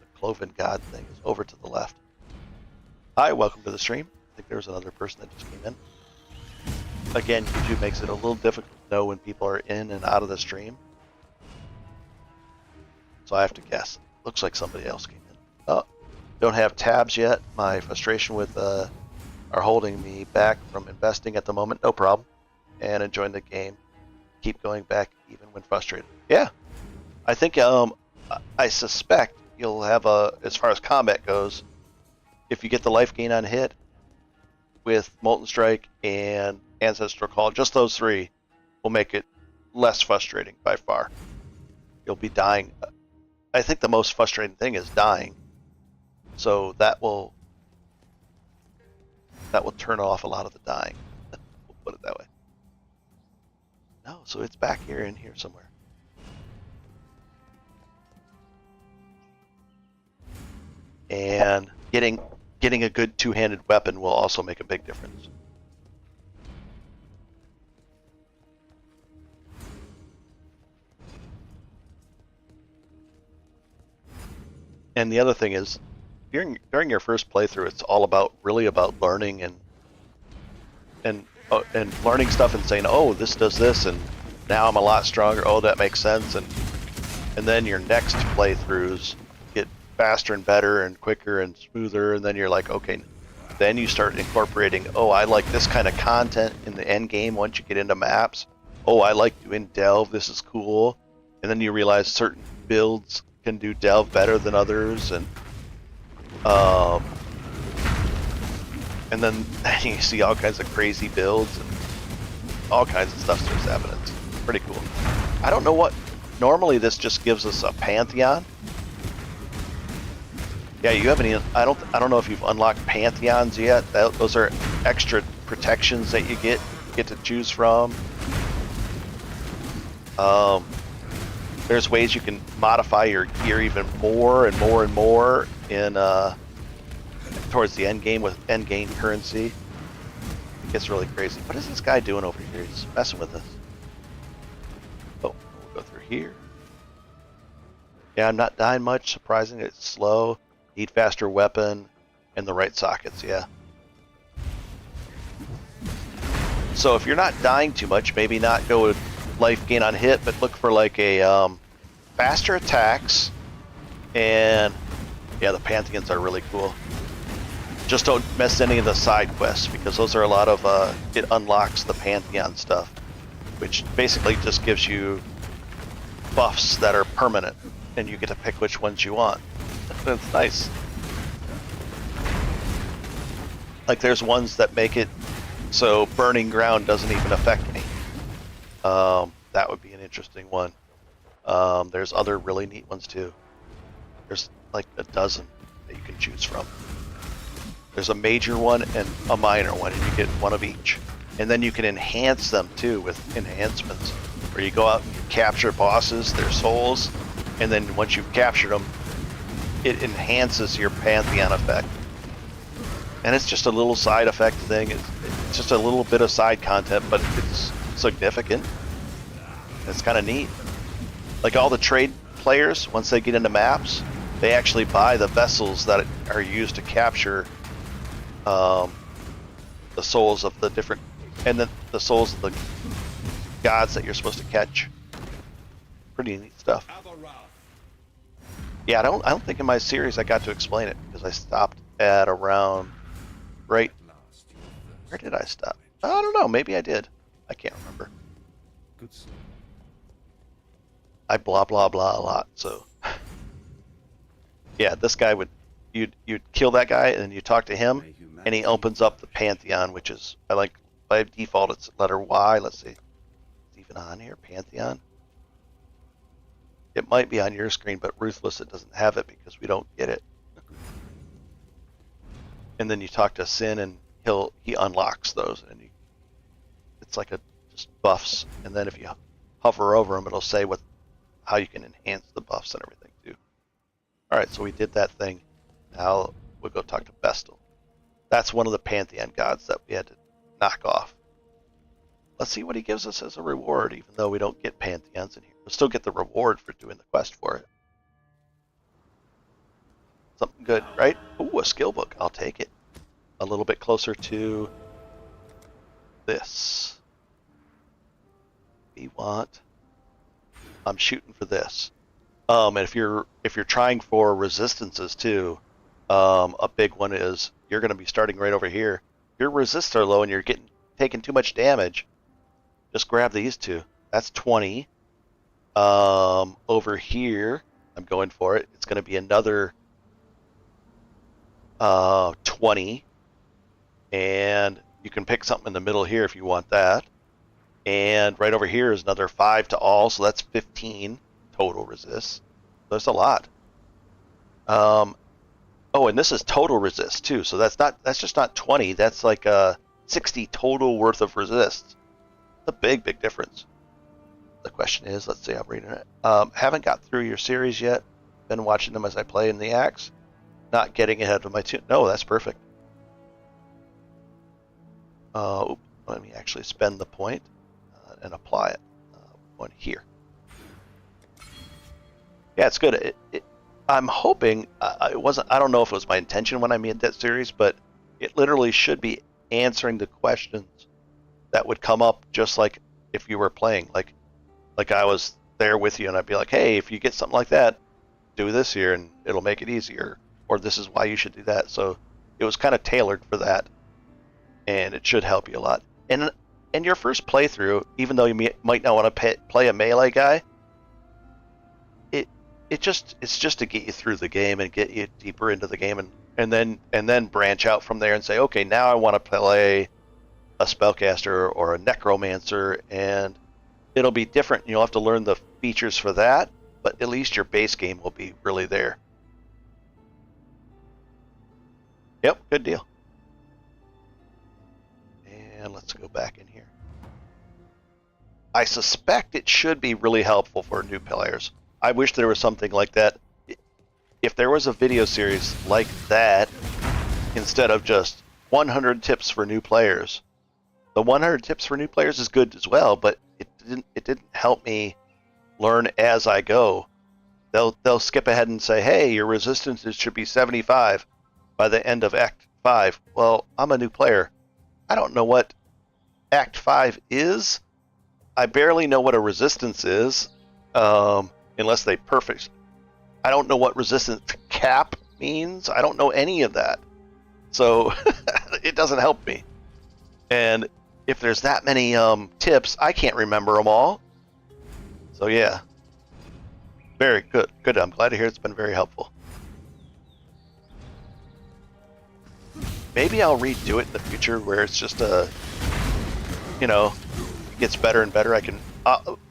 The Cloven God thing is over to the left. Hi, welcome to the stream. I think there was another person that just came in. Again, YouTube makes it a little difficult to know when people are in and out of the stream. So I have to guess. Looks like somebody else came in. Oh, don't have tabs yet. My frustration with are holding me back from investing at the moment. No problem. And enjoying the game. Keep going back even when frustrated. Yeah. I think I suspect you'll have as far as combat goes, if you get the life gain on hit with Molten Strike and Ancestral Call, just those three will make it less frustrating by far. You'll be dying. I think the most frustrating thing is dying. So that will turn off a lot of the dying. We'll put it that way. No, so it's back here in here somewhere. And getting a good two-handed weapon will also make a big difference. And the other thing is, during your first playthrough, it's all really about learning and learning stuff and saying, oh, this does this, and now I'm a lot stronger. Oh, that makes sense. And then your next playthroughs get faster and better and quicker and smoother, and then you're like, okay, then you start incorporating, oh, I like this kind of content in the end game once you get into maps. Oh, I like doing delve. This is cool. And then you realize certain builds can do delve better than others, and then you see all kinds of crazy builds and all kinds of stuff starts happening. It's pretty cool. I don't know what. Normally, this just gives us a Pantheon. Yeah, you haven't even. I don't know if you've unlocked Pantheons yet. Those are extra protections that you get to choose from. There's ways you can modify your gear even more and more and more in towards the end game with end game currency. It gets really crazy. What is this guy doing over here? He's messing with us. Oh, we'll go through here. Yeah, I'm not dying much. Surprising, it's slow. Need faster weapon and the right sockets. Yeah. So if you're not dying too much, maybe not go with life gain on hit, but look for like a faster attacks, and yeah, the Pantheons are really cool. Just don't miss any of the side quests, because those are a lot of it unlocks the Pantheon stuff, which basically just gives you buffs that are permanent, and you get to pick which ones you want. It's nice. Like there's ones that make it so burning ground doesn't even affect me. That would be an interesting one. There's other really neat ones too. There's like a dozen that you can choose from. There's a major one and a minor one, and you get one of each. And then you can enhance them too with enhancements, where you go out and you capture bosses, their souls, and then once you've captured them, it enhances your Pantheon effect. And it's just a little side effect thing. It's just a little bit of side content, but it's significant. It's kind of neat. Like all the trade players, once they get into maps, they actually buy the vessels that are used to capture the souls of the different, and then the souls of the gods that you're supposed to catch. Pretty neat stuff. Yeah, I don't think in my series I got to explain it, because I stopped at around right. Where did I stop? I don't know. Maybe I did. I can't remember. Good sir. I blah blah blah a lot, so yeah, this guy would you'd kill that guy and then you talk to him and he opens up the Pantheon, which is by default it's letter Y. Let's see, it's even on here, Pantheon. It might be on your screen, but Ruthless it doesn't have it because we don't get it. And then you talk to Sin and he unlocks those, and it's like just buffs, and then if you hover over them, it'll say how you can enhance the buffs and everything too. All right, so we did that thing. Now we'll go talk to Bestel. That's one of the Pantheon gods that we had to knock off. Let's see what he gives us as a reward, even though we don't get Pantheons in here. We'll still get the reward for doing the quest for it. Something good, right? Ooh, a skill book. I'll take it. A little bit closer to this. We want... I'm shooting for this. And if you're trying for resistances too, a big one is you're going to be starting right over here. Your resists are low and you're taking too much damage. Just grab these two. That's 20. Over here, I'm going for it. It's going to be another 20. And you can pick something in the middle here if you want that. And right over here is another 5 to all, so that's 15 total resist. That's a lot. Oh, and this is total resist too. So that's just not 20. That's like 60 total worth of resist. It's a big difference. The question is, let's see, I'm reading it. Haven't got through your series yet. Been watching them as I play in the axe. Not getting ahead of my tune. No, that's perfect. Let me actually spend the point and apply it. One here. Yeah, it's good. I'm hoping it wasn't. I don't know if it was my intention when I made that series, but it literally should be answering the questions that would come up just like if you were playing. Like I was there with you, and I'd be like, "Hey, if you get something like that, do this here, and it'll make it easier." Or this is why you should do that. So it was kind of tailored for that, and it should help you a lot. And your first playthrough, even though you might not want to play a melee guy, it's just to get you through the game and get you deeper into the game, and then branch out from there and say, okay, now I want to play a spellcaster or a necromancer, and it'll be different. You'll have to learn the features for that, but at least your base game will be really there. Yep, good deal. And let's go back in here. I suspect it should be really helpful for new players. I wish there was something like that. If there was a video series like that, instead of just 100 tips for new players, the 100 tips for new players is good as well, but it didn't help me learn as I go. They'll skip ahead and say, hey, your resistances should be 75 by the end of Act 5. Well, I'm a new player. I don't know what Act 5 is. I barely know what a resistance is, unless they perfect. I don't know what resistance cap means. I don't know any of that. So it doesn't help me. And if there's that many tips, I can't remember them all. So yeah. Very good. Good. I'm glad to hear it's been very helpful. Maybe I'll redo it in the future where it's just it gets better and better. I can,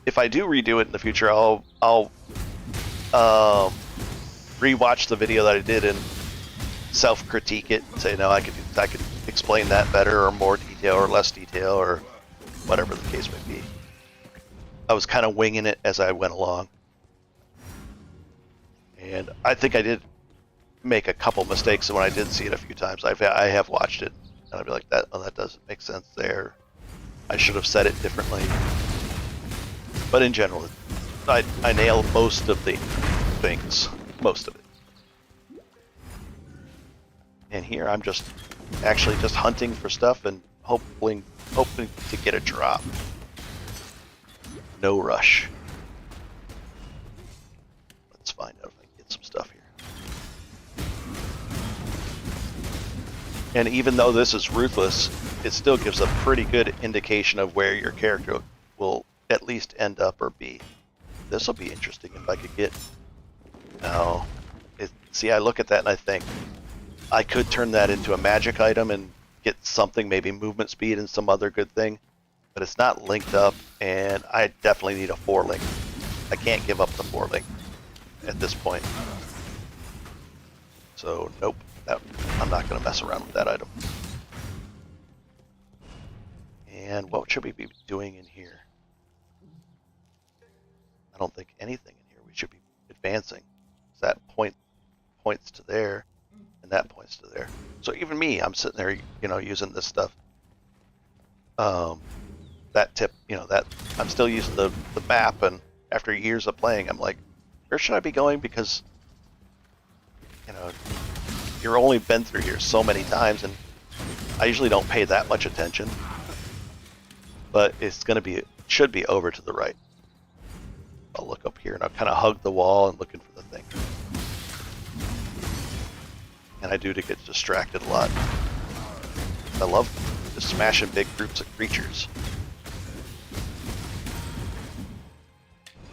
if I do redo it in the future, I'll rewatch the video that I did and self-critique it and say, no, I could explain that better or more detail or less detail or whatever the case may be. I was kind of winging it as I went along. And I think I did make a couple mistakes when I did see it a few times. I have watched it, and I'd be like, that doesn't make sense there. I should have said it differently. But in general, I nailed most of the things. Most of it. And here I'm just actually just hunting for stuff and hoping to get a drop. No rush. Let's find out if I can get some stuff here. And even though this is Ruthless, it still gives a pretty good indication of where your character will at least end up or be. This will be interesting if I could get... No. See, I look at that and I think, I could turn that into a magic item and get something, maybe movement speed and some other good thing. But it's not linked up, and I definitely need a 4-link. I can't give up the 4-link at this point. So, nope. I'm not going to mess around with that item. And what should we be doing in here? I don't think anything in here. We should be advancing. That points to there. And that points to there. So even me, I'm sitting there, you know, using this stuff. That tip, you know, that I'm still using the map, and after years of playing, I'm like, where should I be going? Because, you know, you're only been through here so many times, and I usually don't pay that much attention. But it's gonna be, should be over to the right. I'll look up here and I'll kind of hug the wall and looking for the thing. And I do to get distracted a lot. I love just smashing big groups of creatures.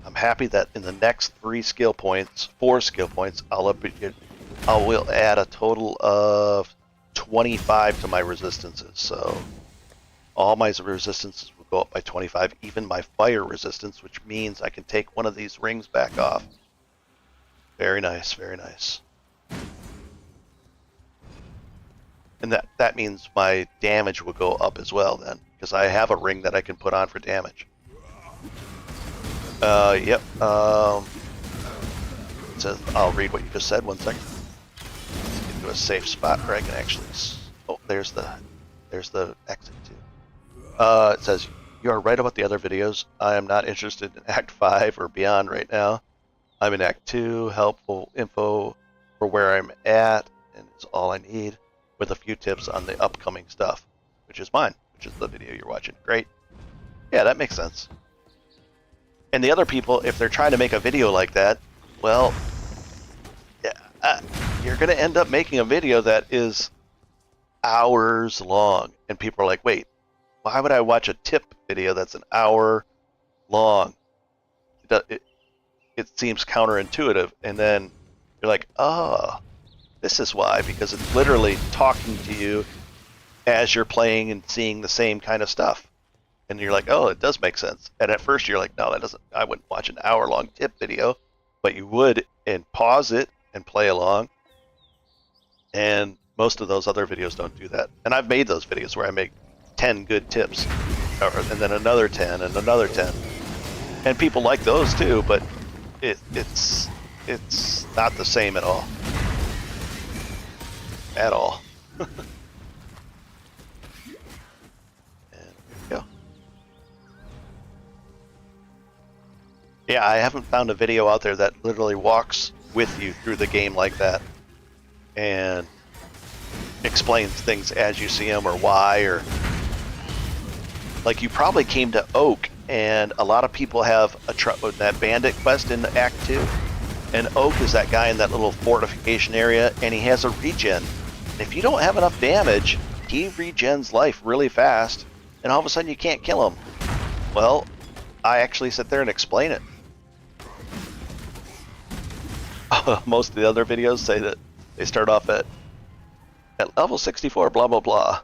I'm happy that in the next 4 skill points, I will add a total of 25 to my resistances. So all my resistances will go up by 25, even my fire resistance, which means I can take one of these rings back off. Very nice, very nice. And that means my damage will go up as well then, because I have a ring that I can put on for damage. Yep. It says, I'll read what you just said. 1 second. Let's get to a safe spot where I can actually. Oh, there's the exit too. It says, you are right about the other videos. I am not interested in Act 5 or beyond right now. I'm in Act 2. Helpful info for where I'm at, and it's all I need, with a few tips on the upcoming stuff, which is mine, which is the video you're watching. Great. Yeah, that makes sense. And the other people, if they're trying to make a video like that, well, you're going to end up making a video that is hours long. And people are like, wait, why would I watch a tip video that's an hour long? It seems counterintuitive. And then you're like, oh, this is why, because it's literally talking to you as you're playing and seeing the same kind of stuff. And you're like, oh, it does make sense. And at first you're like, no, that doesn't, I wouldn't watch an hour-long tip video, but you would, and pause it and play along. And most of those other videos don't do that. And I've made those videos where I make 10 good tips, and then another 10 and another 10. And people like those too, but it's not the same at all. At all. And there we go. Yeah, I haven't found a video out there that literally walks with you through the game like that and explains things as you see them or why, or like you probably came to Oak, and a lot of people have that bandit quest in Act 2, and Oak is that guy in that little fortification area, and he has a regen. If you don't have enough damage, he regens life really fast, and all of a sudden you can't kill him. Well, I actually sit there and explain it. Most of the other videos say that they start off at level 64, blah, blah, blah.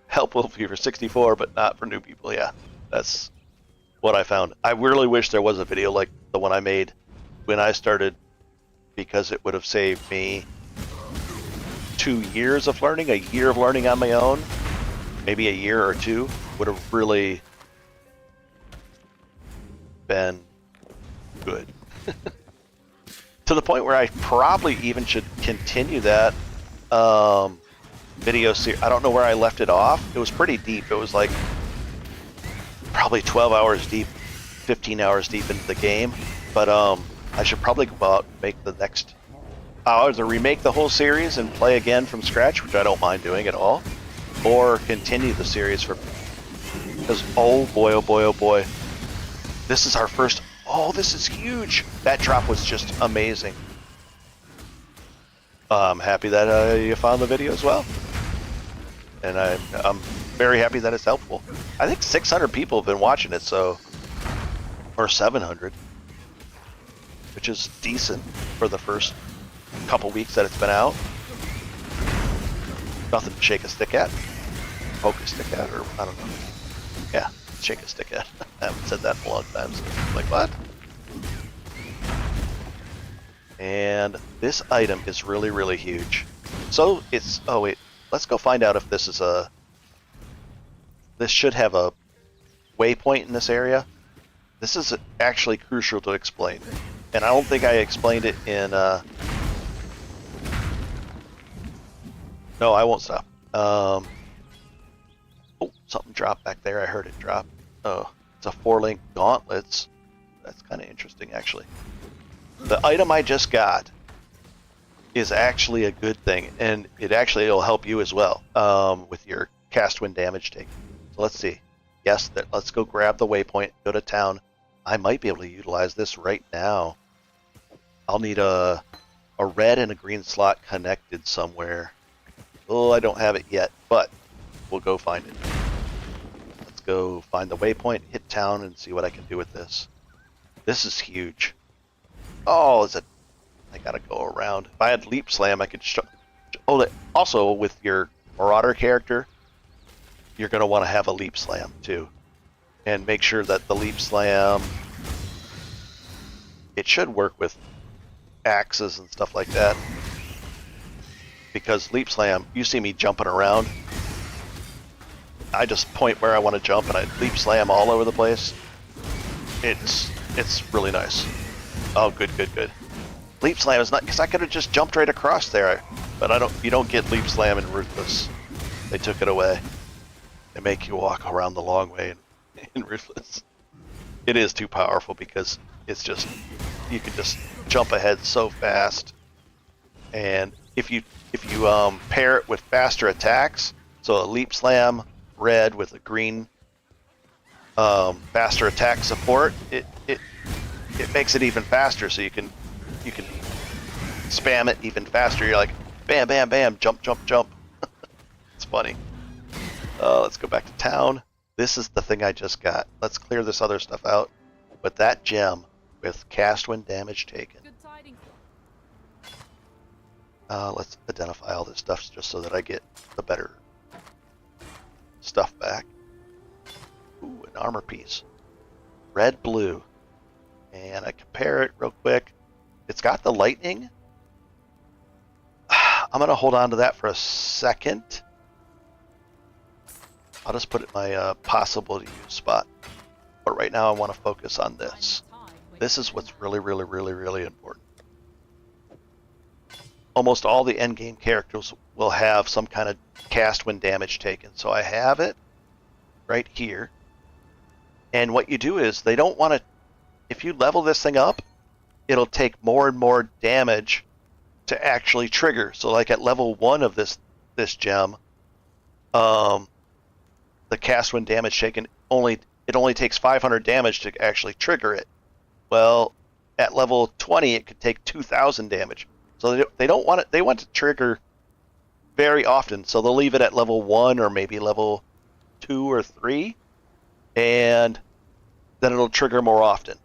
Helpful for 64, but not for new people. Yeah, that's what I found. I really wish there was a video like the one I made when I started, because it would have saved me 2 years of learning, a year of learning on my own, maybe a year or two, would have really been good. To the point where I probably even should continue that video series. I don't know where I left it off. It was pretty deep. It was like probably 12 hours deep, 15 hours deep into the game. But I should probably go out and make the next. Either remake the whole series and play again from scratch, which I don't mind doing at all, or continue the series because oh boy, oh boy, oh boy, this is our first. Oh, this is huge. That drop was just amazing. I'm happy that you found the video as well, and I'm very happy that it's helpful. I think 600 people have been watching it, so, or 700, which is decent for the first couple weeks that it's been out. Nothing to shake a stick at, poke a stick at, or I don't know. Yeah, shake a stick at. I haven't said that in a long time, so I'm like, what? And this item is really, really huge. So it's, oh wait, let's go find out if this is this should have a waypoint in this area. This is actually crucial to explain. And I don't think I explained it in No, I won't stop. Oh, something dropped back there. I heard it drop. Oh, it's a 4-link gauntlets. That's kind of interesting, actually. The item I just got is actually a good thing, and it actually will help you as well with your cast when damage taken. So let's see. Yes, let's go grab the waypoint, go to town. I might be able to utilize this right now. I'll need a red and a green slot connected somewhere. Oh, I don't have it yet, but we'll go find it. Let's go find the waypoint, hit town, and see what I can do with this. This is huge. Oh, I gotta go around. If I had Leap Slam, I could also, with your Marauder character, you're going to want to have a Leap Slam, too. And make sure that the Leap Slam, it should work with axes and stuff like that. Because Leap Slam, you see me jumping around. I just point where I want to jump and I Leap Slam all over the place. It's really nice. Oh, good. Leap Slam is not, because I could have just jumped right across there, but you don't get Leap Slam in Ruthless. They took it away. They make you walk around the long way in Ruthless. It is too powerful because it's just, you can just jump ahead so fast. And if you pair it with faster attacks, so a Leap Slam red with a green faster attack support, it makes it even faster, so you can spam it even faster. You're like, bam, bam, bam, jump, jump, jump. It's funny. Let's go back to town. This is the thing I just got. Let's clear this other stuff out. But that gem with cast when damage taken. Good tidings. Let's identify all this stuff just so that I get the better stuff back. Ooh, an armor piece. Red, blue. And I compare it real quick. It's got the lightning. I'm going to hold on to that for a second. I'll just put it in my possible to use spot. But right now I want to focus on this. This is what's really, really, really, really important. Almost all the endgame characters will have some kind of cast when damage taken. So I have it right here. And what you do is they don't want to, if you level this thing up, it'll take more and more damage to actually trigger. So like at level 1 of this gem, the cast when damage taken it only takes 500 damage to actually trigger it. Well, at level 20 it could take 2,000 damage. So they don't want it. They want to trigger very often. So they'll leave it at level 1 or maybe level 2 or 3, and then it'll trigger more often.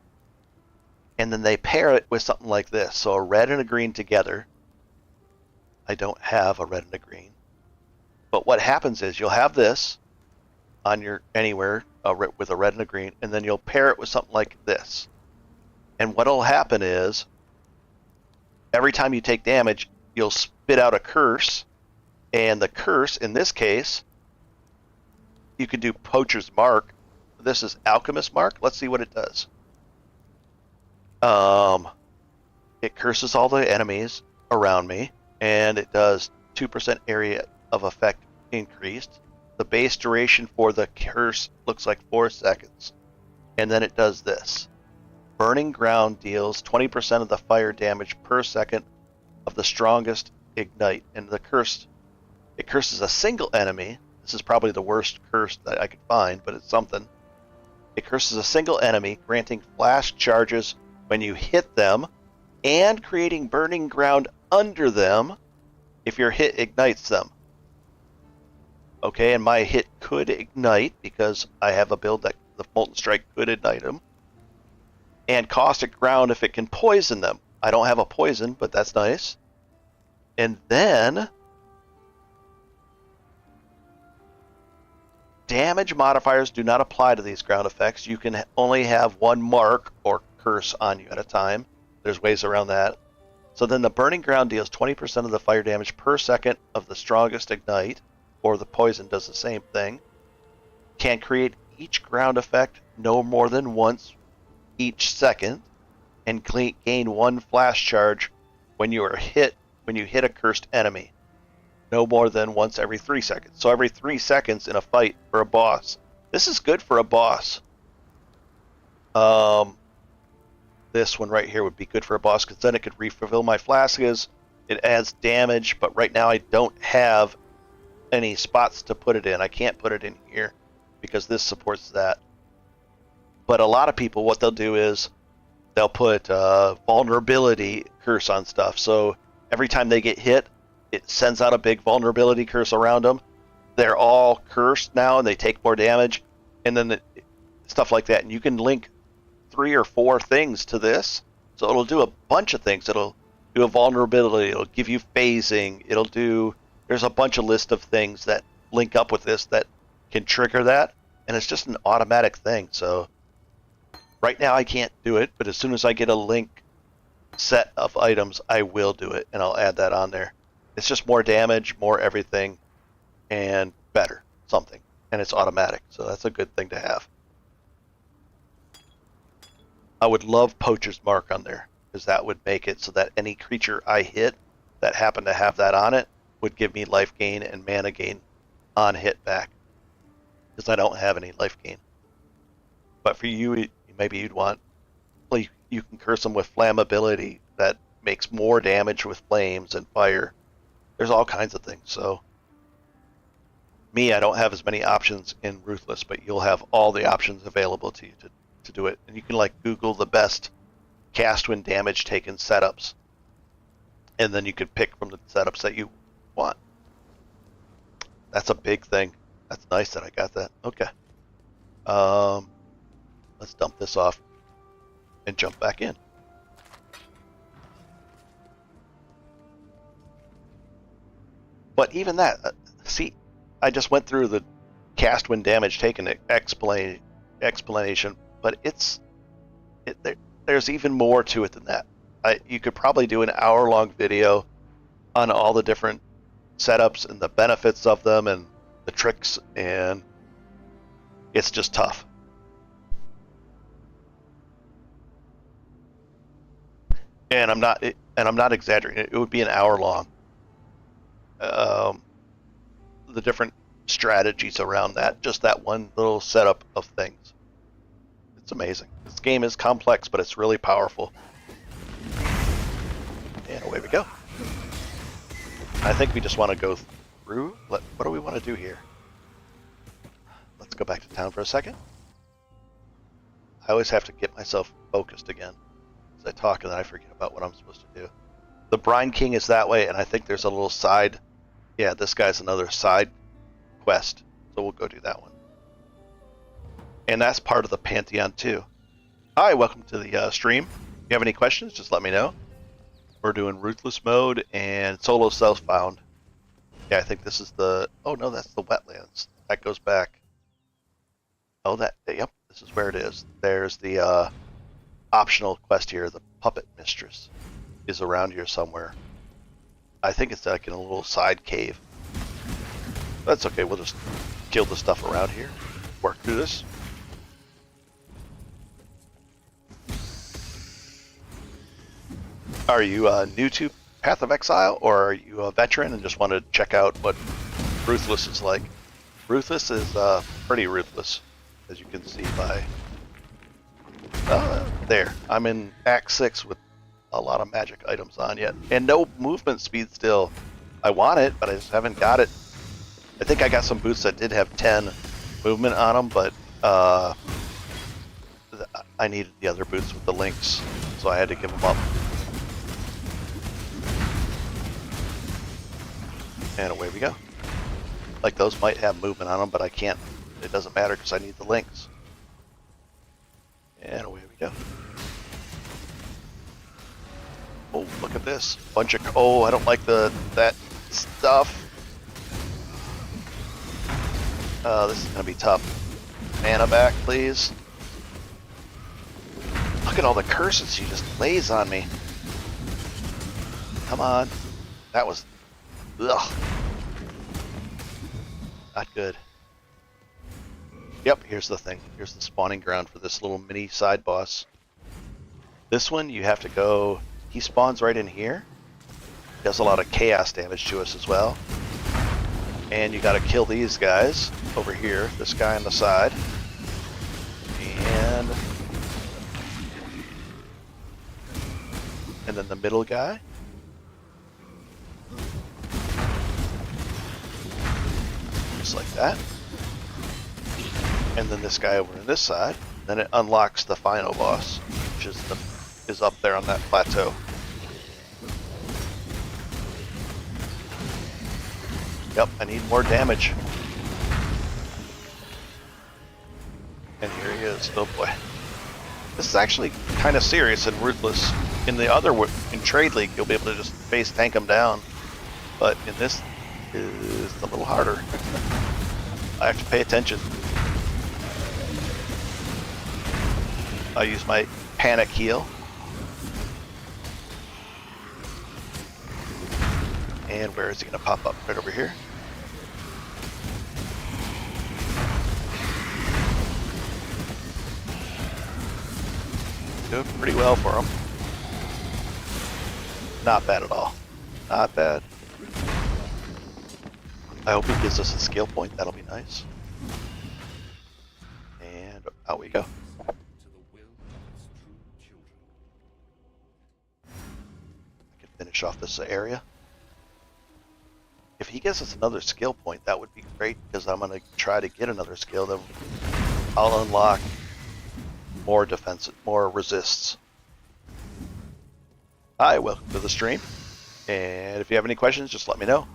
And then they pair it with something like this. So a red and a green together. I don't have a red and a green. But what happens is you'll have this on your anywhere with a red and a green, and then you'll pair it with something like this. And what'll happen is every time you take damage, you'll spit out a curse. And the curse, in this case, you could do Poacher's Mark. This is Alchemist Mark. Let's see what it does. It curses all the enemies around me, and it does 2% area of effect increased. The base duration for the curse looks like 4 seconds. And then it does this. Burning Ground deals 20% of the fire damage per second of the strongest ignite. And it curses a single enemy. This is probably the worst curse that I could find, but it's something. It curses a single enemy, granting flash charges when you hit them, and creating burning ground under them if your hit ignites them. Okay, and my hit could ignite because I have a build that the Molten Strike could ignite them. And caustic ground if it can poison them. I don't have a poison, but that's nice. And then damage modifiers do not apply to these ground effects. You can only have one mark or curse on you at a time. There's ways around that. So then the burning ground deals 20% of the fire damage per second of the strongest ignite, or the poison does the same thing. Can create each ground effect no more than once each second, and gain 1 flash charge when you hit a cursed enemy. no more than once every 3 seconds. So every 3 seconds in a fight for a boss. This is good for a boss. This one right here would be good for a boss because then it could refill my flasks. It adds damage, but right now I don't have any spots to put it in. I can't put it in here because this supports that. But a lot of people, what they'll do is they'll put vulnerability curse on stuff. So every time they get hit, it sends out a big vulnerability curse around them. They're all cursed now, and they take more damage, and then stuff like that. And you can link 3 or 4 things to this, so it'll do a bunch of things. It'll do a vulnerability. It'll give you phasing. It'll do. There's a bunch of list of things that link up with this that can trigger that, and it's just an automatic thing. So right now I can't do it, but as soon as I get a link set of items, I will do it, and I'll add that on there. It's just more damage, more everything, and better something, and it's automatic, so that's a good thing to have. I would love Poacher's Mark on there, because that would make it so that any creature I hit that happened to have that on it would give me life gain and mana gain on hit back, because I don't have any life gain. But for you, maybe you'd want, well, you can curse them with flammability that makes more damage with flames and fire. There's all kinds of things. So me, I don't have as many options in Ruthless, but you'll have all the options available to you to do it. And you can like Google the best cast when damage taken setups, and then you could pick from the setups that you want. That's a big thing. That's nice that I got that. Okay. Let's dump this off and jump back in. But even that, see, I just went through the cast when damage taken explanation, but there's even more to it than that. You could probably do an hour-long video on all the different setups and the benefits of them and the tricks, and it's just tough. And I'm not exaggerating. It would be an hour long. The different strategies around that, just that one little setup of things. It's amazing. This game is complex, but it's really powerful. And away we go. I think we just want to go through. What do we want to do here? Let's go back to town for a second. I always have to get myself focused again. I talk and then I forget about what I'm supposed to do. The Brine King is that way, and I think there's a little side. Yeah, this guy's another side quest, so we'll go do that one. And that's part of the Pantheon too. Hi, welcome to the stream. If you have any questions, just let me know. We're doing Ruthless mode and solo self-found. Yeah, I think this is the. Oh no, that's the wetlands. That goes back. Oh, yep, this is where it is. There's the optional quest here. The Puppet Mistress is around here somewhere. I think it's like in a little side cave. That's okay, we'll just kill the stuff around here. Work through this. Are you new to Path of Exile, or are you a veteran and just want to check out what Ruthless is like? Ruthless is pretty ruthless, as you can see by... there. I'm in Act 6 with a lot of magic items on yet. And no movement speed still. I want it, but I just haven't got it. I think I got some boots that did have 10 movement on them, but I needed the other boots with the links, so I had to give them up. And away we go. Like those might have movement on them, but I can't. It doesn't matter because I need the links. And away we go. Oh, look at this. Bunch of... Oh, I don't like that stuff. This is going to be tough. Mana back, please. Look at all the curses she just lays on me. Come on. That was... Ugh. Not good. Yep, here's the thing. Here's the spawning ground for this little mini side boss. This one, you have to go... He spawns right in here. Does a lot of chaos damage to us as well. And you gotta kill these guys over here. This guy on the side. And then the middle guy. Just like that. And then this guy over on this side. Then it unlocks the final boss, which is up there on that plateau. Yep, I need more damage. And here he is. Oh boy. This is actually kind of serious in Ruthless. In the other, in Trade League, you'll be able to just base tank them down. But in this, is a little harder. I have to pay attention. I use my panic heal. And where is he going to pop up? Right over here. Doing pretty well for him. Not bad at all. Not bad. I hope he gives us a skill point. That'll be nice. And out we go. I can finish off this area. If he gives us another skill point, that would be great, because I'm going to try to get another skill. Then I'll unlock more defense, more resists. Hi, welcome to the stream. And if you have any questions, just let me know.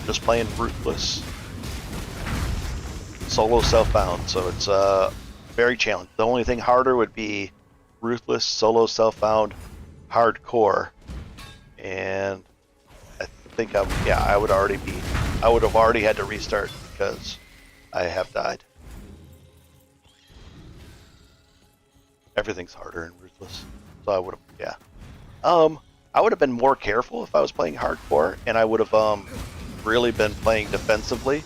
Just playing Ruthless. Solo self-bound, so it's very challenging. The only thing harder would be Ruthless, solo self-bound, hardcore. And I think I would have already had to restart because I have died. Everything's harder in Ruthless, so I would have, I would have been more careful if I was playing hardcore, and I would have really been playing defensively.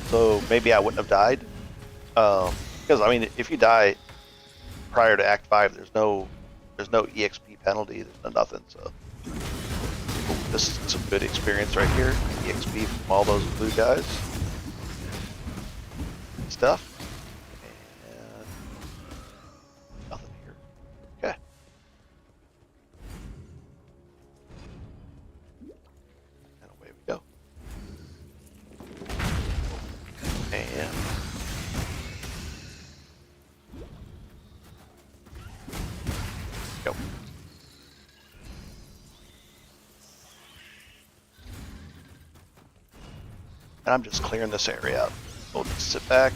So maybe I wouldn't have died, because I mean, if you die prior to Act 5, there's no EXP penalty, there's no nothing. So this is some good experience right here. EXP from all those blue guys. Stuff. And nothing here. Okay. And away we go. And go. And I'm just clearing this area out. We'll just sit back,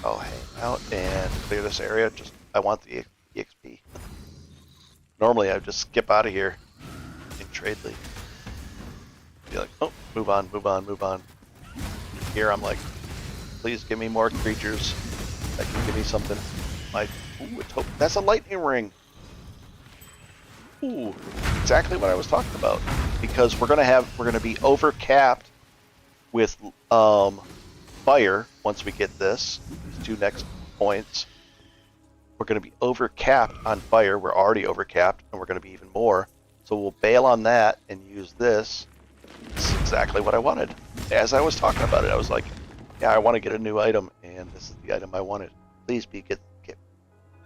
I'll hang out and clear this area. I want the EXP. Normally I would just skip out of here in Trade League. Be like, oh, move on, move on, move on. Here I'm like, please give me more creatures that can give me something. That's a lightning ring. Ooh, exactly what I was talking about. Because we're gonna be over capped with fire once we get these two next points. We're going to be over capped on fire. We're already over capped, and we're going to be even more. So we'll bail on that and use this. This is exactly what I wanted. As I was talking about it, I was like, yeah, I want to get a new item, and this is the item I wanted. Please get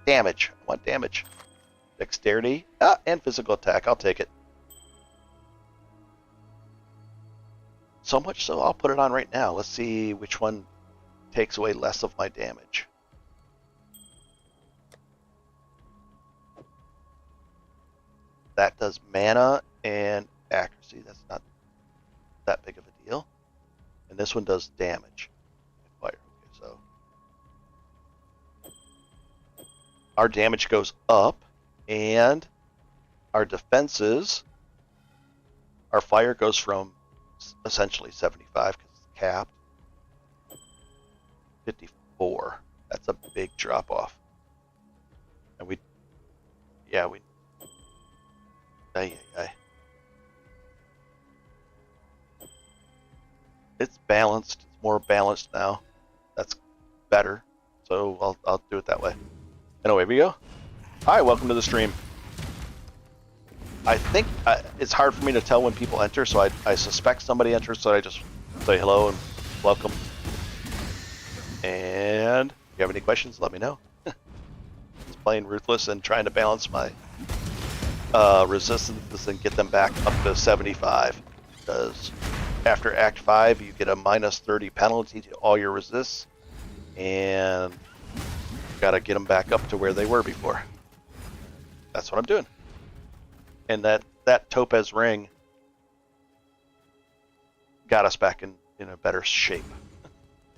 damage. I want damage. Dexterity, and physical attack. I'll take it. So much so, I'll put it on right now. Let's see which one takes away less of my damage. That does mana and accuracy. That's not that big of a deal. And this one does damage. Fire. Okay, so our damage goes up, and our defenses, our fire goes from essentially 75 because it's capped. 54. That's a big drop off. And it's balanced. It's more balanced now. That's better. So I'll do it that way. And away we go. Hi, welcome to the stream. I think it's hard for me to tell when people enter, so I suspect somebody enters, so I just say hello and welcome. And if you have any questions, let me know. Just playing Ruthless and trying to balance my resistances and get them back up to 75. Because after Act 5, you get a minus 30 penalty to all your resists, and you gotta get them back up to where they were before. That's what I'm doing. And that topaz ring got us back in a better shape.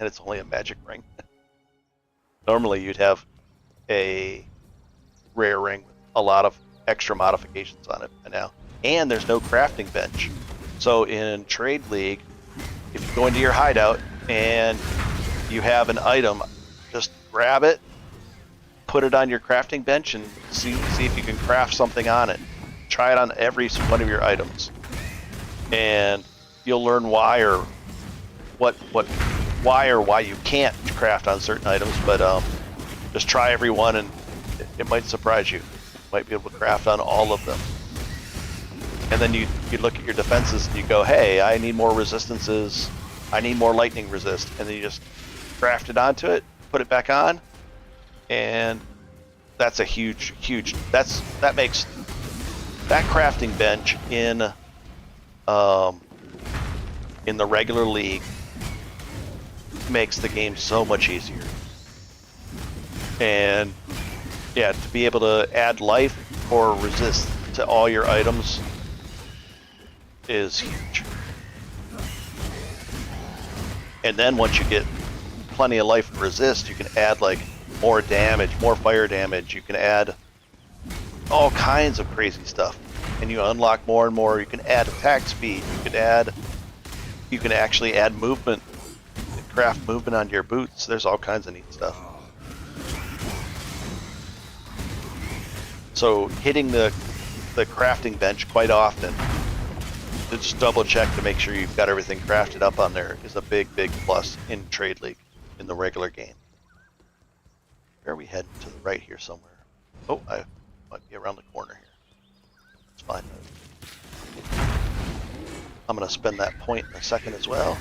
And it's only a magic ring. Normally you'd have a rare ring with a lot of extra modifications on it by now. And there's no crafting bench. So in Trade League, if you go into your hideout and you have an item, just grab it, put it on your crafting bench, and see if you can craft something on it. Try it on every one of your items, and you'll learn why or why you can't craft on certain items. But just try every one, and it might surprise you. You might be able to craft on all of them. And then you look at your defenses and you go, hey, I need more resistances. I need more lightning resist. And then you just craft it onto it, put it back on, and that's a huge that makes that crafting bench in the regular league makes the game so much easier. And yeah, to be able to add life or resist to all your items is huge. And then once you get plenty of life and resist, you can add like more damage, more fire damage. You can add all kinds of crazy stuff, and you unlock more and more. You can add attack speed. You can actually add movement, craft movement onto your boots. There's all kinds of neat stuff. So hitting the crafting bench quite often to just double check to make sure you've got everything crafted up on there is a big plus in Trade League in the regular game. Where are we heading? To the right here somewhere. Oh, I might be around the corner here. It's fine. I'm going to spend that point in a second as well.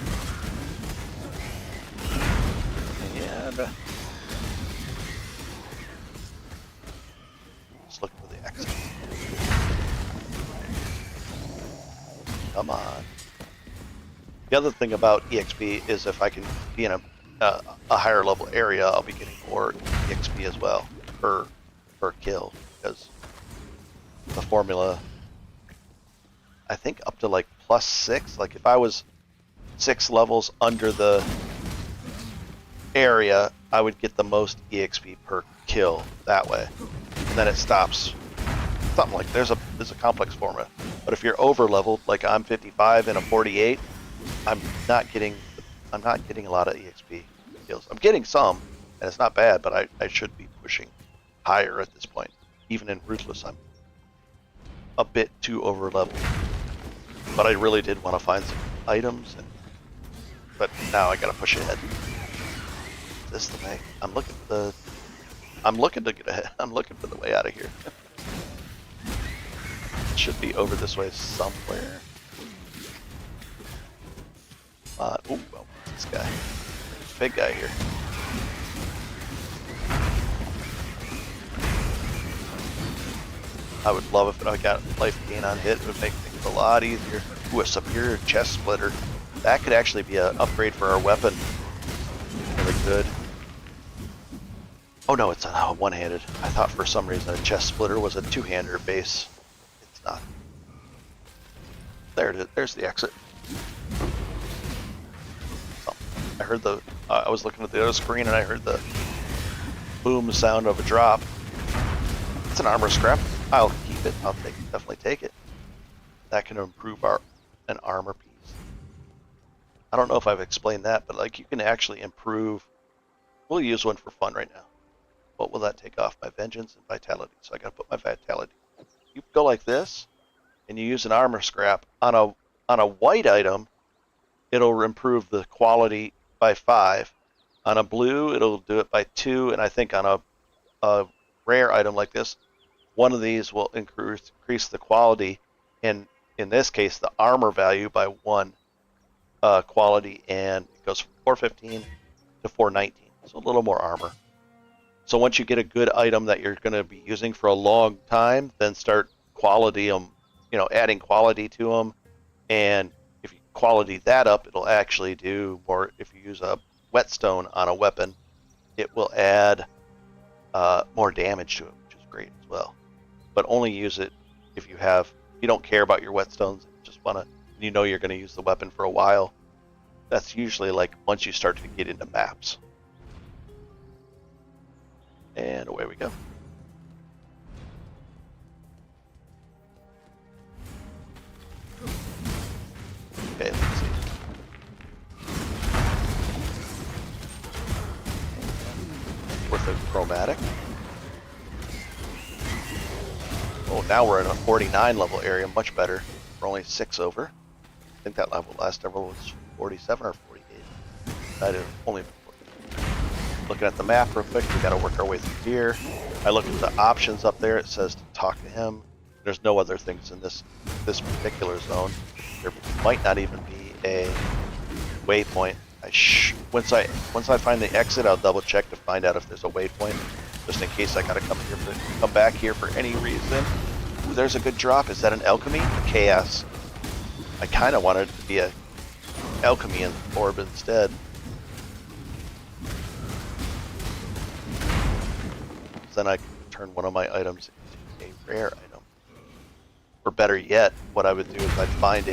And just looking for the exit. Come on. The other thing about EXP is if I can be in a higher level area, I'll be getting more EXP as well per kill, because the formula, I think up to like +6, like if I was 6 levels under the area, I would get the most EXP per kill that way, and then it stops. Something like there's a complex formula, but if you're over leveled, like I'm 55 and a 48, I'm not getting a lot of EXP kills. I'm getting some, and it's not bad, but I should be pushing higher at this point. Even in Ruthless, I'm a bit too over leveled. But I really did want to find some items, but now I gotta push ahead. Is this the way? I'm looking to get ahead. I'm looking for the way out of here. It should be over this way somewhere. Oh, well, this guy. Big guy here. I would love if I got life gain on hit. It would make things a lot easier. Ooh, a superior chest splitter. That could actually be an upgrade for our weapon. Really good. Oh no, it's a one-handed. I thought for some reason a chest splitter was a two-hander base. It's not. There it is. There's the exit. Oh, I heard the... I was looking at the other screen and I heard the boom sound of a drop. It's an armor scrap. I'll keep it. I'll definitely take it. That can improve an armor piece. I don't know if I've explained that, but like you can actually improve. We'll use one for fun right now. What will that take off? My vengeance and vitality. So I gotta put my vitality. You go like this, and you use an armor scrap on a white item. It'll improve the quality by 5. On a blue, it'll do it by 2, and I think on a rare item like this, one of these will increase the quality, and in this case, the armor value by 1 quality, and it goes from 415 to 419, so a little more armor. So once you get a good item that you're going to be using for a long time, then start quality them, adding quality to them, and if you quality that up, it'll actually do more. If you use a whetstone on a weapon, it will add more damage to it, which is great as well. But only use it if you don't care about your whetstones, just you're going to use the weapon for a while. That's usually like once you start to get into maps. And away we go. Okay, let's see. Worth a chromatic. Oh, now we're in a 49 level area, much better. We're only 6 over. I think that last level was 47 or 48. I did only. Looking at the map real quick, we got to work our way through here. I look at the options up there. It says to talk to him. There's no other things in this particular zone. There might not even be a waypoint. Once I find the exit, I'll double check to find out if there's a waypoint, just in case I gotta come back here for any reason. Ooh, there's a good drop. Is that an alchemy? A chaos. I kind of wanted it to be a alchemy in orb instead. Then I can turn one of my items into a rare item. Or better yet, what I would do is I'd find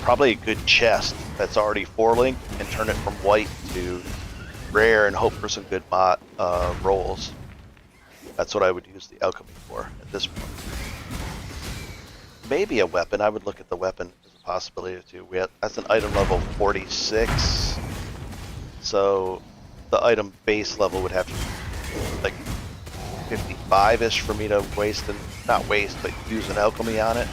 probably a good chest that's already 4-linked and turn it from white to rare and hope for some good rolls. That's what I would use the alchemy for at this point. Maybe a weapon. I would look at the weapon as a possibility too. That's an item level 46. So the item base level would have to be like 55-ish for me to not waste, but use an alchemy on it.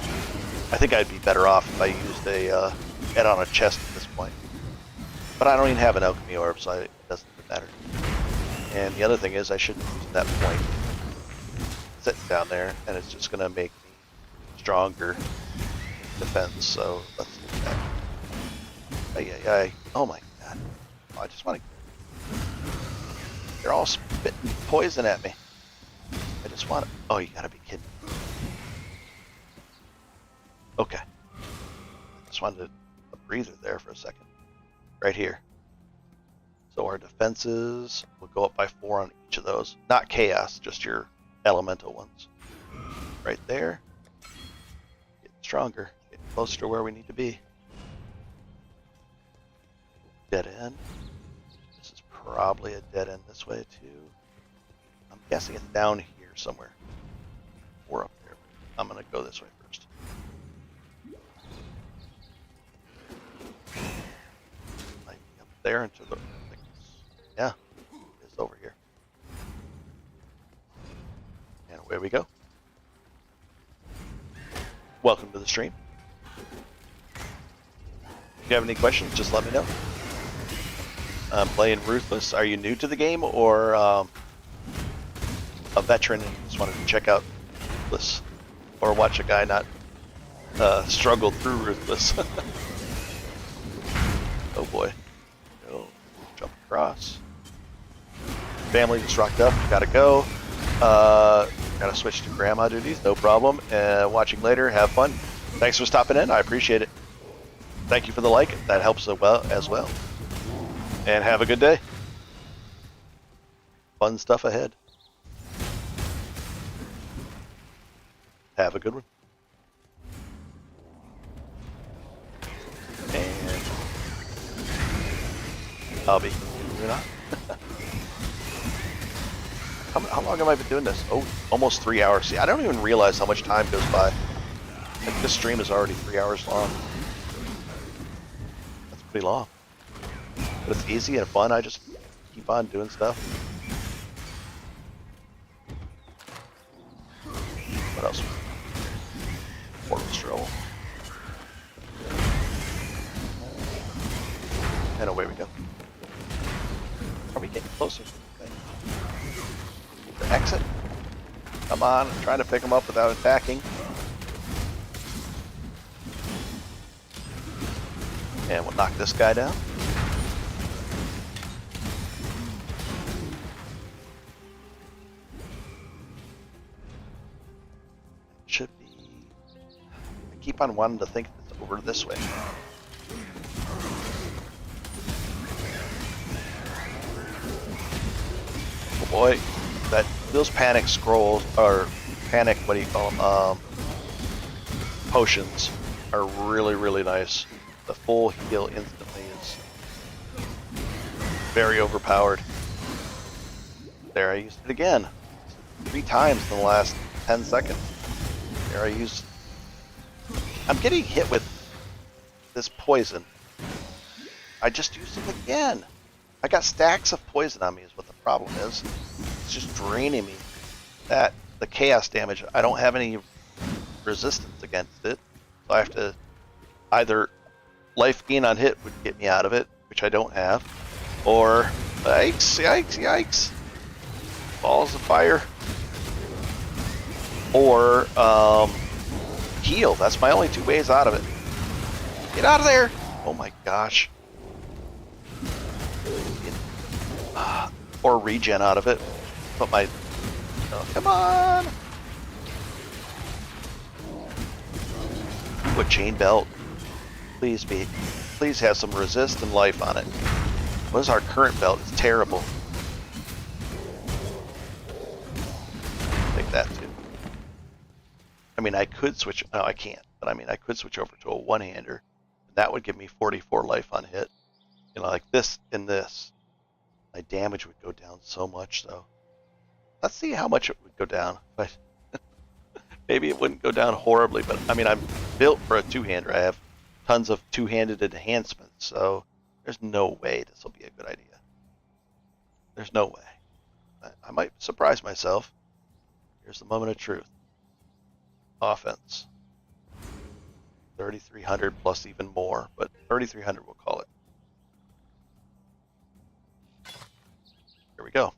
I think I'd be better off if I used a head on a chest at this point. But I don't even have an alchemy orb, so it doesn't matter. And the other thing is I shouldn't use that point sitting down there, and it's just going to make me stronger defense, so let's do that. Oh my god. Oh, I just want to... They're all spitting poison at me. I just want to... Oh, you gotta be kidding. Okay. Just wanted a breather there for a second. Right here. So our defenses will go up by 4 on each of those. Not chaos, just your elemental ones. Right there. Getting stronger. Getting closer to where we need to be. Dead end. This is probably a dead end this way too. I'm guessing it's down here somewhere. Or up there. I'm going to go this way first. Might be up there into the... Yeah, it's over here. And away we go. Welcome to the stream. If you have any questions, just let me know. I'm playing Ruthless. Are you new to the game or a veteran and just wanted to check out Ruthless? Or watch a guy not struggle through Ruthless? Oh boy. Go. Jump across. Family just rocked up. Gotta go. Gotta switch to grandma duties. No problem. Watching later. Have fun. Thanks for stopping in. I appreciate it. Thank you for the like. That helps as well. And have a good day. Fun stuff ahead. Have a good one. And I'll be moving on. How long have I been doing this? Oh, almost 3 hours. See, I don't even realize how much time goes by. Like, this stream is already 3 hours long. That's pretty long. But it's easy and fun. I just keep on doing stuff. What else? Portal stroll. And away we go. Are we getting closer? Okay. Exit. Come on, I'm trying to pick him up without attacking. And we'll knock this guy down. Should be... I keep on wanting to think it's over this way. Oh boy, those panic scrolls, or panic, what do you call them? Potions are really, really nice. The full heal instantly is very overpowered. There, I used it again. 3 times in the last 10 seconds. There, I used... I'm getting hit with this poison. I just used it again. I got stacks of poison on me is what the problem is. It's just draining me. The chaos damage, I don't have any resistance against it. So I have to either life gain on hit would get me out of it, which I don't have, or yikes, yikes, yikes. Balls of fire. Or heal. That's my only 2 ways out of it. Get out of there! Oh my gosh. Or regen out of it. Put my... Oh, come on! Ooh, a chain belt. Please be. Please have some resist and life on it. What is our current belt? It's terrible. Take that too. I mean, I could switch... No, I can't. But I mean, I could switch over to a one-hander. That would give me 44 life on hit. You know, like this and this. My damage would go down so much, though. Let's see how much it would go down. But maybe it wouldn't go down horribly, but I mean, I'm built for a two-hander. I have tons of two-handed enhancements, so there's no way this will be a good idea. There's no way. I might surprise myself. Here's the moment of truth. Offense. 3,300 plus even more, but 3,300 we'll call it. Here we go.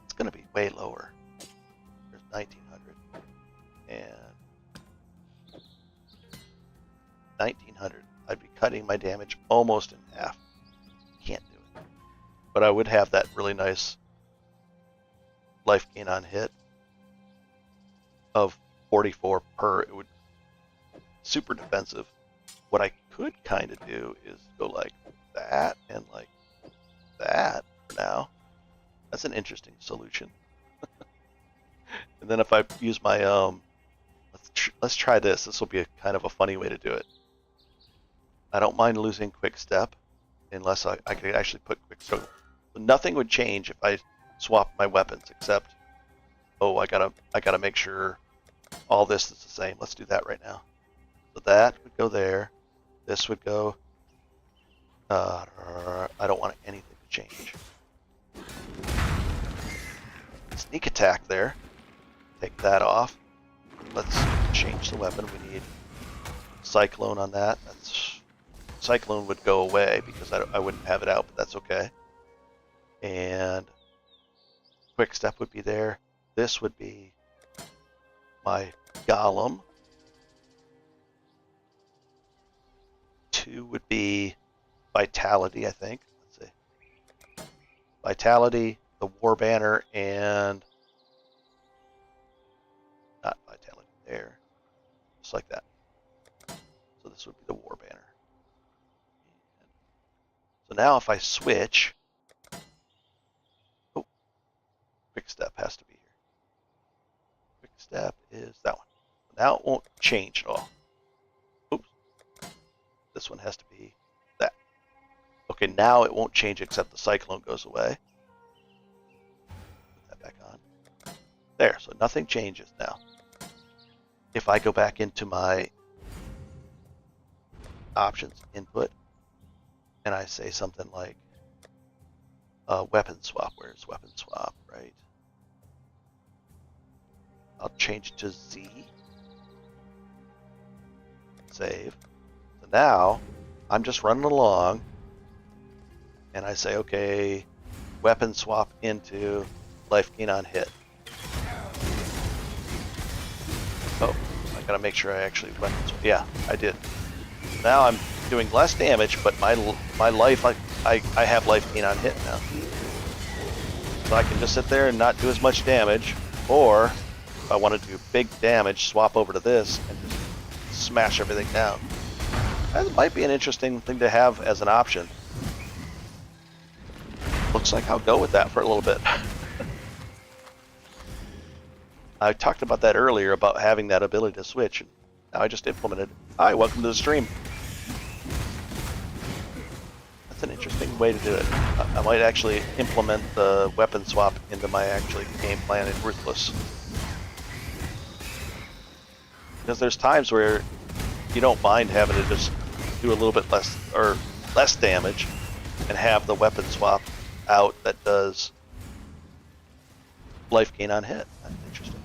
It's going to be way lower. There's 1,900. And 1,900. I'd be cutting my damage almost in half. Can't do it. But I would have that really nice life gain on hit of 44 per. It would super defensive. What I could kind of do is go like that and like that for now. That's an interesting solution. And then if I use my let's try this. This will be a kind of a funny way to do it. I don't mind losing quick step unless I could actually put quick step. Nothing would change if I swap my weapons except I gotta make sure all this is the same. Let's do that right now. So that would go there. This would go. I don't want anything to change. Sneak attack there. Take that off. Let's change the weapon. We need Cyclone on that. Cyclone would go away because I wouldn't have it out, but that's okay. And quick step would be there. This would be my Golem. 2 would be Vitality, I think. Let's see. Vitality, the War Banner, and not Vitality there. Just like that. So this would be the War Banner. So now if I switch, quick step has to be here. Quick step is that one. Now it won't change at all. Oops. This one has to be that. Okay, now it won't change except the Cyclone goes away. Put that back on. There, so nothing changes now. If I go back into my options input and I say something like weapon swap, where's weapon swap, right? I'll change it to Z. Save. So now I'm just running along and I say, okay, weapon swap into life gain on hit. Oh, I gotta make sure I actually weapon swap. Yeah, I did. Now I'm doing less damage, but my life, I have life gain on hit now. So I can just sit there and not do as much damage, or if I want to do big damage, swap over to this and just smash everything down. That might be an interesting thing to have as an option. Looks like I'll go with that for a little bit. I talked about that earlier, about having that ability to switch. And now I just implemented. Hi, welcome to the stream. That's an interesting way to do it. I might actually implement the weapon swap into my actually game plan in Ruthless. Because there's times where you don't mind having to just do a little bit less damage and have the weapon swap out that does life gain on hit. That's interesting.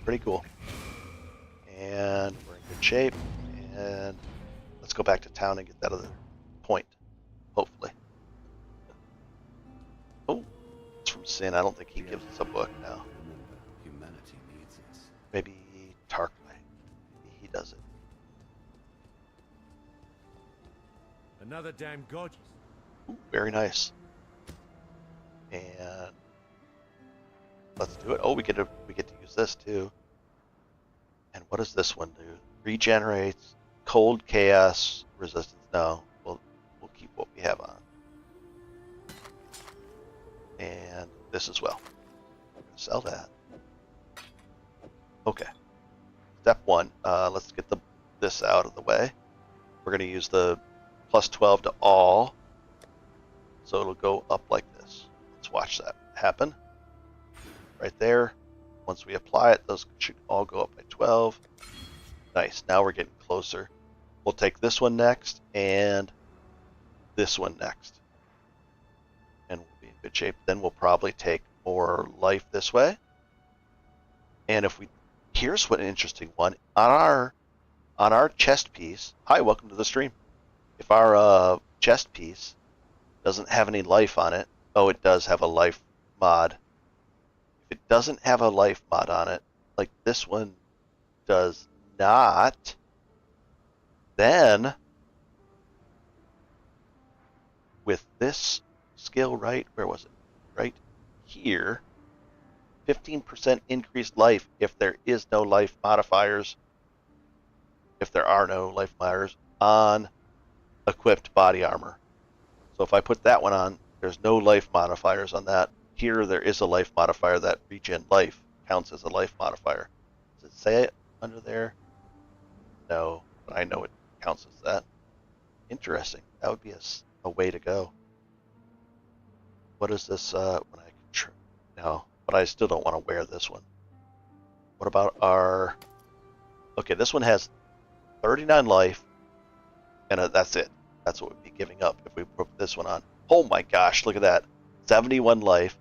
Pretty cool. And we're in good shape. And let's go back to town and get that other point. Hopefully. Oh, it's from Sin. I don't think he gives us a book now. Remember, humanity needs us. Maybe Tarkway. Maybe he does it. Another damn gorgeous. Ooh, very nice. And let's do it. Oh, we get to use this too. And what does this one do? Regenerates cold chaos resistance. No, we'll keep what we have on. And this as well. We're gonna sell that. Okay. Step one. Let's get this out of the way. We're gonna use the plus 12 to all. So it'll go up like this. Let's watch that happen. Right there. Once we apply it, those should all go up by 12. Nice. Now we're getting closer. We'll take this one next and this one next. And we'll be in good shape. Then we'll probably take more life this way. And if we... Here's what an interesting one. On our chest piece... Hi, welcome to the stream. If our chest piece doesn't have any life on it... Oh, it does have a life mod. If it doesn't have a life mod on it, like this one does not, then with this skill, right, where was it? Right here, 15% increased life if there is no life modifiers, if there are no life modifiers on equipped body armor. So if I put that one on, there's no life modifiers on that. Here there is a life modifier. That regen life counts as a life modifier. Does it say it under there? No, but I know it counts as that. Interesting. That would be a way to go. What is this? When I no, but I still don't want to wear this one. What about our... Okay, this one has 39 life, and that's it. That's what we'd be giving up if we put this one on. Oh my gosh, look at that. 71 life,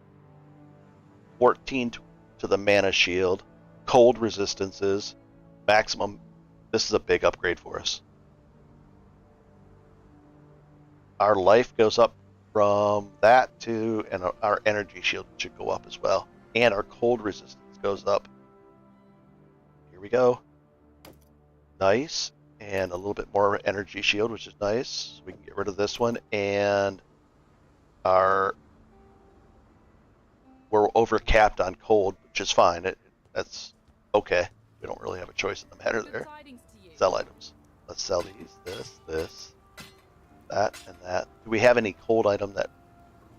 14 to the mana shield, cold resistances, maximum. This is a big upgrade for us. Our life goes up from that to, and our energy shield should go up as well. And our cold resistance goes up. Here we go. Nice. And a little bit more energy shield, which is nice. We can get rid of this one. And we're over capped on cold, which is fine. That's okay. We don't really have a choice in the matter there. Sell items. Let's sell these. This, that, and that. Do we have any cold item that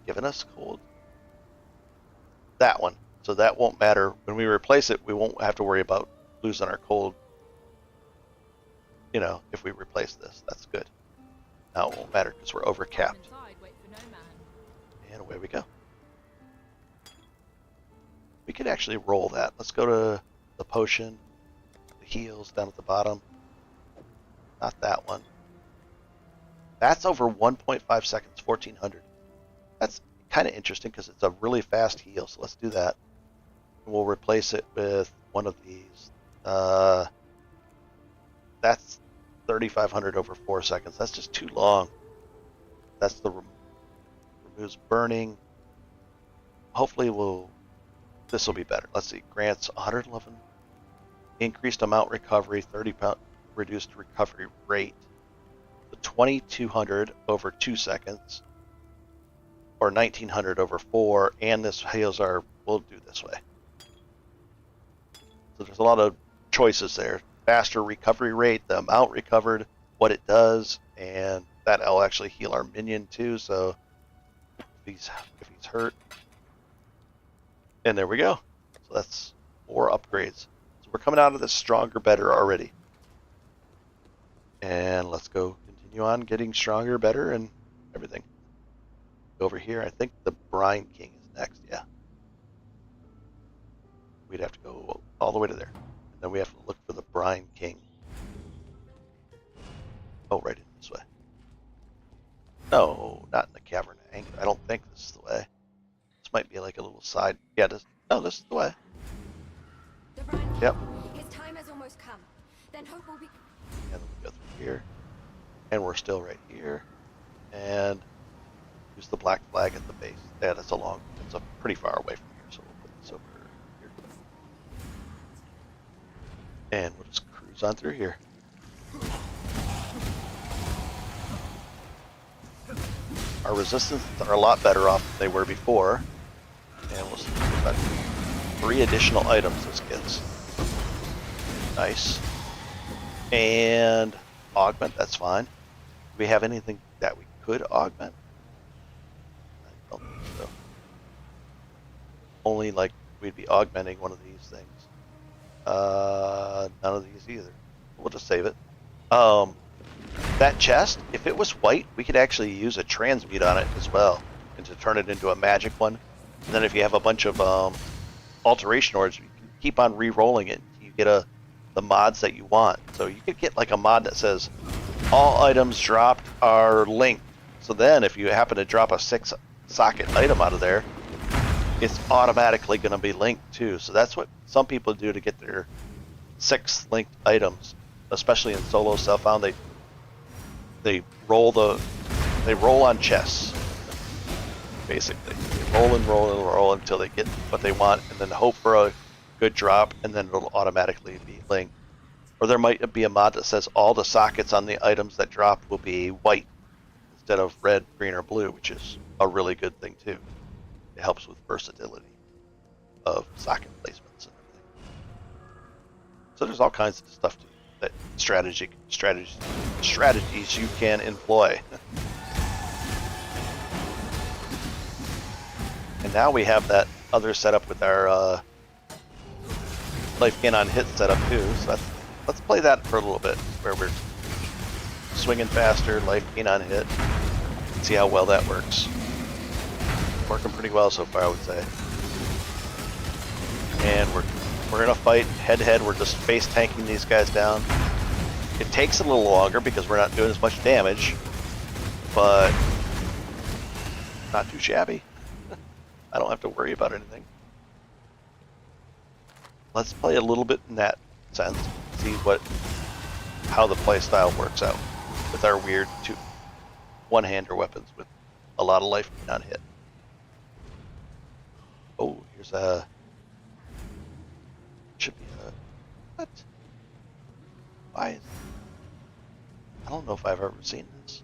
given us cold? That one. So that won't matter. When we replace it, we won't have to worry about losing our cold. You know, if we replace this, that's good. Now it won't matter because we're over capped. And away we go. We could actually roll that. Let's go to the potion, the heals down at the bottom. Not that one. That's over 1.5 seconds, 1400. That's kind of interesting because it's a really fast heal, so let's do that. And we'll replace it with one of these. That's 3500 over 4 seconds. That's just too long. That's the removes burning. Hopefully this will be better. Let's see. Grants 111 increased amount recovery, 30 reduced recovery rate. The 2200 over 2 seconds, or 1900 over 4, and this heals our. We'll do this way. So there's a lot of choices there. Faster recovery rate, the amount recovered, what it does, and that'll actually heal our minion too. So if he's hurt, and there we go. So that's 4 upgrades. So we're coming out of this stronger, better already. And let's go continue on getting stronger, better, and everything. Over here, I think the Brine King is next. Yeah. We'd have to go all the way to there. And then we have to look for the Brine King. Oh, right in this way. No, not in the Cavern of Anger. I don't think this is the way. This might be like a little side. Yeah, this is the way. The Brine King. Yep. His time has almost come. Then hope will be. And then we go through here. And we're still right here. And use the black flag at the base. Yeah, it's a pretty far away from here, so we'll put this over here. And we'll just cruise on through here. Our resistance are a lot better off than they were before. And we'll see about 3 additional items this gets. Nice. And augment, that's fine. Do we have anything that we could augment? I don't think so. Only like we'd be augmenting one of these things. None of these either. We'll just save it. That chest, if it was white, we could actually use a transmute on it as well, and to turn it into a magic one. And then if you have a bunch of alteration orbs, you can keep on re-rolling it. You get the mods that you want. So you could get like a mod that says all items dropped are linked. So then if you happen to drop a 6-socket item out of there, it's automatically going to be linked too. So that's what some people do to get their 6 linked items, especially in solo self-found. They roll on chests, basically. They roll and roll and roll until they get what they want, and then hope for a good drop, and then it'll automatically be linked. Or there might be a mod that says all the sockets on the items that drop will be white instead of red, green, or blue, which is a really good thing too. It helps with versatility of socket placements and everything. So there's all kinds of stuff that strategies you can employ. And now we have that other setup with our life gain on hit setup too. So let's play that for a little bit, where we're swinging faster, life gain on hit. See how well that works. Working pretty well so far, I would say. And we're in a fight head to head. We're just face tanking these guys down. It takes a little longer because we're not doing as much damage, but not too shabby. I don't have to worry about anything. Let's play a little bit in that sense. See how the play style works out with our weird one-hander weapons with a lot of life on hit. Oh, here's a. Should be a. What? Why is. I don't know if I've ever seen this.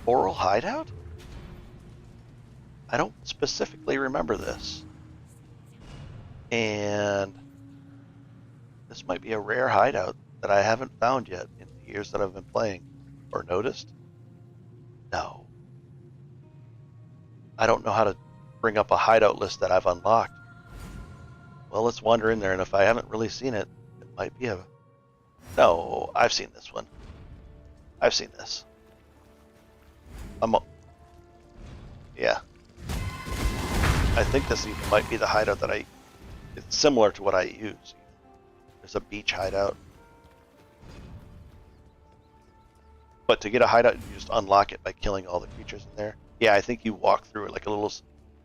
Oral hideout? I don't specifically remember this. And this might be a rare hideout that I haven't found yet in the years that I've been playing. Or noticed? No. I don't know how to bring up a hideout list that I've unlocked. Well, let's wander in there, and if I haven't really seen it, it might be a... No, I've seen this one. I've seen this. Yeah. I think this even might be the hideout that it's similar to what I use. There's a beach hideout. But to get a hideout, you just unlock it by killing all the creatures in there. Yeah, I think you walk through it, like a little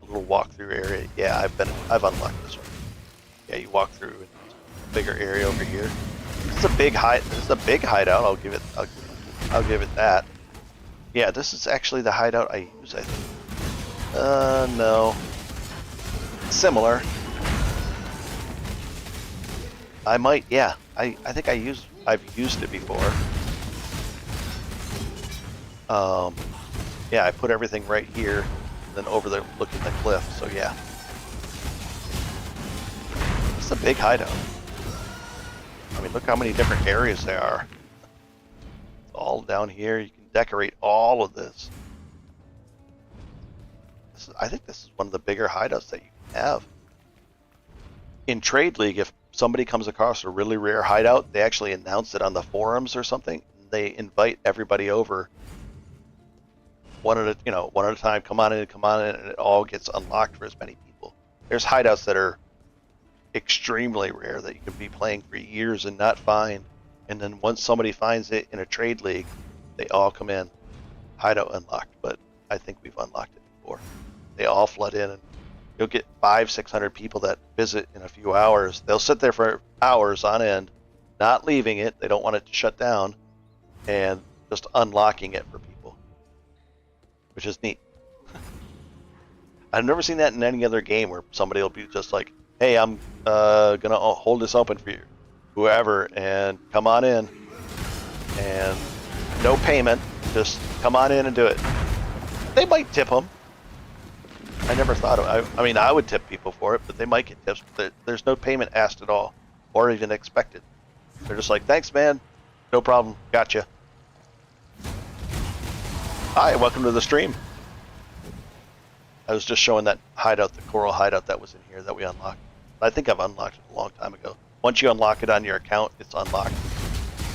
walk-through area. Yeah, I've unlocked this one. Yeah, you walk through a bigger area over here. This is a big hideout. I'll give it that. Yeah, this is actually the hideout I use, I think. No. Similar. I might, yeah. I think I've used it before. Yeah, I put everything right here, then over there looking at the cliff, so yeah. It's a big hideout. I mean, look how many different areas there are. All down here, you can decorate all of this. I think this is one of the bigger hideouts that you can have. In Trade League, if somebody comes across a really rare hideout, they actually announce it on the forums or something. They invite everybody over one at a time. Come on in, and it all gets unlocked for as many people. There's hideouts that are extremely rare that you can be playing for years and not find, and then once somebody finds it in a Trade League, they all come in. Hideout unlocked, but I think we've unlocked it before. They all flood in, and you'll get 500-600 people that visit in a few hours. They'll sit there for hours on end, not leaving it. They don't want it to shut down, and just unlocking it for people, which is neat. I've never seen that in any other game where somebody will be just like, hey, I'm gonna hold this open for you, whoever, and come on in, and no payment, just come on in and do it. They might tip them. I never thought of it. I mean, I would tip people for it, but they might get tips. But there's no payment asked at all, or even expected. They're just like, thanks, man. No problem. Gotcha. Hi, welcome to the stream. I was just showing that hideout, the coral hideout that was in here that we unlocked. I think I've unlocked it a long time ago. Once you unlock it on your account, it's unlocked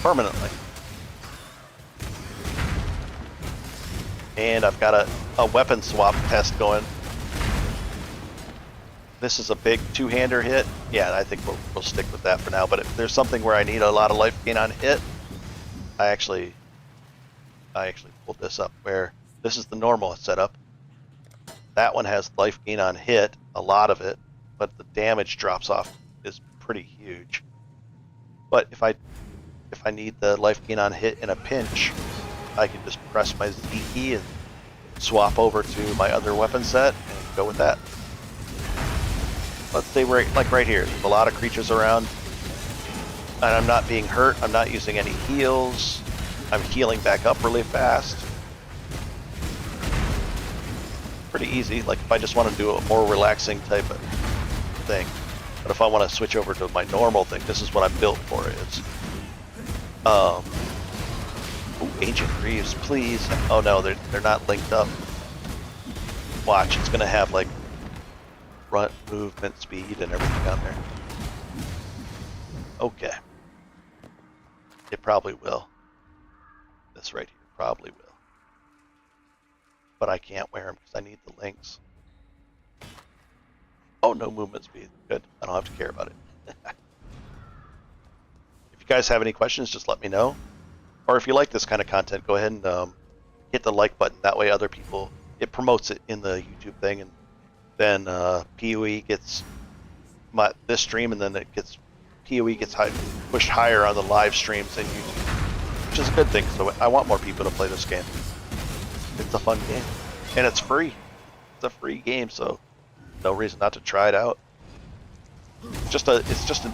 permanently. And I've got a weapon swap test going. This is a big two-hander hit. Yeah, I think we'll stick with that for now. But if there's something where I need a lot of life gain on hit, I actually pulled this up where this is the normal setup. That one has life gain on hit, a lot of it, but the damage drops off is pretty huge. But if I need the life gain on hit in a pinch, I can just press my Z key and swap over to my other weapon set and go with that. Let's say right here, there's a lot of creatures around, and I'm not being hurt. I'm not using any heals. I'm healing back up really fast. Pretty easy, like if I just want to do a more relaxing type of thing. But if I want to switch over to my normal thing, this is what I'm built for. Is Ancient Greaves, please. Oh no, they're not linked up. Watch, it's gonna have like front movement speed and everything on there. Okay. It probably will. This right here probably will. But I can't wear them because I need the links. Oh, no movement speed. Good. I don't have to care about it. If you guys have any questions, just let me know. Or if you like this kind of content, go ahead and hit the like button. That way other people, it promotes it in the YouTube thing, and then PoE gets this stream, and then PoE gets pushed higher on the live streams and YouTube, which is a good thing. So I want more people to play this game. It's a fun game, and it's free. It's a free game, so no reason not to try it out. It's just a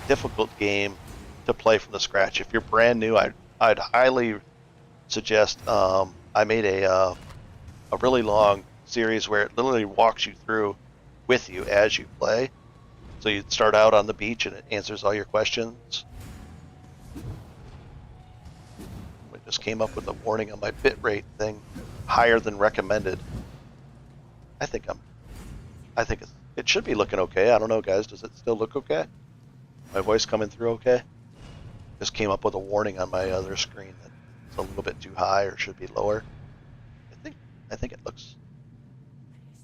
difficult game to play from the scratch. If you're brand new, I'd highly suggest. I made a really long series where it literally walks you through with you as you play. So you start out on the beach and it answers all your questions. It just came up with a warning on my bitrate thing, higher than recommended. I think it should be looking okay. I don't know, guys. Does it still look okay? My voice coming through okay? Just came up with a warning on my other screen that it's a little bit too high or should be lower. I think it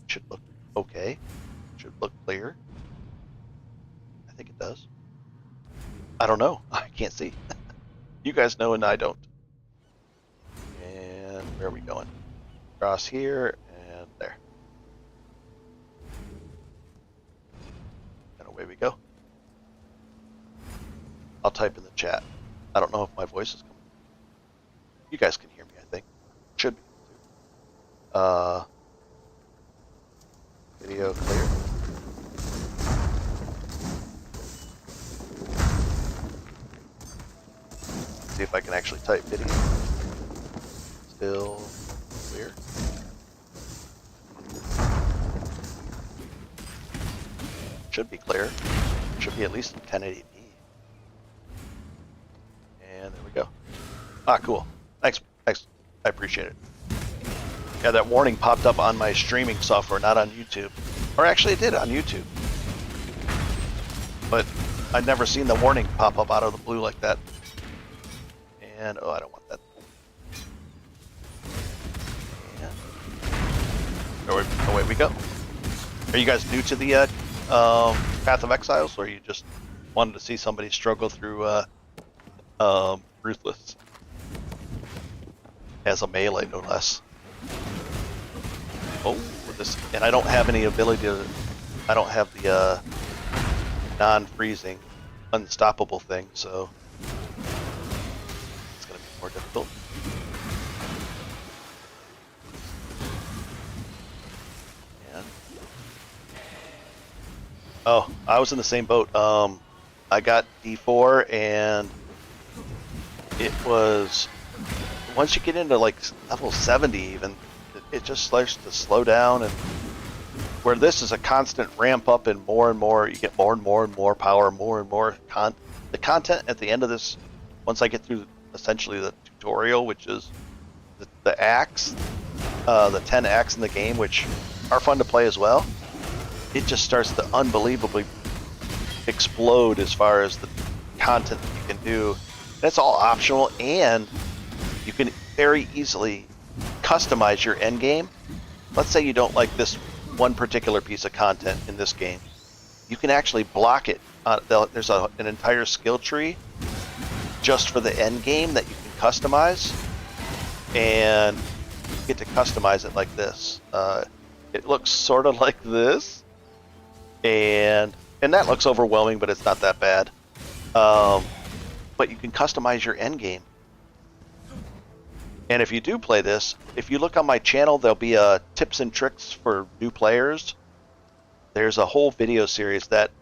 should look okay. Should look clear. I think it does. I don't know. I can't see. You guys know and I don't. And where are we going? Across here and there. And away we go. I'll type in the chat. I don't know if my voice is coming. You guys can hear me, I think. Should be. Video clear. See if I can actually type video. Still clear. Should be clear. Should be at least 1080p. And there we go. Ah, cool. Thanks. Thanks. I appreciate it. Yeah, that warning popped up on my streaming software, not on YouTube. Or actually it did on YouTube. But I'd never seen the warning pop up out of the blue like that. And, oh, I don't want that. And away we go. Are you guys new to the Path of Exiles, or you just wanted to see somebody struggle through Ruthless? As a melee, no less. Oh, this, and I don't have any ability to, I don't have the non-freezing, unstoppable thing, so it's going to be more difficult. And, oh, I was in the same boat. I got D4, and it was, once you get into like level 70 even, it just starts to slow down, and where this is a constant ramp up and more, you get more and more power, more and more the content at the end of this, once I get through essentially the tutorial, which is the acts, the 10 acts in the game, which are fun to play as well, it just starts to unbelievably explode as far as the content that you can do. That's all optional, and you can very easily customize your end game. Let's say you don't like this one particular piece of content in this game. You can actually block it. There's an entire skill tree just for the end game that you can customize, and you get to customize it like this. It looks sort of like this, and that looks overwhelming, but it's not that bad. But you can customize your end game. And if you do play this, if you look on my channel, there'll be tips and tricks for new players. There's a whole video series that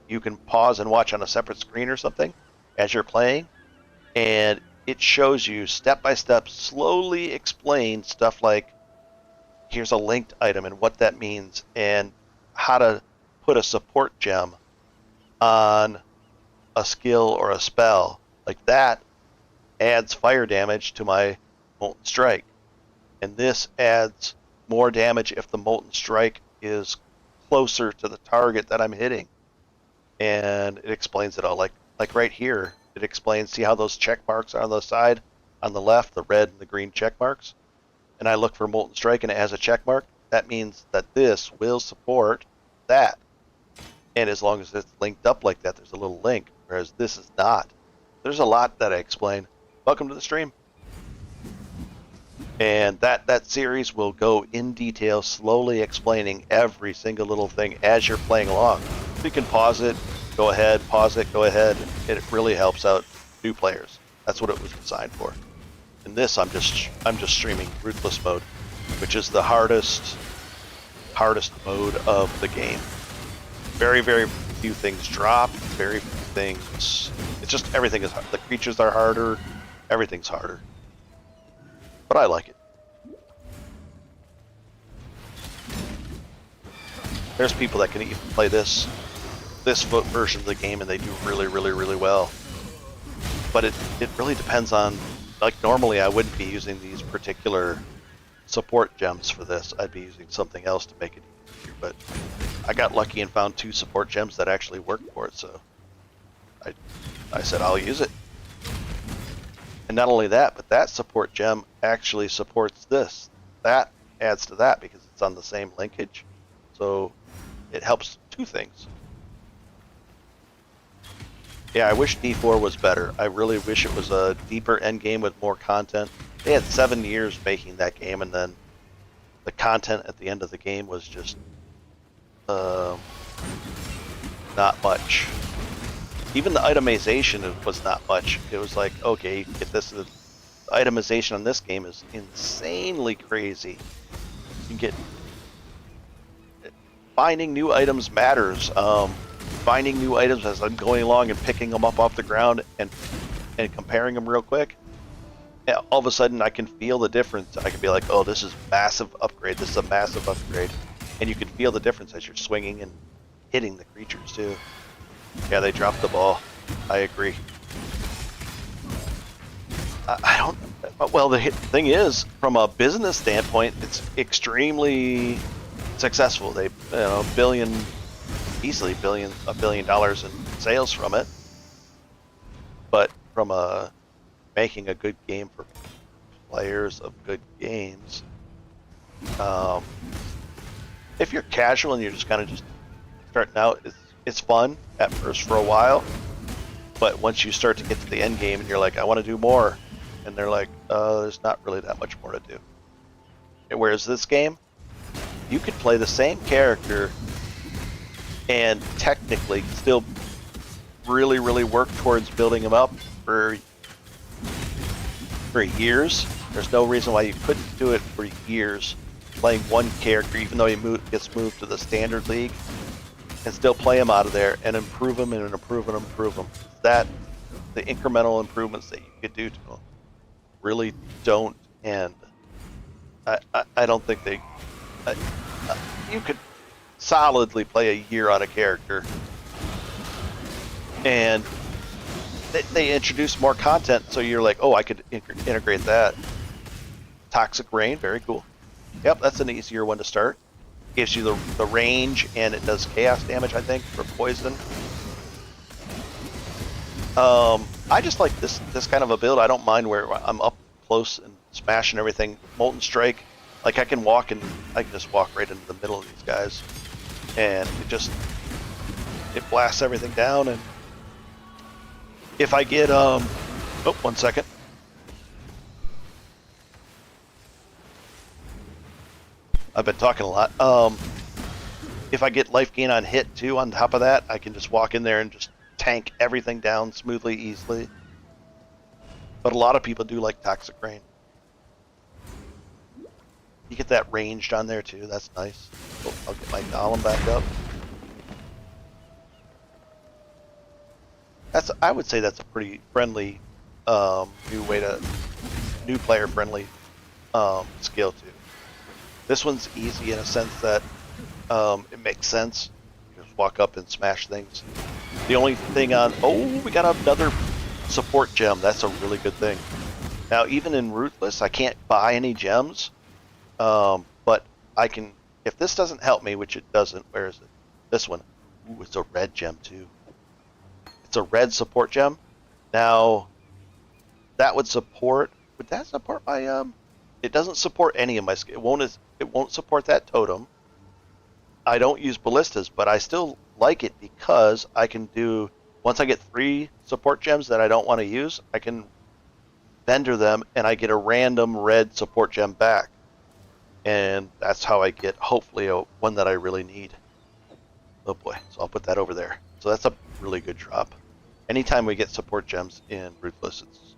you can pause and watch on a separate screen or something as you're playing. And it shows you step by step, slowly explain stuff like, here's a linked item and what that means, and how to put a support gem on a skill or a spell. Like that adds fire damage to my Molten Strike, and this adds more damage if the Molten Strike is closer to the target that I'm hitting. And it explains it all, like right here it explains, see how those check marks are on the side on the left, the red and the green check marks, and I look for Molten Strike and it has a check mark. That means that this will support that, and as long as it's linked up like that, there's a little link, whereas this is not. There's a lot that I explain. Welcome to the stream. And that series will go in detail, slowly explaining every single little thing as you're playing along. You can pause it, go ahead, pause it, go ahead. It really helps out new players. That's what it was designed for. In this, I'm just streaming Ruthless mode, which is the hardest mode of the game. Very, very few things drop. Very few things. It's just everything is hard. The creatures are harder. Everything's harder. But I like it. There's people that can even play this version of the game and they do really, really, really well. But it really depends on, like, normally I wouldn't be using these particular support gems for this. I'd be using something else to make it easier. But I got lucky and found 2 support gems that actually worked for it, so I said I'll use it. And not only that, but that support gem actually supports this. That adds to that because it's on the same linkage. So it helps 2 things. Yeah, I wish D4 was better. I really wish it was a deeper end game with more content. They had 7 years making that game, and then the content at the end of the game was just not much. Even the itemization was not much. It was like, okay, you get this. The itemization on this game is insanely crazy. can get finding new items matters. Finding new items as I'm going along and picking them up off the ground and comparing them real quick. Yeah, all of a sudden I can feel the difference. I can be like, oh, this is massive upgrade. This is a massive upgrade, and you can feel the difference as you're swinging and hitting the creatures too. Yeah, they dropped the ball. I agree. I don't. Well, the thing is, from a business standpoint, it's extremely successful. They, easily $1 billion in sales from it. But from making a good game for players of good games, if you're casual and you're just kind of just starting out, it's fun at first for a while. But once you start to get to the end game and you're like, I want to do more, and they're like, there's not really that much more to do. Whereas this game, you could play the same character and technically still really, really work towards building him up for years. There's no reason why you couldn't do it for years, playing one character, even though he gets moved to the standard league, and still play him out of there and improve him and improve and improve him. That the incremental improvements that you could do to him really don't end. I don't think they. You could solidly play a year on a character, and they introduce more content, so you're like, oh, I could integrate that. Toxic Rain, very cool. Yep, that's an easier one to start. Gives you the range, and it does chaos damage, I think, for poison. I just like this kind of a build. I don't mind where I'm up close and smashing everything. Molten Strike, like I can just walk right into the middle of these guys, and it blasts everything down. And if I get oh, 1 second. I've been talking a lot. If I get life gain on hit too, on top of that, I can just walk in there and just tank everything down smoothly, easily. But a lot of people do like Toxic Rain. You get that ranged on there too, that's nice. Oh, I'll get my Golem back up. I would say that's a pretty friendly, new player friendly skill too. This one's easy in a sense that it makes sense. You just walk up and smash things. The only thing we got another support gem. That's a really good thing. Now, even in Ruthless, I can't buy any gems, but I can. If this doesn't help me, which it doesn't, where is it? This one. Ooh, it's a red gem too. It's a red support gem. Now, that would support. Would that support my It doesn't support any of my skills. It won't support that totem. I don't use ballistas, but I still like it because I can do, once I get 3 support gems that I don't want to use, I can vendor them and I get a random red support gem back. And that's how I get, hopefully, one that I really need. Oh boy, so I'll put that over there. So that's a really good drop. Anytime we get support gems in Ruthless, it's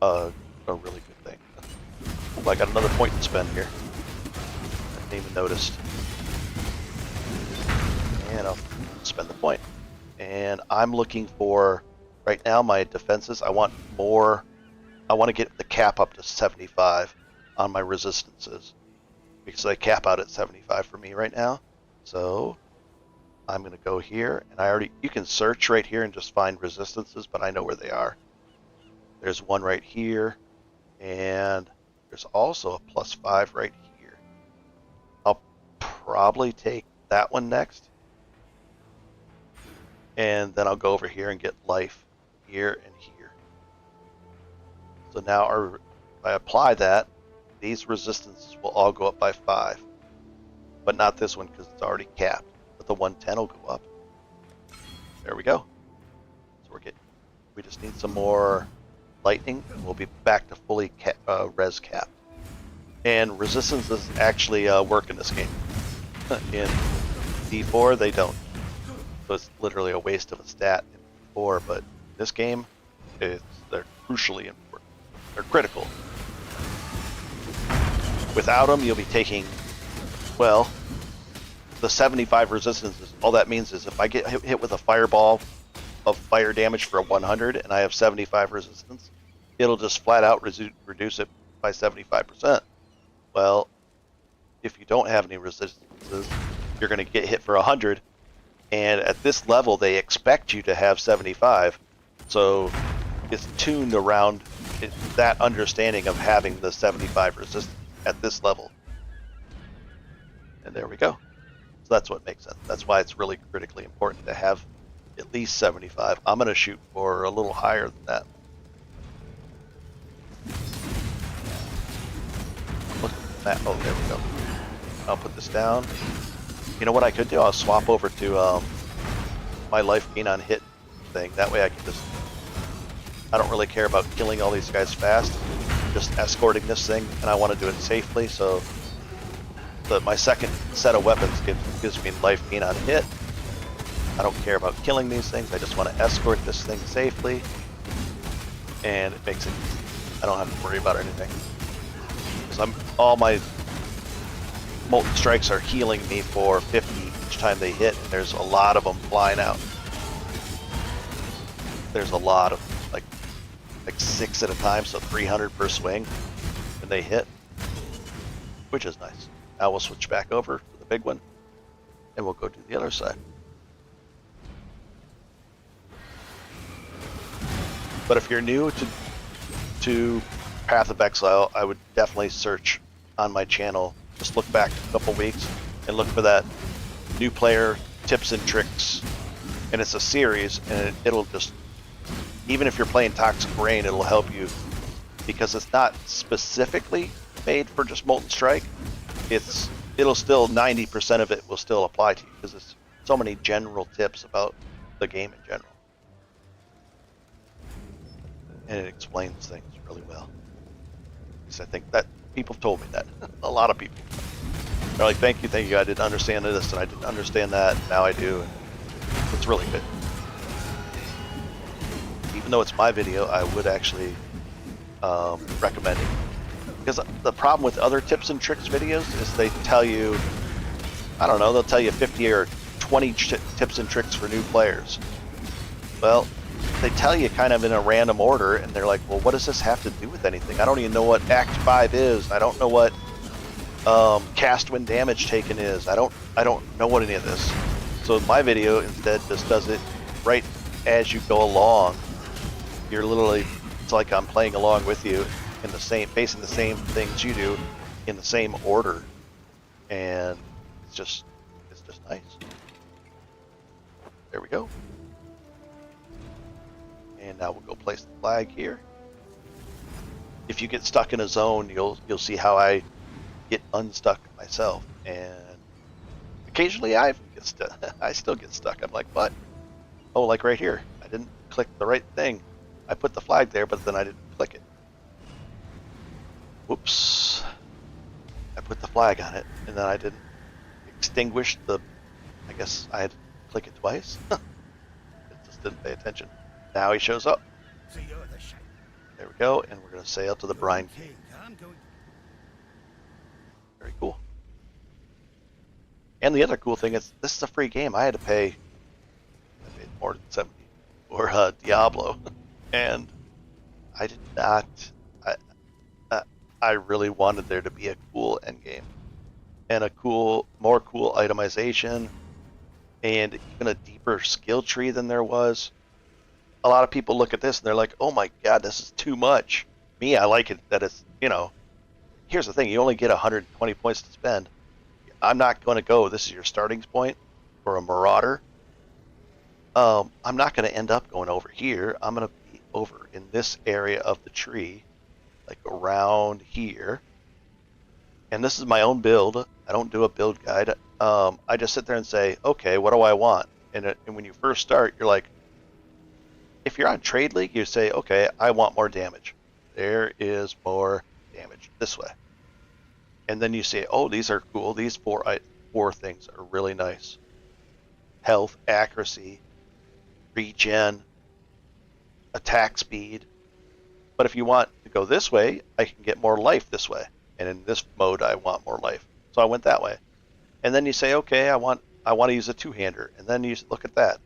a really good thing. Oh, I got another point to spend here. I didn't even notice. And I'll spend the point. And I'm looking for, right now, my defenses. I want more. I want to get the cap up to 75 on my resistances, because they cap out at 75 for me right now. So I'm going to go here, and you can search right here and just find resistances, but I know where they are. There's one right here, and there's also a +5 right here. I'll probably take that one next, and then I'll go over here and get life here and here. So now if I apply that, these resistances will all go up by 5, but not this one because it's already capped. But the 110 will go up. There we go. So we just need some more lightning, and we'll be back to fully res capped. And resistances actually work in this game. In D4, they don't. So it's literally a waste of a stat in D4, but this game, they're crucially important. They're critical. Without them, you'll be taking Well, the 75 resistance is all that means is if I get hit with a fireball of fire damage for a 100 and I have 75 resistance, it'll just flat out reduce it by 75%. Well, if you don't have any resistances, you're going to get hit for 100, and at this level they expect you to have 75, so it's tuned around that understanding of having the 75 resistance at this level. And there we go. So that's what makes sense. That's why it's really critically important to have at least 75. I'm going to shoot for a little higher than that. Look at that. Oh, there we go. I'll put this down. You know what I could do? I'll swap over to my life gain on hit thing. That way I can just... I don't really care about killing all these guys fast. Just escorting this thing, and I want to do it safely, so my second set of weapons gives me life gain on hit. I don't care about killing these things. I just want to escort this thing safely, and it makes it easy. I don't have to worry about anything. Because all my molten strikes are healing me for 50 each time they hit, and there's a lot of them flying out. There's a lot of like 6 at a time, so 300 per swing when they hit, which is nice. Now we'll switch back over to the big one, and we'll go to the other side. But if you're new to Path of Exile, I would definitely search on my channel. Just look back a couple weeks and look for that new player tips and tricks. And it's a series, and it'll just, even if you're playing Toxic Rain, it'll help you because it's not specifically made for just Molten Strike. It'll still 90% of it will still apply to you because it's so many general tips about the game in general. And it explains things really well. Because I think that people have told me that. A lot of people. They're like, thank you, I didn't understand this and I didn't understand that, now I do. And it's really good. Even though it's my video, I would actually recommend it. Because the problem with other tips and tricks videos is they tell you, I don't know, they'll tell you 50 or 20 tips and tricks for new players. Well, they tell you kind of in a random order, and they're like, well, what does this have to do with anything? I don't even know what Act 5 is. I don't know what cast when damage taken is. I don't know what any of this. So my video instead just does it right as you go along. You're literally, it's like I'm playing along with you in the same, facing the same things you do in the same order, and it's just nice. There we go. And now we'll go place the flag here. If you get stuck in a zone, you'll see how I get unstuck myself, and occasionally I still get stuck. I'm like, what? Oh, like right here. I didn't click the right thing. I put the flag there, but then I didn't click it. Whoops. I put the flag on it, and then I didn't extinguish the... I guess I had to click it twice. It just didn't pay attention. Now he shows up. There we go, and we're going to sail to the Brine King. Very cool. And the other cool thing is, this is a free game. I paid more than 70 for Diablo, and I did not... I really wanted there to be a cool endgame, and a more cool itemization, and even a deeper skill tree than there was. A lot of people look at this and they're like, oh my god, this is too much. Me, I like it that it's, here's the thing, you only get 120 points to spend. I'm not going to go, this is your starting point for a Marauder. I'm not going to end up going over here. I'm going to be over in this area of the tree, like around here. And this is my own build. I don't do a build guide. I just sit there and say, okay, what do I want? And when you first start, you're like, if you're on Trade League, you say, okay, I want more damage. There is more damage this way. And then you say, oh, these are cool. These four things are really nice. Health, accuracy, regen, attack speed. But if you want to go this way, I can get more life this way. And in this mode, I want more life. So I went that way. And then you say, okay, I want to use a two-hander, and then you look at that,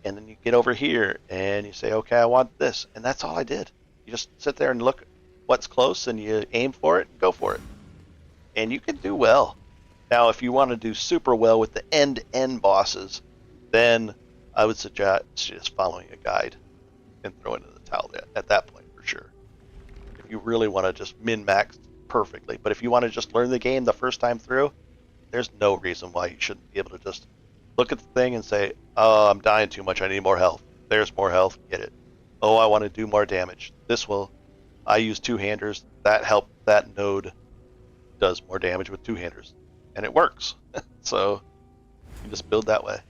and then you get over here and you say, okay, I want this, and that's all I did. You just sit there and look what's close, and you aim for it and go for it, and you can do well. Now, if you want to do super well with the end-to-end bosses, then I would suggest just following a guide and throwing in the towel at that point for sure. If you really want to just min-max perfectly, but if you want to just learn the game the first time through, there's no reason why you shouldn't be able to just look at the thing and say, oh, I'm dying too much, I need more health. There's more health, get it. Oh, I want to do more damage. I use two-handers, that node does more damage with two-handers. And it works. So you just build that way.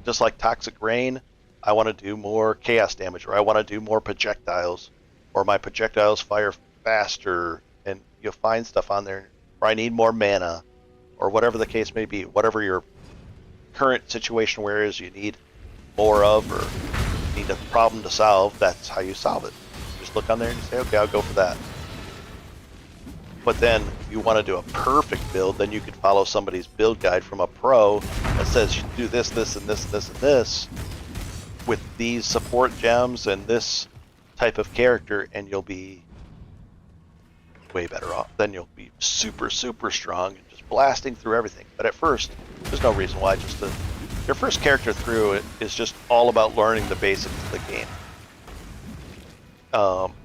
Just like Toxic Rain, I want to do more chaos damage, or I want to do more projectiles, or my projectiles fire faster, and you'll find stuff on there, or I need more mana, or whatever the case may be, whatever your current situation where is you need more of, or need a problem to solve, that's how you solve it. You just look on there and you say, okay, I'll go for that. But then if you want to do a perfect build, then you could follow somebody's build guide from a pro that says you do this, this, and this, this, and this with these support gems and this type of character, and you'll be way better off. Then you'll be super, super strong and just blasting through everything. But at first, there's no reason why. Your first character through it is just all about learning the basics of the game.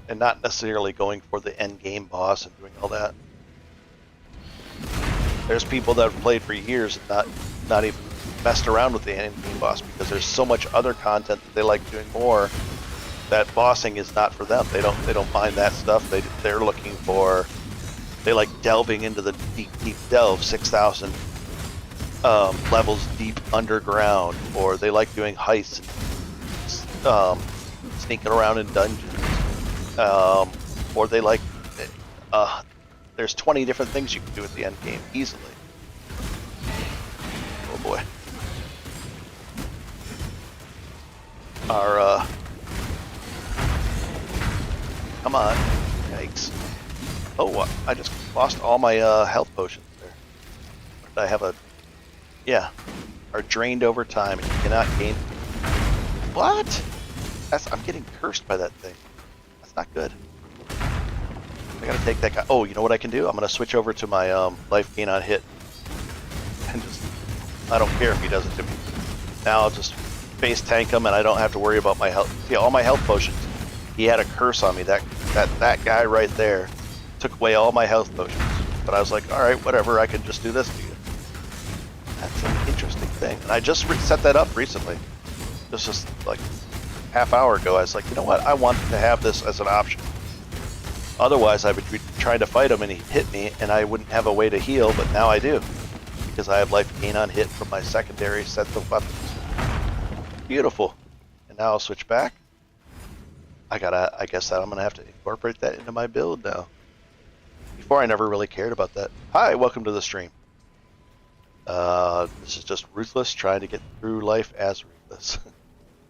And not necessarily going for the end game boss and doing all that. There's people that have played for years and not even messed around with the end game boss because there's so much other content that they like doing more. That bossing is not for them. They don't mind that stuff. They're looking for, they like delving into the deep delve, 6,000 levels deep underground, or they like doing heists, sneaking around in dungeons, or they like there's 20 different things you can do at the end game easily. Oh boy. Come on. Yikes. Oh, I just lost all my health potions there. I have are drained over time and you cannot gain. What? I'm getting cursed by that thing. That's not good. I gotta take that guy. Oh, you know what I can do? I'm gonna switch over to my life gain on hit. And I don't care if he does it to me. Now I'll just face tank him and I don't have to worry about my health. See, all my health potions. He had a curse on me. That guy right there took away all my health potions. But I was like, alright, whatever, I can just do this to you. That's an interesting thing. And I just set that up recently. Just like half hour ago, I was like, you know what, I want to have this as an option. Otherwise, I would be trying to fight him and he'd hit me and I wouldn't have a way to heal, but now I do. Because I have life gain on hit from my secondary sets of weapons. Beautiful. And now I'll switch back. I guess that I'm gonna have to incorporate that into my build now. Before I never really cared about that. Hi, welcome to the stream. This is just Ruthless trying to get through life as Ruthless.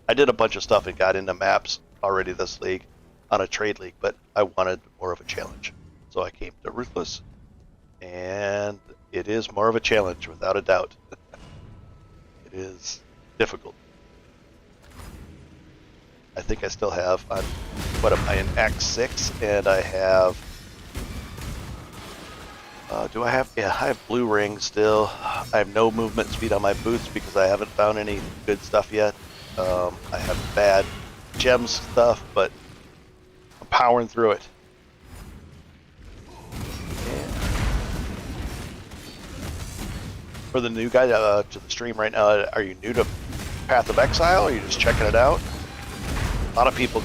I did a bunch of stuff and got into maps already this league on a trade league, but I wanted more of a challenge. So I came to Ruthless, and it is more of a challenge without a doubt. It is difficult. I think I still have, what am I, in Act 6, and I have, I have blue rings still. I have no movement speed on my boots because I haven't found any good stuff yet. I have bad gem stuff, but I'm powering through it. And for the new guy to the stream right now, are you new to Path of Exile, or are you just checking it out? A lot of people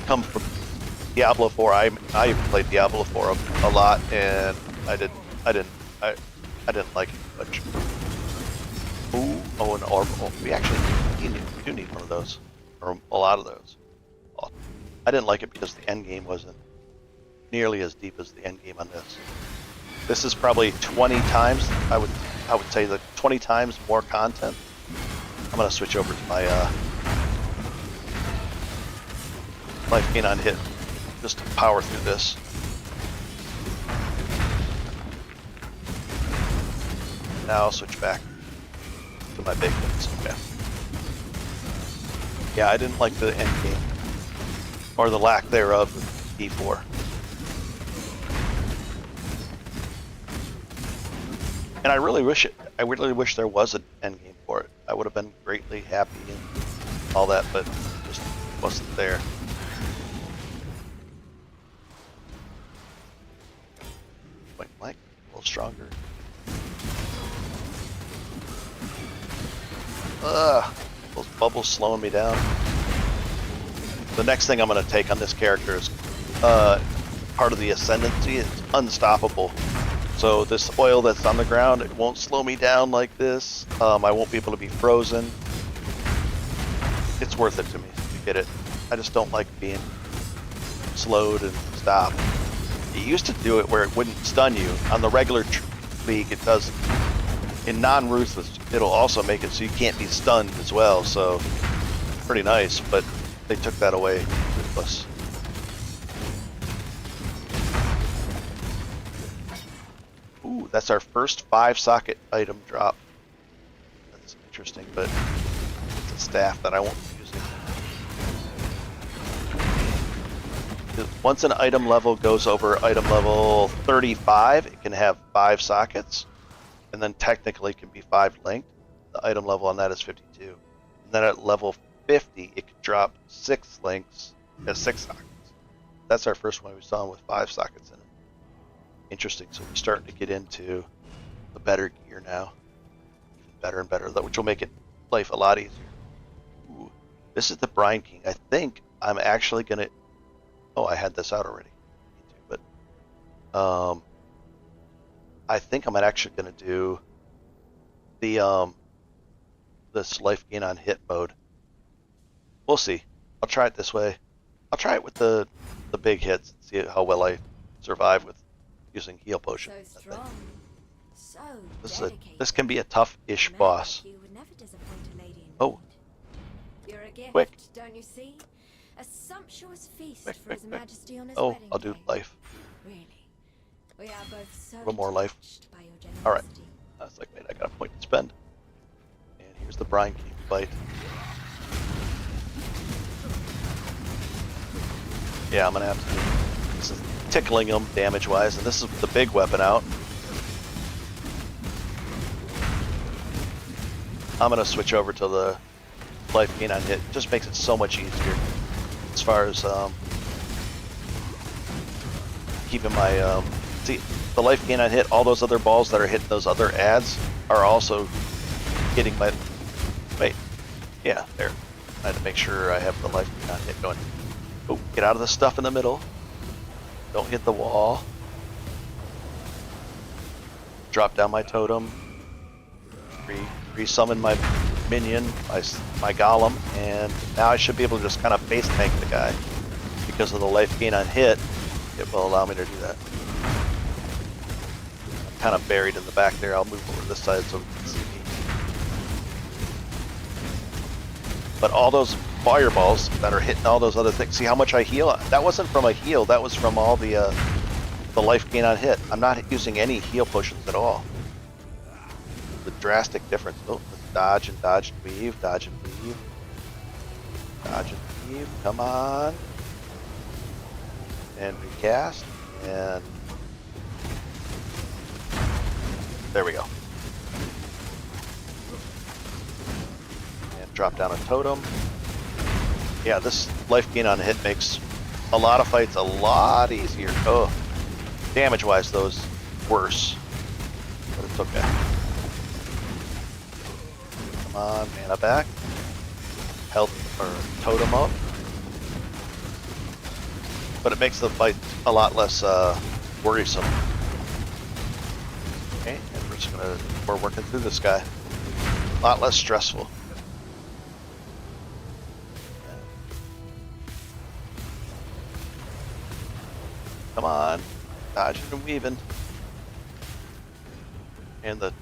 come from Diablo 4. I even played Diablo 4 a lot, and I didn't like it much. Ooh, oh, an orbital. We actually do need one of those, or a lot of those. I didn't like it because the end game wasn't nearly as deep as the end game on this. This is probably 20 times. I would say that 20 times more content. I'm gonna switch over to my life gain on hit just to power through this. now I'll switch back to my big hits. Okay. Yeah, I didn't like the end game. Or the lack thereof with D4. And I really wish there was an end game for it. I would have been greatly happy and all that, but it just wasn't there. Point blank, a little stronger. Ugh, those bubbles slowing me down. The next thing I'm going to take on this character is part of the Ascendancy. It's unstoppable. So this oil that's on the ground, it won't slow me down like this. I won't be able to be frozen. It's worth it to me to get it. I just don't like being slowed and stopped. It used to do it where it wouldn't stun you. On the regular league, it does. In non-Ruthless, it'll also make it so you can't be stunned as well. So pretty nice, but they took that away. Ruthless. Ooh, that's our first 5-socket item drop. That's interesting, but it's a staff that I won't be using. Once an item level goes over item level 35, it can have 5 sockets, and then technically it can be 5 linked. The item level on that is 52. And then at level 50, it can drop 6 links as 6 sockets. That's our first one we saw with 5 sockets in it. Interesting. So we're starting to get into the better gear now. Even better and better, which will make it life a lot easier. Ooh, this is the Brine King. I think I'm actually going to... Oh, I had this out already. But I think I'm actually going to do the this life gain on hit mode. We'll see. I'll try it this way. I'll try it with the big hits and see how well I survive with using heal potion. So strong, so this can be a tough-ish boss. You would never disappoint a lady in Oh. need. You're a gift, Quick. don't you see? A sumptuous feast Quick, for quick, His quick. Majesty on his Oh, wedding I'll do day. life. Really, we are both so A little more life. touched by your generosity. All right. I was like, wait, I got a point to spend. And here's the Brine King fight. Yeah, I'm gonna have to. This is tickling him damage-wise, and this is the big weapon out. I'm gonna switch over to the life gain on hit. It just makes it so much easier as far as keeping my see the life gain on hit. All those other balls that are hitting those other ads are also hitting my. Wait, yeah, there. I had to make sure I have the life gain on hit going. Oh, get out of the stuff in the middle. Don't hit the wall. Drop down my totem. Resummon my minion, my golem, and now I should be able to just kind of face tank the guy. Because of the life gain on hit, it will allow me to do that. I'm kind of buried in the back there. I'll move over to this side so we can see me. But all those fireballs that are hitting all those other things. See how much I heal? That wasn't from a heal. That was from all the life gain on hit. I'm not using any heal potions at all. The drastic difference. Oh, dodge and weave, dodge and weave, dodge and weave. Come on, and recast, and there we go. And drop down a totem. Yeah, this life gain on hit makes a lot of fights a lot easier. Oh, damage-wise, those worse, but it's okay. Come on, mana back. Health or totem up. But it makes the fight a lot less worrisome. Okay, and we're working through this guy. A lot less stressful. Come on, dodging and weaving. And the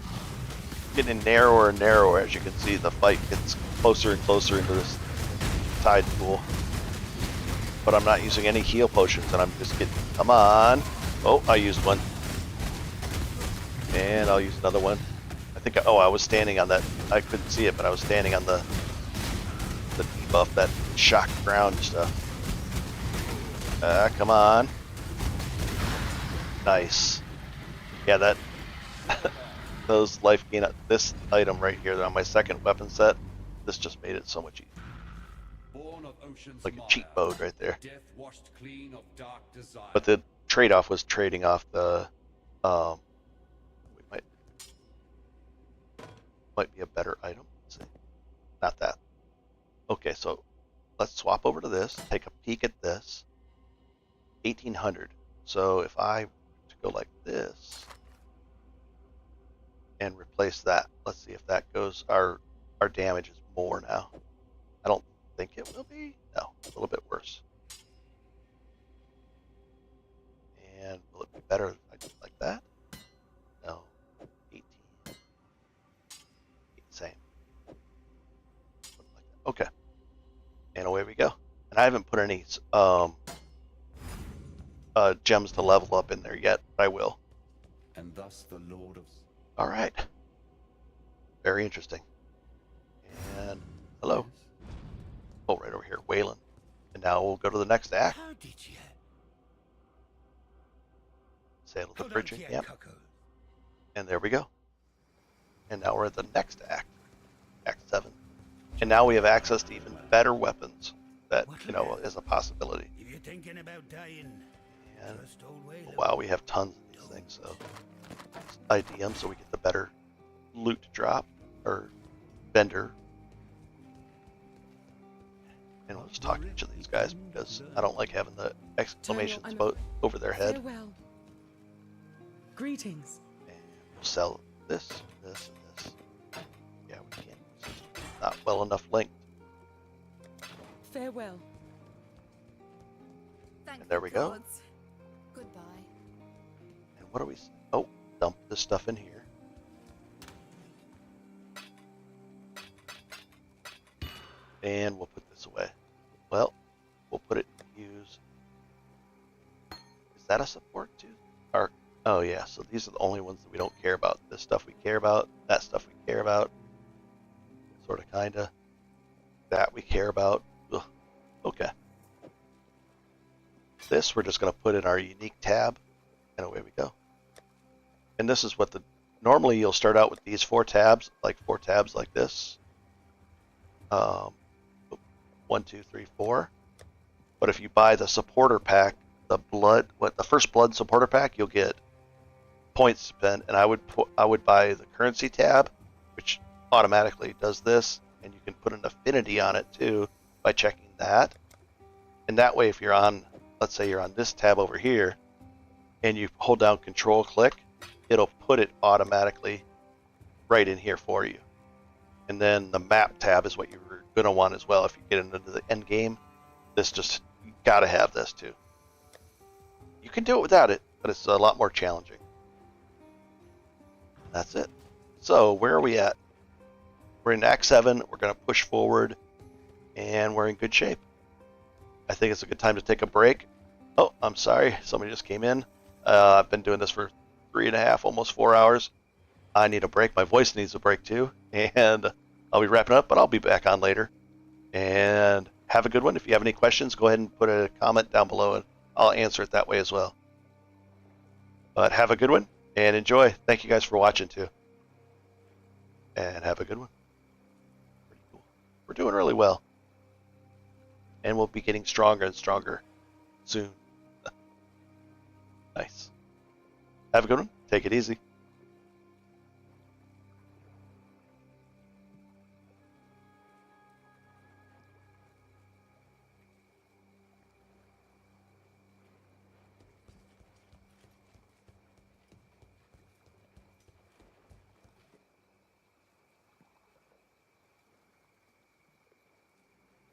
getting narrower and narrower as you can see. The fight gets closer and closer into this tide pool. But I'm not using any heal potions, and I'm just getting. Come on! Oh, I used one, and I'll use another one. I think, oh, I was standing on that. I couldn't see it, but I was standing on the debuff, that shock ground stuff. Come on. Nice. Yeah, that those life gain. This item right here on my second weapon set. This just made it so much easier. Born of ocean's Like a cheat mode right there. Death washed clean of dark desire. But the trade-off was trading off the. We might be a better item. Let's see. Not that. Okay, so let's swap over to this. Take a peek at this. 1800. So if I to go like this and replace that, let's see if that goes. Our damage is more now. I don't think it will be. No, a little bit worse. And will it be better if I do it like that? No. 18. Same. Okay. And away we go. And I haven't put any gems to level up in there yet, but I will. And thus the Lord of... All right. Very interesting. And hello. Oh, right over here, Waylon. And now we'll go to the next act. How did you? Sail the Hold bridge. on to your Yep. cockles. And there we go. And now we're at the next act. Act 7. And now we have access to even better weapons that, you know, is a possibility. If you're thinking about dying, And trust old Whale. wow, we have tons of these things, so let's ID them so we get the better loot drop, or vendor. And we'll just talk to each of these guys because I don't like having the exclamation spot over their head. Farewell. Greetings. And we'll sell this, this, and this. Yeah, we can't. It's not well enough linked. Farewell. Thank And there we go. gods. Goodbye. And what do we... Oh, dump this stuff in here. And we'll put this away. Well, we'll put it in use. Is that a support too? Or, oh yeah, so these are the only ones that we don't care about. This stuff we care about. That stuff we care about. Sort of, kinda. That we care about. Ugh. Okay. This we're just going to put in our unique tab, and away we go. And this is what the... Normally you'll start out with these four tabs like this. 1, 2, 3, 4. But if you buy the supporter pack, the first blood supporter pack, you'll get points spent. And I would buy the currency tab, which automatically does this, and you can put an affinity on it too by checking that. And that way, if you're on, let's say you're on this tab over here, and you hold down Control click, it'll put it automatically right in here for you. And then the map tab is what you're going to want as well if you get into the end game. This just, you got to have this too. You can do it without it, but it's a lot more challenging. That's it. So where are we at? We're in Act 7. We're going to push forward, and we're in good shape. I think it's a good time to take a break. Oh, I'm sorry. Somebody just came in. I've been doing this for 3.5, almost 4 hours. I need a break. My voice needs a break too. And I'll be wrapping up, but I'll be back on later. And have a good one. If you have any questions, go ahead and put a comment down below, and I'll answer it that way as well. But have a good one, and enjoy. Thank you guys for watching too. And have a good one. Pretty cool. We're doing really well. And we'll be getting stronger and stronger soon. Nice. Have a good one. Take it easy.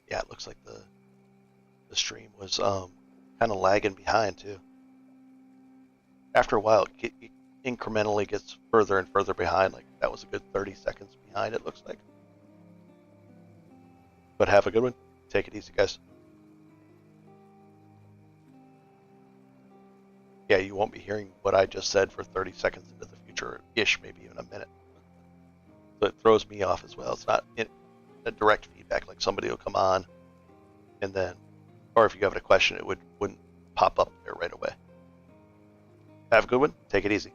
Yeah, it looks like the stream was kind of lagging behind too. After a while, it incrementally gets further and further behind. Like that was a good 30 seconds behind, it looks like. But have a good one. Take it easy, guys. Yeah, you won't be hearing what I just said for 30 seconds into the future-ish, maybe even a minute. So it throws me off as well. It's not a direct feedback, like somebody will come on and then, or if you have a question, it wouldn't pop up there right away. Have a good one. Take it easy.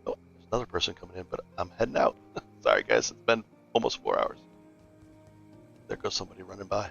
Oh, there's another person coming in, but I'm heading out. Sorry, guys. It's been almost 4 hours. There goes somebody running by.